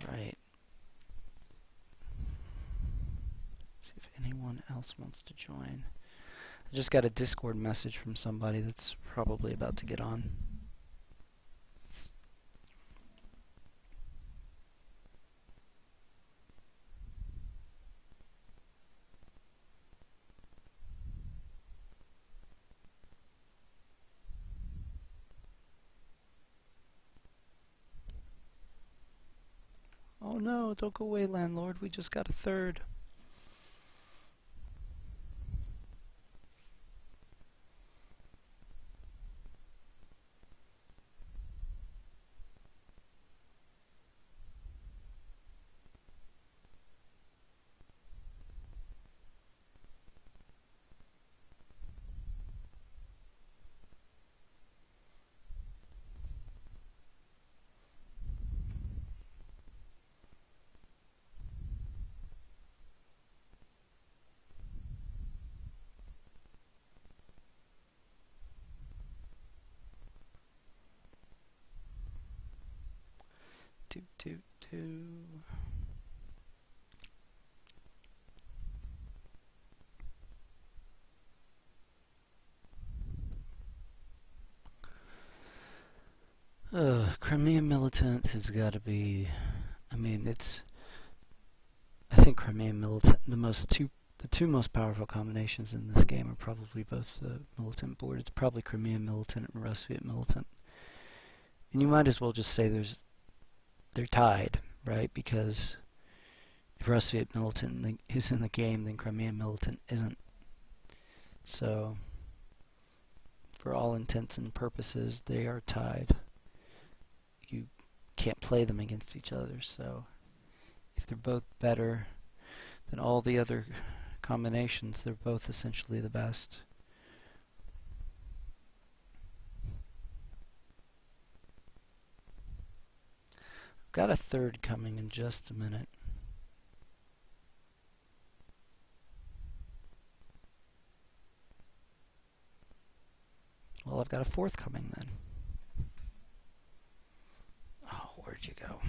Right. See if anyone else wants to join. I just got a Discord message from somebody that's probably about to get on. Oh no, don't go away, landlord. We just got a third. Two. Crimea Militant has got to be. I mean, it's. I think Crimea Militant, the two most powerful combinations in this game are probably both the Militant board. It's probably Crimea Militant and Rusviet Militant. And you might as well just say they're tied, right? Because if Rusviet Militant is in the game, then Crimea Militant isn't. So, for all intents and purposes, they are tied. You can't play them against each other, so if they're both better than all the other combinations, they're both essentially the best. Got a third coming in just a minute. Well, I've got a fourth coming then. Oh, where'd you go?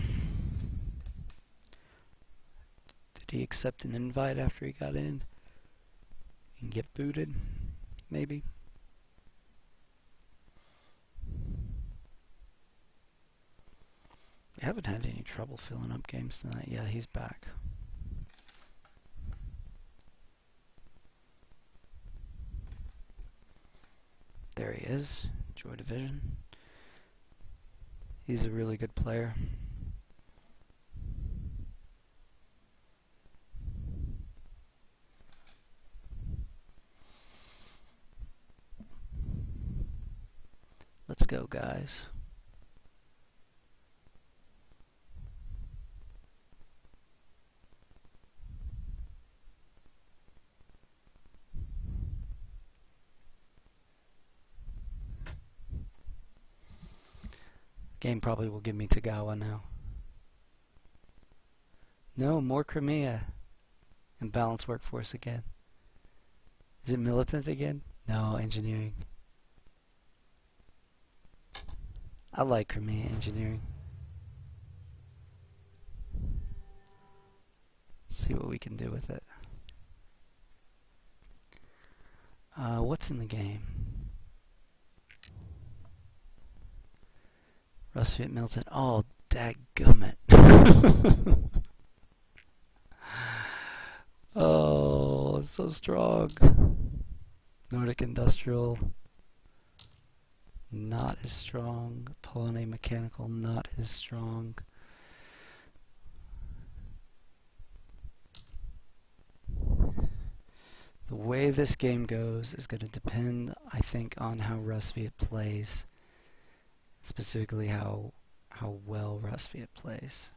Did he accept an invite after he got in and get booted? Maybe. We haven't had any trouble filling up games tonight. Yeah, he's back. There he is. Joy Division. He's a really good player. Let's go, guys. Game probably will give me Tagawa now. No, more Crimea. And balanced workforce again. Is it militant again? No, engineering. I like Crimea engineering. See what we can do with it. What's in the game? Rusty at Milton. Oh, dadgummit. Oh, it's so strong. Nordic Industrial. Not as strong. Polonais Mechanical. Not as strong. The way this game goes is going to depend, I think, on how Rusviet plays. Specifically how well Rusviet plays.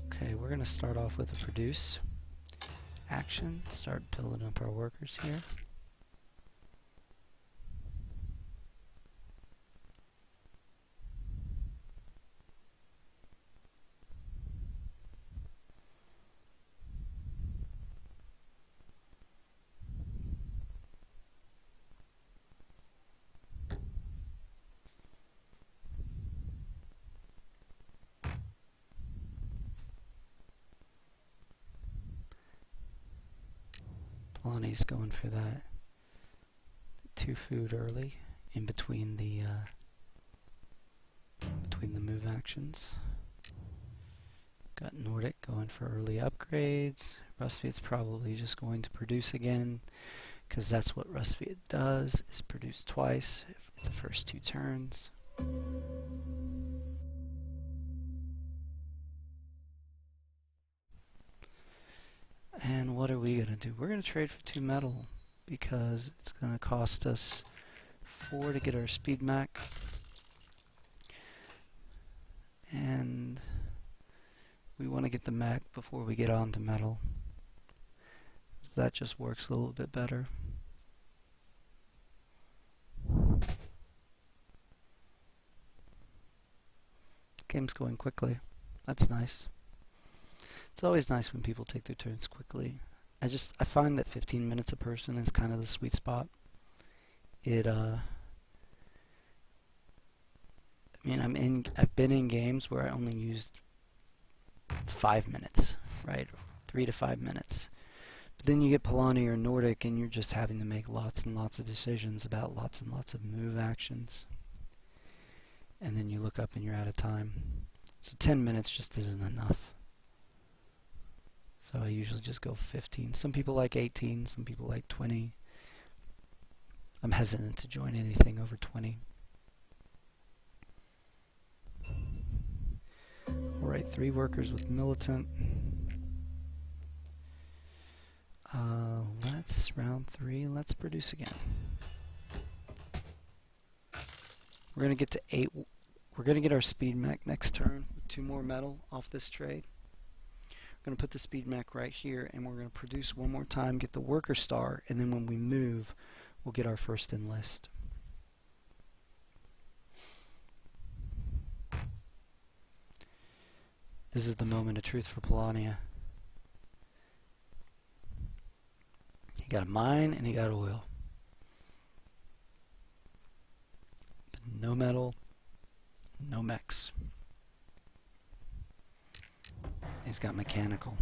Okay, we're going to start off with a produce action. Start building up our workers here. Polonais going for that 2 food early in between the move actions. Got Nordic going for early upgrades. Rusviet's probably just going to produce again, because that's what Rusviet does, is produce twice the first 2 turns. And what are we going to do? We're going to trade for 2 metal, because it's going to cost us 4 to get our speed mech. And we want to get the mech before we get on to metal. So that just works a little bit better. Game's going quickly. That's nice. It's always nice when people take their turns quickly. I find that 15 minutes a person is kind of the sweet spot. I've been in games where I only used 5 minutes, right? 3 to 5 minutes. But then you get Polonais or Nordic and you're just having to make lots and lots of decisions about lots and lots of move actions. And then you look up and you're out of time. So 10 minutes just isn't enough. So I usually just go 15. Some people like 18, some people like 20. I'm hesitant to join anything over 20. Alright, 3 workers with militant. Let's round 3. Let's produce again. We're going to get to 8. We're going to get our speed mech next turn with 2 more metal off this trade. We're going to put the speed mech right here, and we're going to produce one more time, get the worker star, and then when we move, we'll get our first enlist. This is the moment of truth for Polania. He got a mine and he got oil. But no metal, no mechs. He's got mechanical.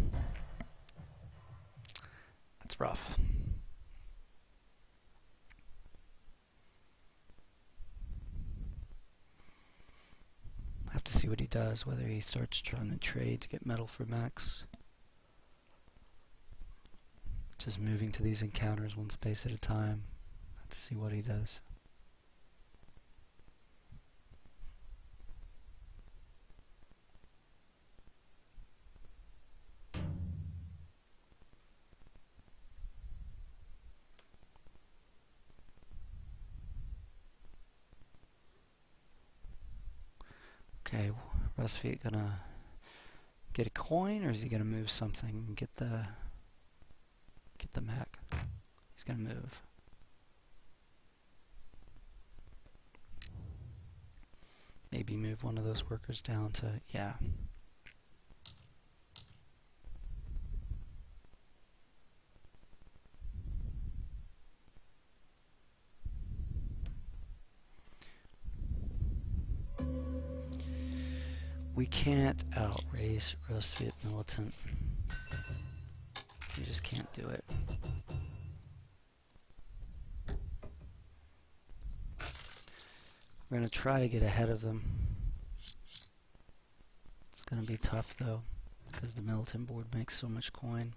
That's rough. I have to see what he does, whether he starts trying to trade to get metal for mechs. Just moving to these encounters one space at a time. I have to see what he does. Okay, Rusfeet gonna get a coin, or is he gonna move something and get the mech? He's gonna move. Maybe move one of those workers down to, yeah. We can't outrace Rusfeet Militant. We just can't do it. We're going to try to get ahead of them. It's going to be tough though, because the Militant board makes so much coin.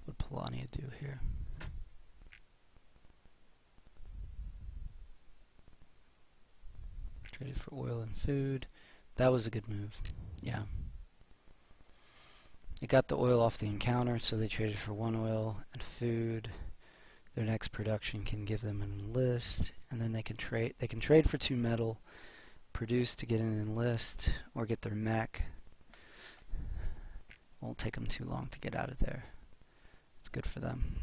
What would Polania do here? Traded for oil and food. That was a good move. Yeah. They got the oil off the encounter, so they traded for 1 oil and food. Their next production can give them an enlist, and then they can trade. They can trade for 2 metal, produce to get an enlist, or get their mech. Won't take them too long to get out of there. It's good for them.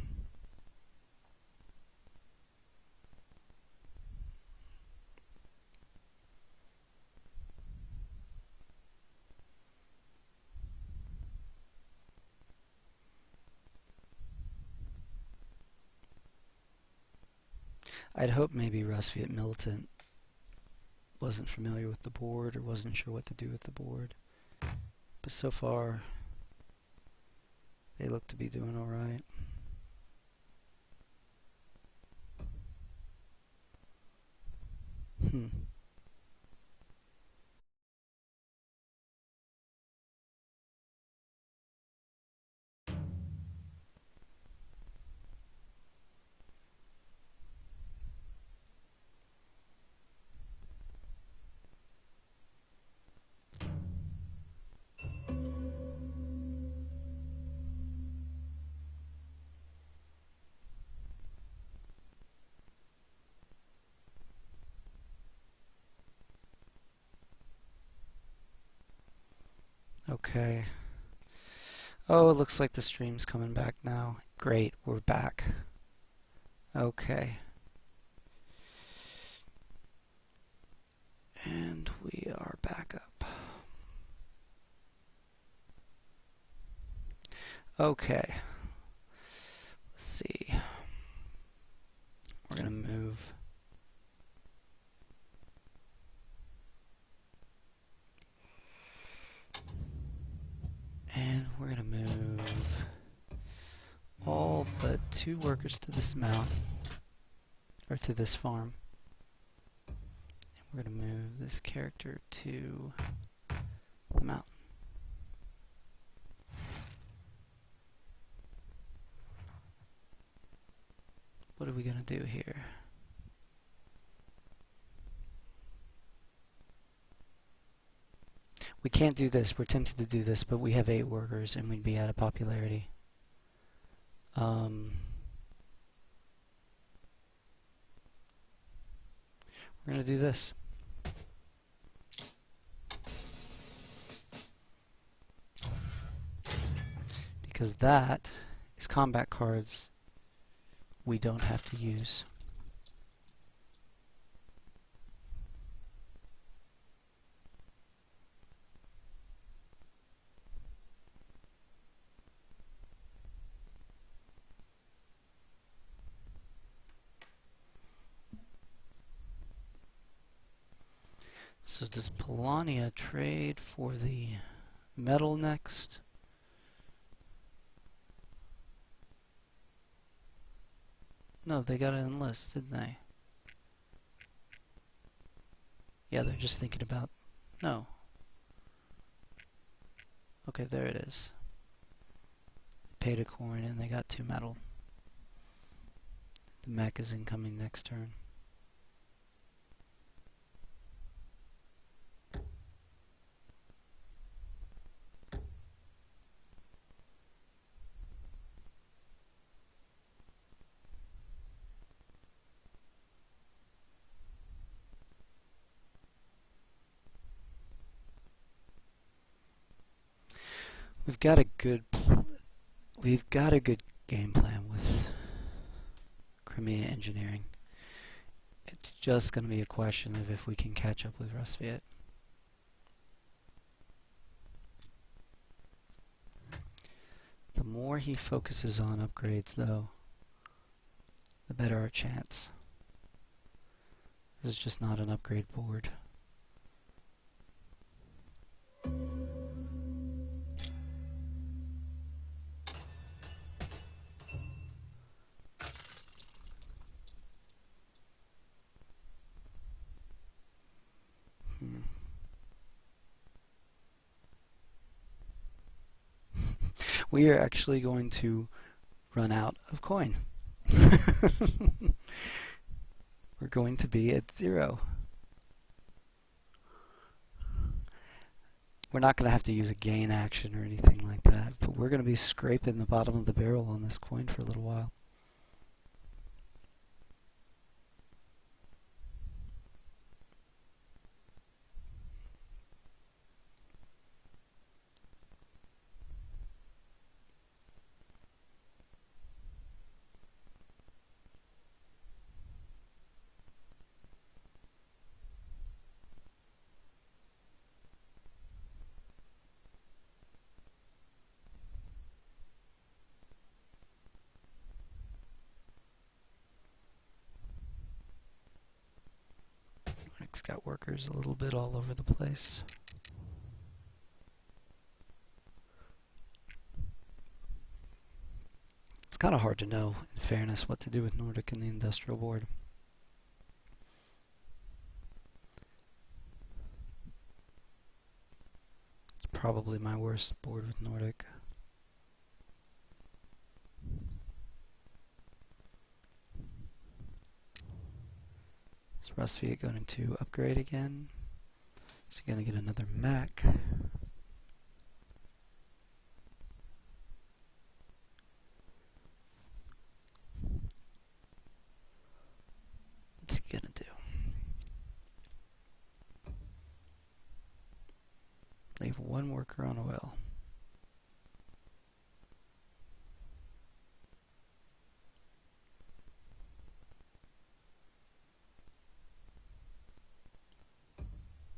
I'd hope maybe Rusfeet Militant wasn't familiar with the board or wasn't sure what to do with the board. But so far, they look to be doing alright. Okay. Oh, it looks like the stream's coming back now. Great, we're back. Okay. And we are back up. Okay. Let's see. We're going to move. And we're going to move all but 2 workers to this mountain, or to this farm. And we're going to move this character to the mountain. are we going to do here? We can't do this. We're tempted to do this, but we have 8 workers and we'd be out of popularity. We're going to do this. Because that is combat cards we don't have to use. So does Polania trade for the metal next? No, they got to enlist, didn't they? Yeah, they're just thinking about... No. Okay, there it is. Paid a coin and they got 2 metal. The mech is incoming next turn. We've got a good game plan with Crimea Engineering. It's just going to be a question of if we can catch up with Rusviet. The more he focuses on upgrades, though, the better our chance. This is just not an upgrade board. We are actually going to run out of coin. We're going to be at 0. We're not going to have to use a gain action or anything like that, but we're going to be scraping the bottom of the barrel on this coin for a little while. It's got workers a little bit all over the place. It's kind of hard to know, in fairness, what to do with Nordic and the industrial board. It's probably my worst board with Nordic. Is Rusviet going to upgrade again? Is he going to get another mech? What's he going to do? Leave 1 worker on oil.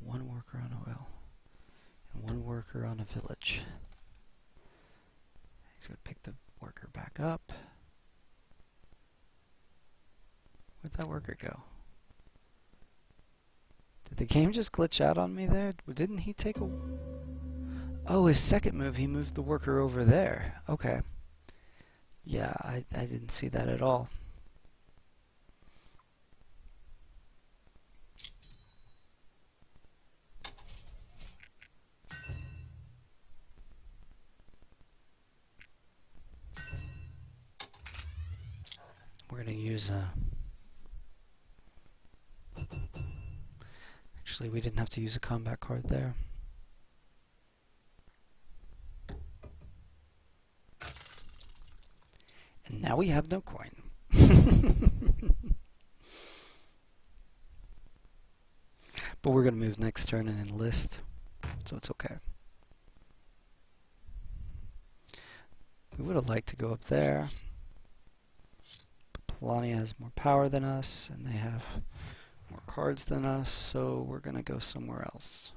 One worker on oil. And 1 worker on a village. He's going to pick the worker back up. Where'd that worker go? Did the game just glitch out on me there? Didn't he take a... Oh, his second move, he moved the worker over there. Okay. Yeah, I didn't see that at all. We're going to use a... Actually, we didn't have to use a combat card there. And now we have no coin. But we're going to move next turn and enlist, so it's okay. We would have liked to go up there. But Polania has more power than us, and they have more cards than us, so we're going to go somewhere else.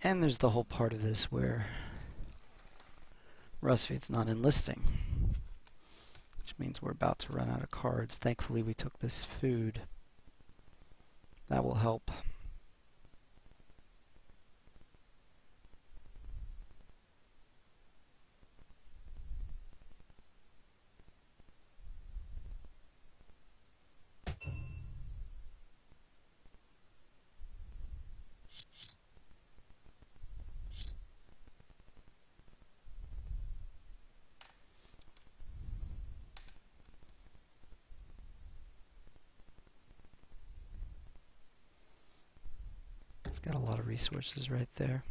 And there's the whole part of this where Rusviet's not enlisting, which means we're about to run out of cards. Thankfully we took this food. That will help. It's got a lot of resources right there.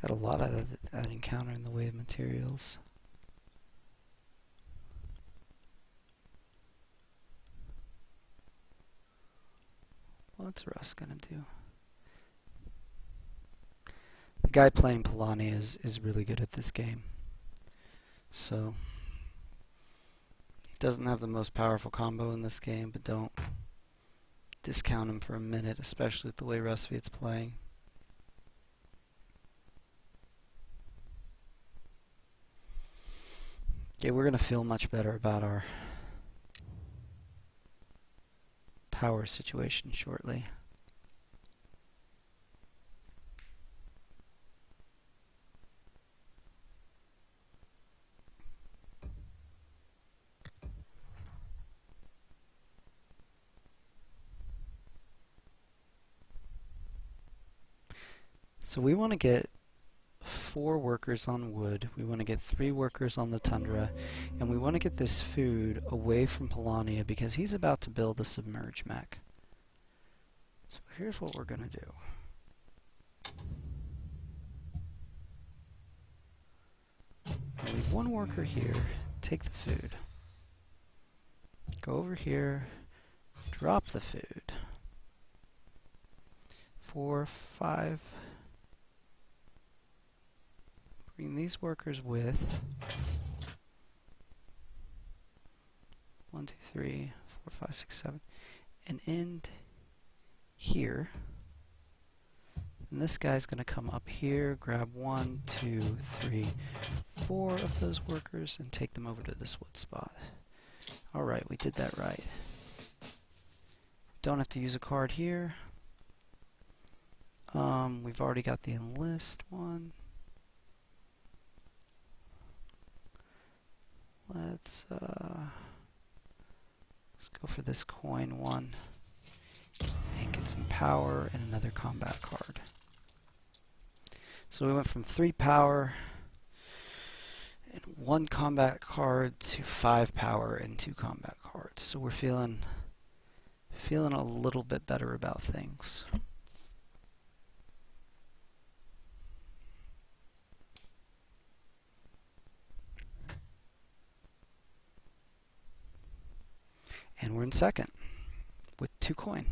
Got a lot of that encounter in the way of materials. What's Russ gonna do? The guy playing Polania is really good at this game. So he doesn't have the most powerful combo in this game, but don't discount him for a minute, especially with the way Rusviet's playing. Okay, we're going to feel much better about our power situation shortly. So we want to get 4 workers on wood, we want to get 3 workers on the tundra, and we want to get this food away from Polania because he's about to build a submerge mech. So here's what we're going to do. I'll leave 1 worker here, take the food. Go over here, drop the food. 4, 5... Bring these workers with 1, 2, 3, 4, 5, 6, 7, and end here. And this guy's going to come up here, grab 1, 2, 3, 4 of those workers, and take them over to this wood spot. Alright, we did that right. Don't have to use a card here. We've already got the enlist one. Let's go for this coin one and get some power and another combat card. So we went from 3 power and 1 combat card to 5 power and 2 combat cards. So we're feeling a little bit better about things. And we're in second with 2 coin.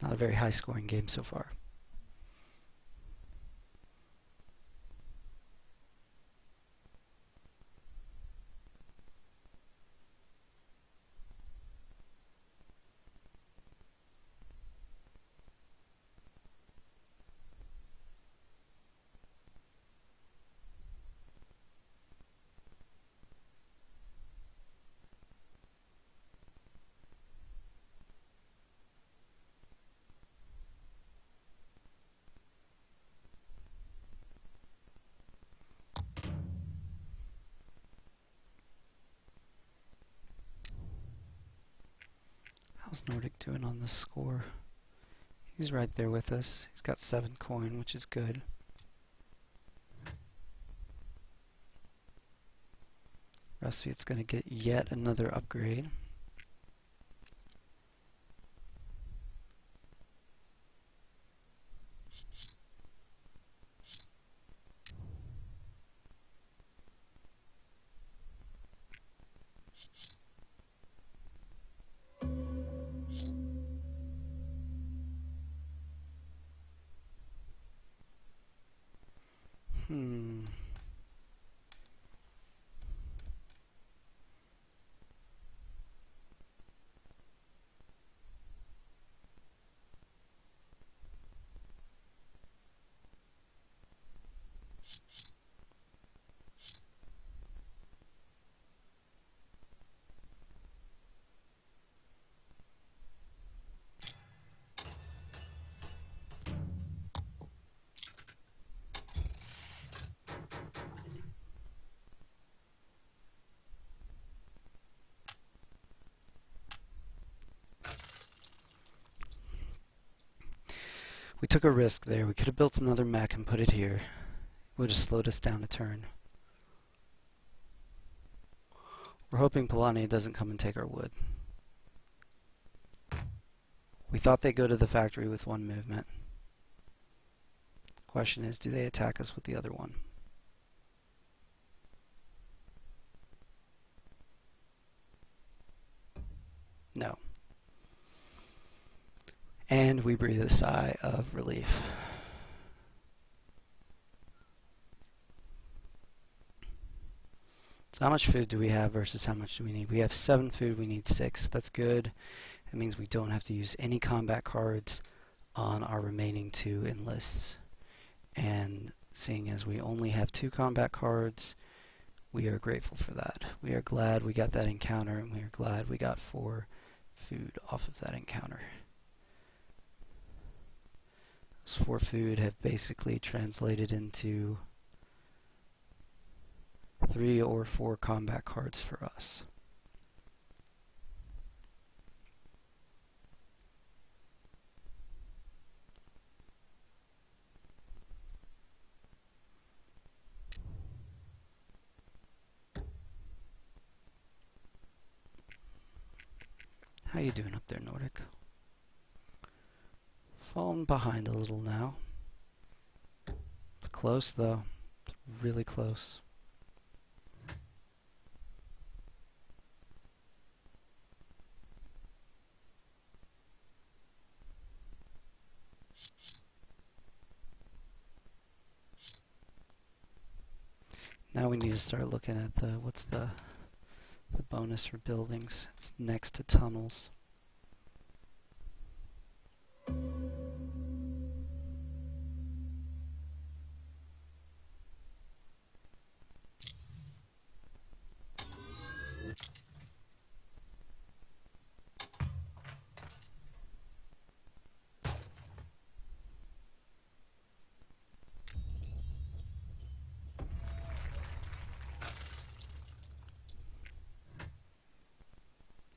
Not a very high scoring game so far. How's Nordic doing on this score? He's right there with us. He's got 7 coin, which is good. Rusfeet's going to get yet another upgrade. Hmm. We took a risk there. We could have built another mech and put it here. It would have slowed us down a turn. We're hoping Polani doesn't come and take our wood. We thought they'd go to the factory with 1 movement. The question is, do they attack us with the other one? No. And we breathe a sigh of relief. So how much food do we have versus how much do we need? We have 7 food, we need 6. That's good. That means we don't have to use any combat cards on our remaining 2 enlists. And seeing as we only have 2 combat cards, we are grateful for that. We are glad we got that encounter, and we are glad we got 4 food off of that encounter. Those 4 food have basically translated into 3 or 4 combat cards for us. How you doing up there, Nordic? Falling behind a little now. It's close though. It's really close. Now we need to start looking at what's the bonus for buildings. It's next to tunnels.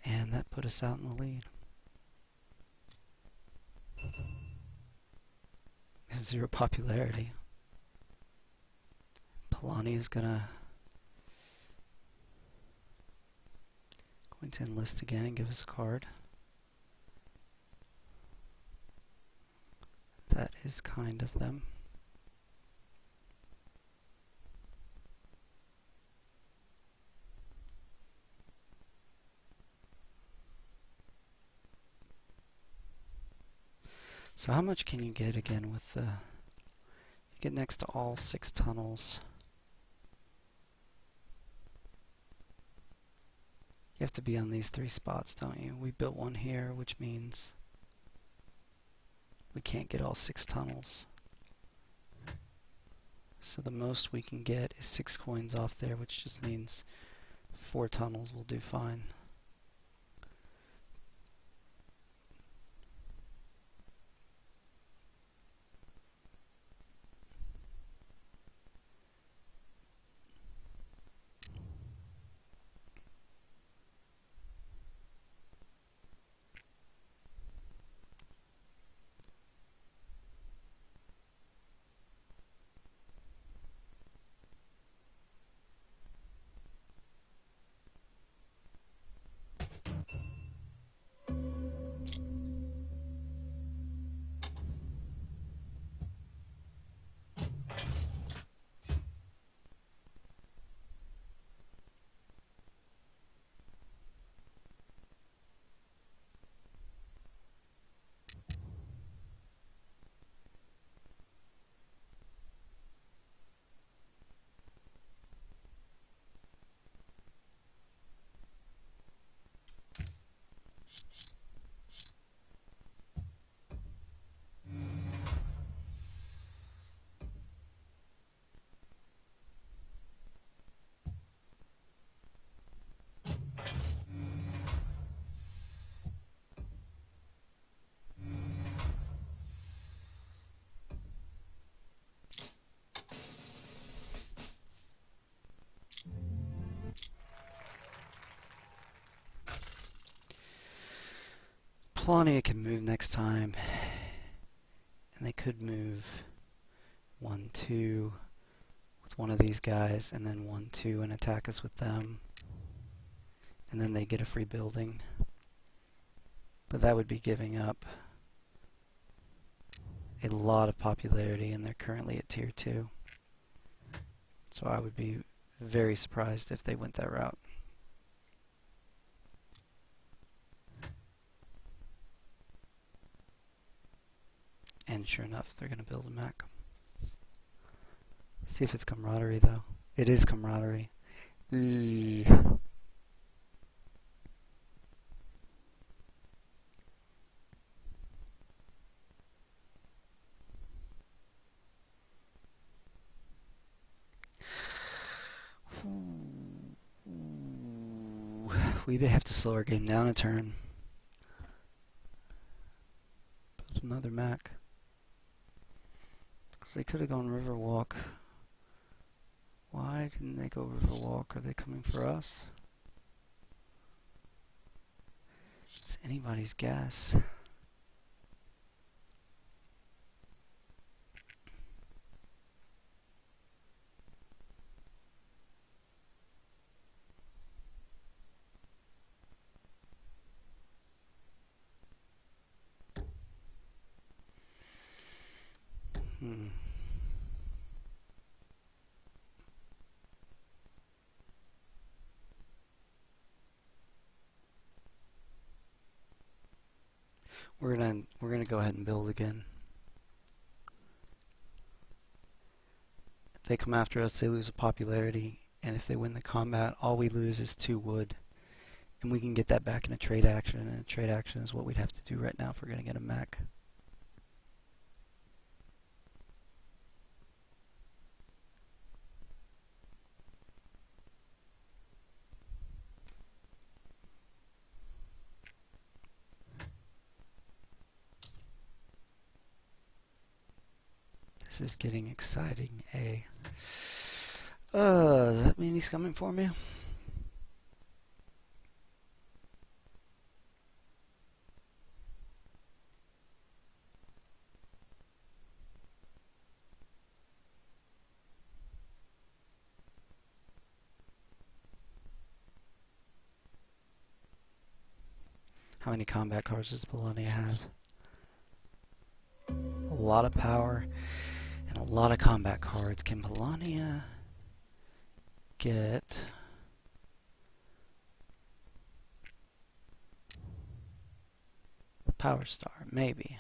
And that put us out in the lead. 0 popularity. Polani is going to enlist again and give us a card. That is kind of them. So how much can you get again with the... You get next to all 6 tunnels. You have to be on these 3 spots, don't you? We built one here, which means we can't get all 6 tunnels. So the most we can get is 6 coins off there, which just means 4 tunnels will do fine. Polania can move next time, and they could move 1-2 with one of these guys, and then 1-2 and attack us with them, and then they get a free building. But that would be giving up a lot of popularity, and they're currently at tier 2. So I would be very surprised if they went that route. And sure enough, they're going to build a mech. See if it's camaraderie, though. It is camaraderie. Eee. We may have to slow our game down a turn. Build another mech. Because they could have gone Riverwalk. Why didn't they go Riverwalk? Are they coming for us? It's anybody's guess. We're gonna go ahead and build again. If they come after us, they lose a popularity, and if they win the combat, all we lose is 2 wood, and we can get that back in a trade action. And a trade action is what we'd have to do right now if we're gonna get a mech. This is getting exciting, eh? Does that mean he's coming for me? How many combat cards does Polania have? A lot of power and a lot of combat cards. Can Polania get the Power Star? Maybe.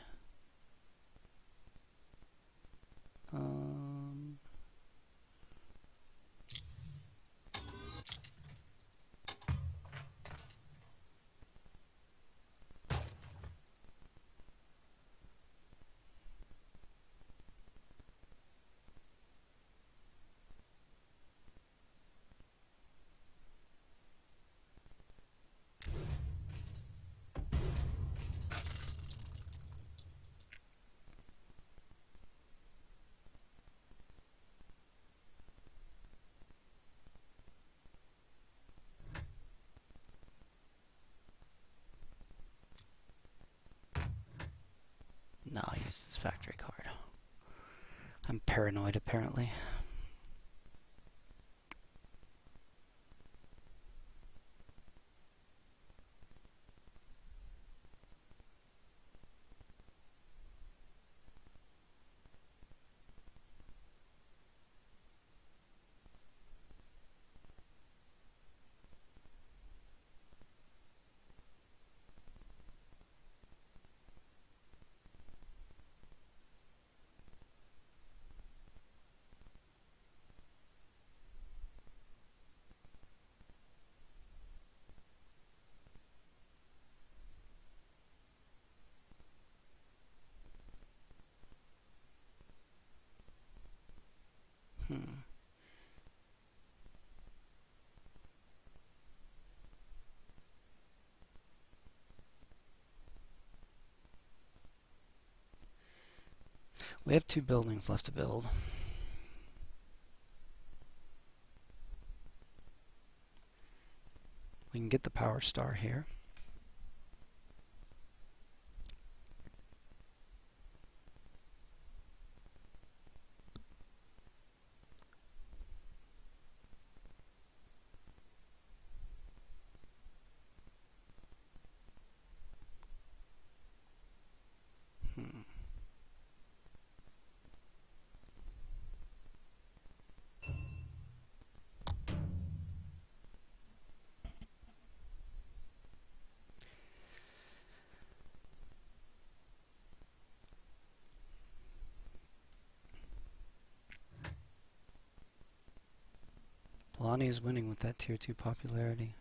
No, I'll use this factory card. I'm paranoid, apparently. We have 2 buildings left to build. We can get the Power Star here. Polani is winning with that tier 2 popularity.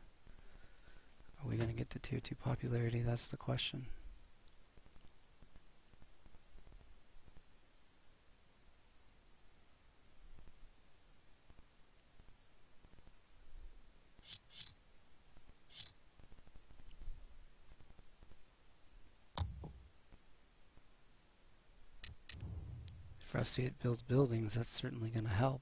Are we going to get to tier 2 popularity? That's the question. If Rusty builds buildings, that's certainly going to help.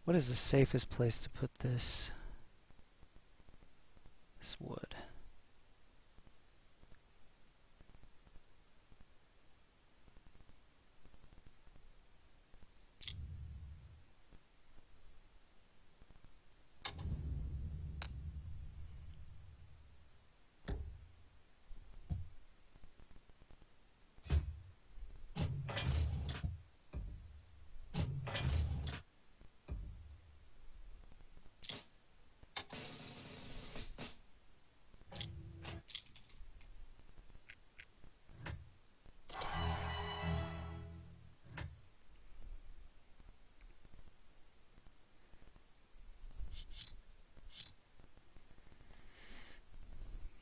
What is the safest place to put this wood?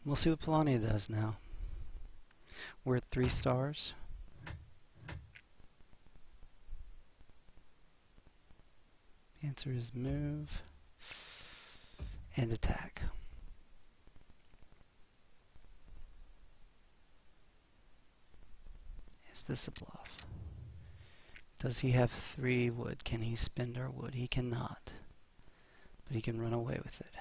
We'll see what Polani does now. We're at 3 stars. The answer is move and attack. Is this a bluff? Does he have 3 wood? Can he spend our wood? He cannot. But he can run away with it.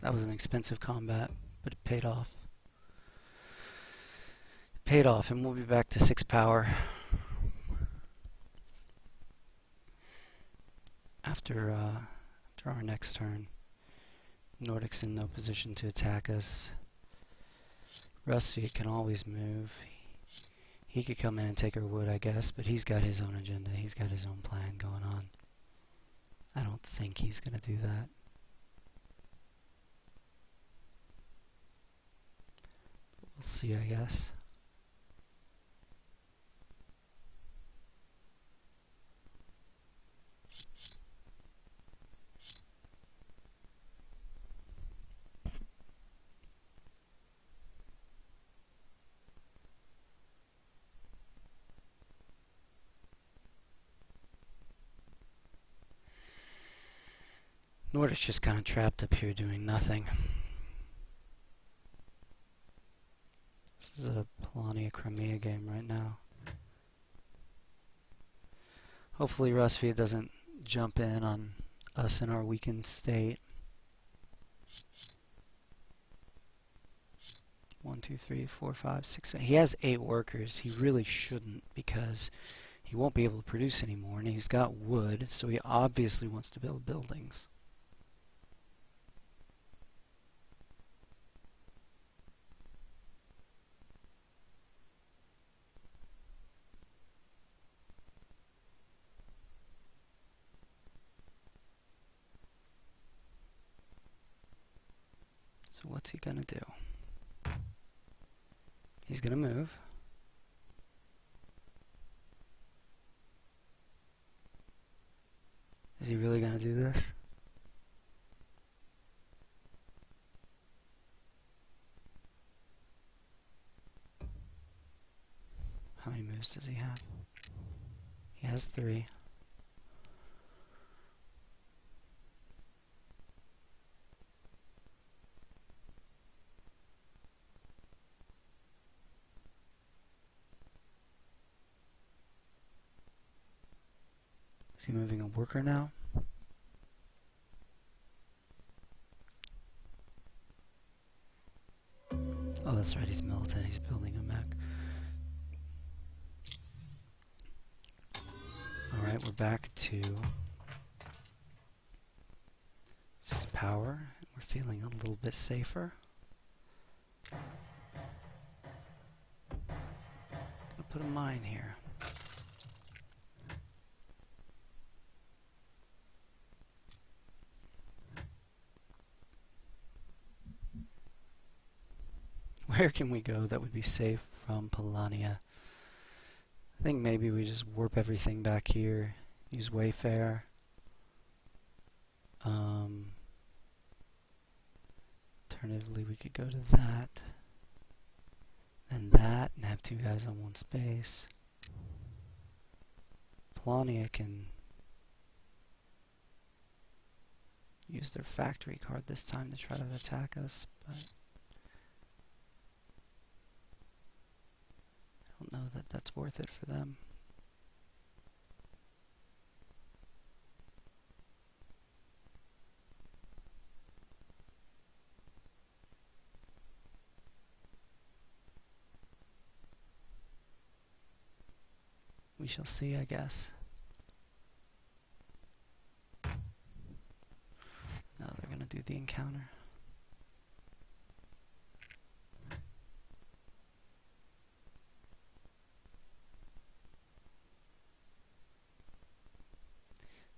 That was an expensive combat, but it paid off. It paid off, and we'll be back to 6 power after our next turn. Nordic's in no position to attack us. Rusty can always move. He could come in and take our wood, I guess, but he's got his own agenda. He's got his own plan going on. I don't think he's going to do that. We'll see, I guess. Nordic's just kind of trapped up here doing nothing. This is a Polani Crimea game right now. Hopefully Rusvia doesn't jump in on us in our weakened state. 1, 2, 3, 4, 5, 6, 7. He has 8 workers. He really shouldn't, because he won't be able to produce anymore, and he's got wood, so he obviously wants to build buildings. So what's he gonna do? He's gonna move. Is he really gonna do this? How many moves does he have? He has 3. Is he moving a worker now? Oh, that's right, he's militant. He's building a mech. Alright, we're back to 6 power. We're feeling a little bit safer. Gonna put a mine here. Where can we go that would be safe from Polania? I think maybe we just warp everything back here, use Wayfair. Alternatively, we could go to that, then that, and have 2 guys on 1 space. Polania can use their factory card this time to try to attack us, but I don't know that that's worth it for them. We shall see, I guess. No, they're gonna do the encounter.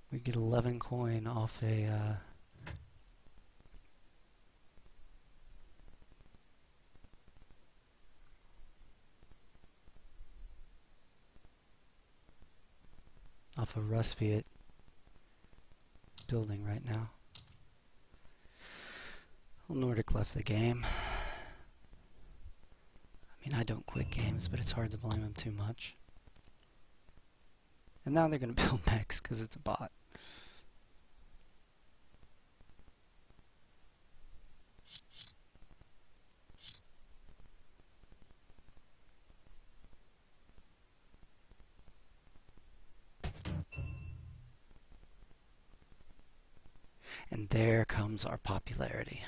We get 11 coin off a Rusviet building right now. Well, Nordic left the game. I mean, I don't quit games, but it's hard to blame them too much. And now they're going to build mechs because it's a bot. And there comes our popularity.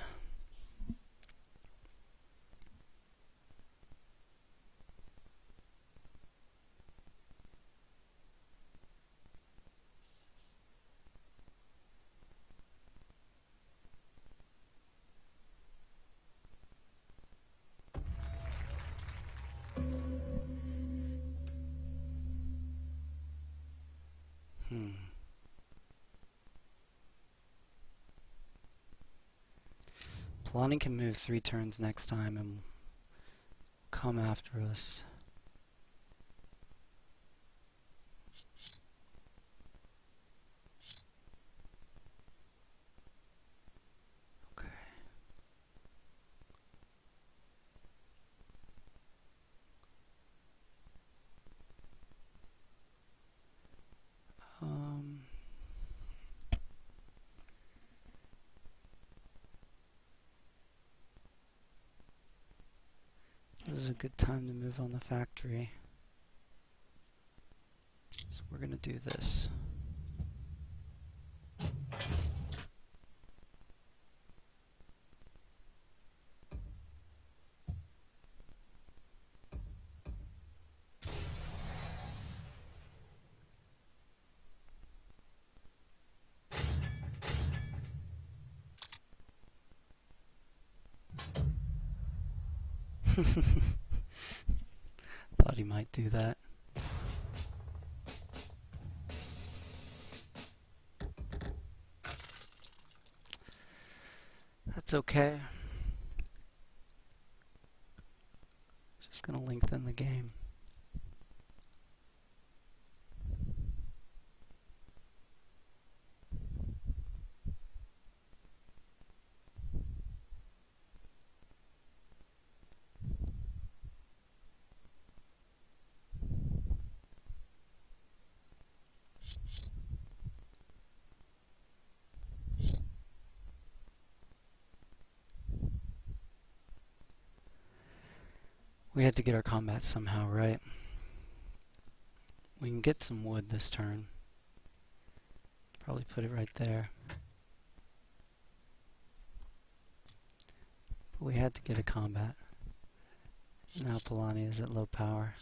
Polani can move 3 turns next time and come after us. Okay. This is a good time to move on the factory. So we're going to do this. Thought he might do that. That's okay. Just gonna lengthen the game. We had to get our combat somehow, right? We can get some wood this turn. Probably put it right there. But we had to get a combat. Now Polani is at low power.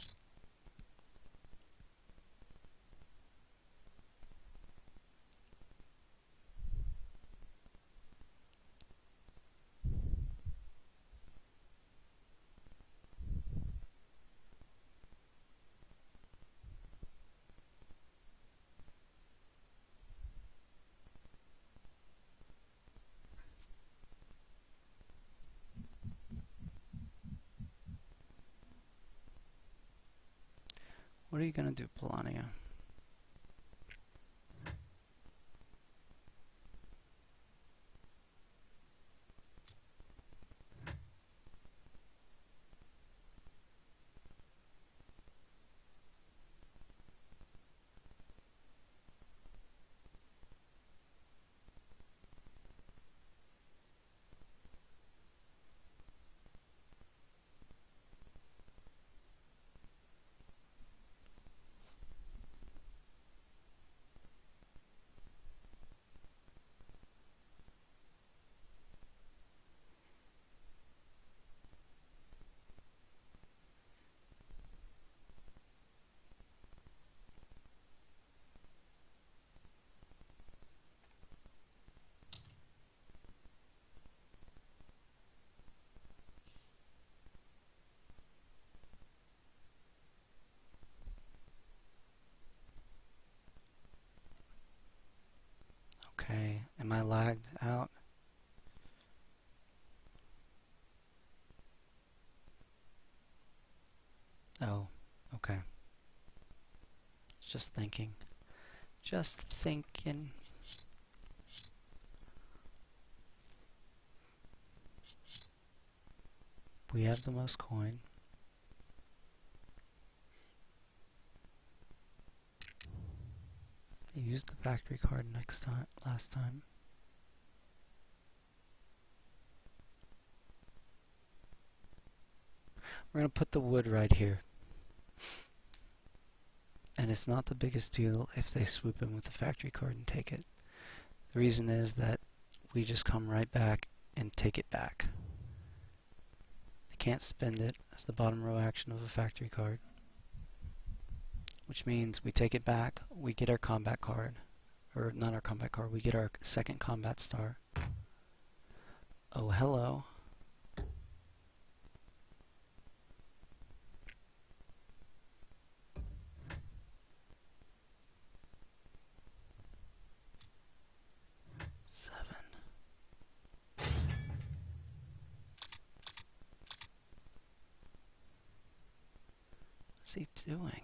What are you going to do, Polania? Okay, am I lagged out? Oh, okay. Just thinking. Just thinking. We have the most coin. I used the factory card last time. We're going to put the wood right here. And it's not the biggest deal if they swoop in with the factory card and take it. The reason is that we just come right back and take it back. They can't spend it as the bottom row action of a factory card. Which means we take it back, we get our combat card. Or not our combat card, we get our second combat star. Oh, hello. What's he doing?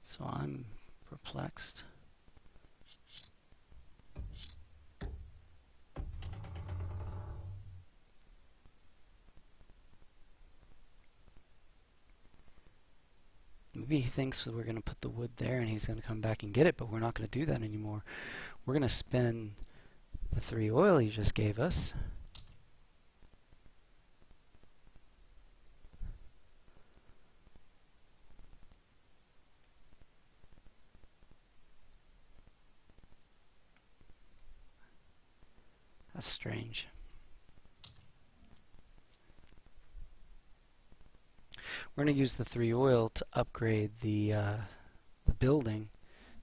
So I'm perplexed. Maybe he thinks that we're going to put the wood there and he's going to come back and get it, but we're not going to do that anymore. We're going to spend the 3 oil he just gave us. That's strange. We're going to use the 3 oil to upgrade the building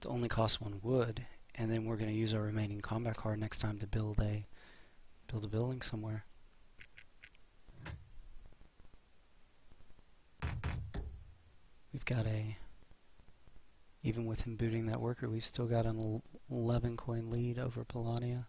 to only cost 1 wood, and then we're going to use our remaining combat card next time to build a building somewhere. We've got even with him booting that worker, we've still got an 11 coin lead over Polania.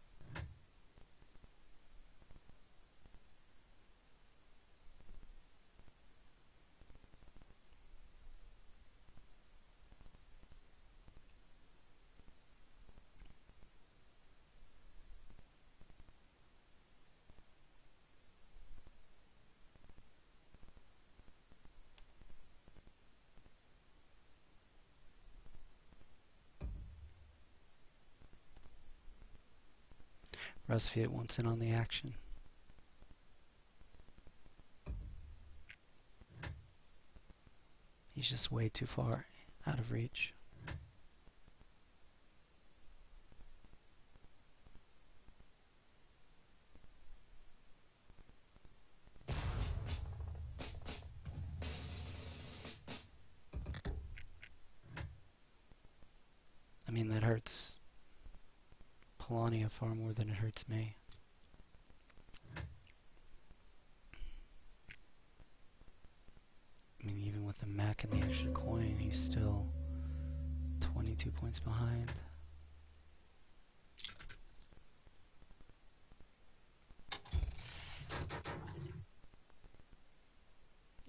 Rusviet wants in on the action. He's just way too far out of reach. I mean, that hurts Polania far more than it hurts me. I mean, even with the Mac and the extra coin, he's still 22 points behind.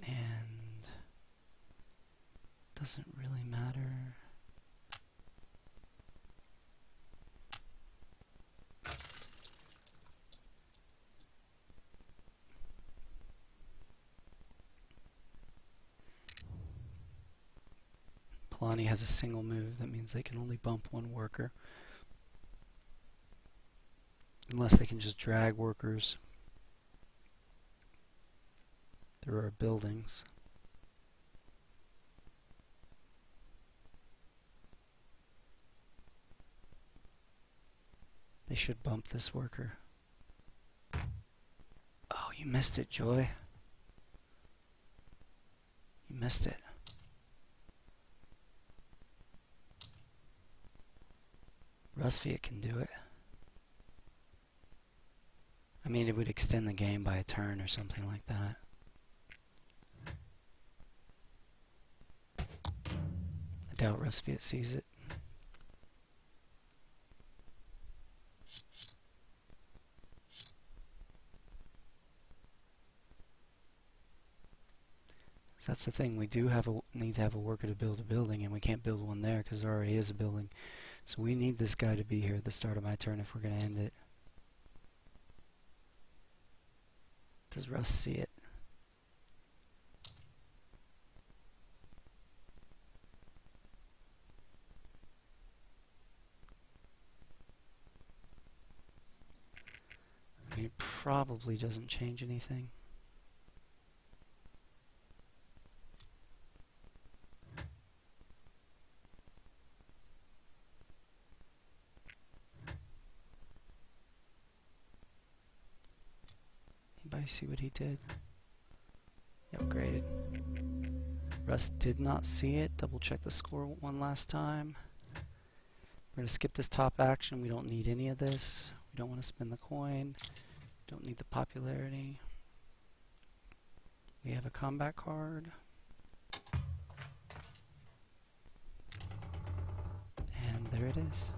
And doesn't really matter. Polani has a single move. That means they can only bump one worker. Unless they can just drag workers through our buildings. They should bump this worker. Oh, you missed it, Joy. You missed it. Rusviet can do it. I mean, it would extend the game by a turn or something like that. I doubt Rusviet sees it. That's the thing, we do need to have a worker to build a building, and we can't build one there because there already is a building. So we need this guy to be here at the start of my turn if we're going to end it. Does Russ see it? I mean, it probably doesn't change anything. Anybody see what he did? He upgraded. Russ did not see it. Double check the score one last time. We're going to skip this top action. We don't need any of this. We don't want to spend the coin. Don't need the popularity. We have a combat card. And there it is.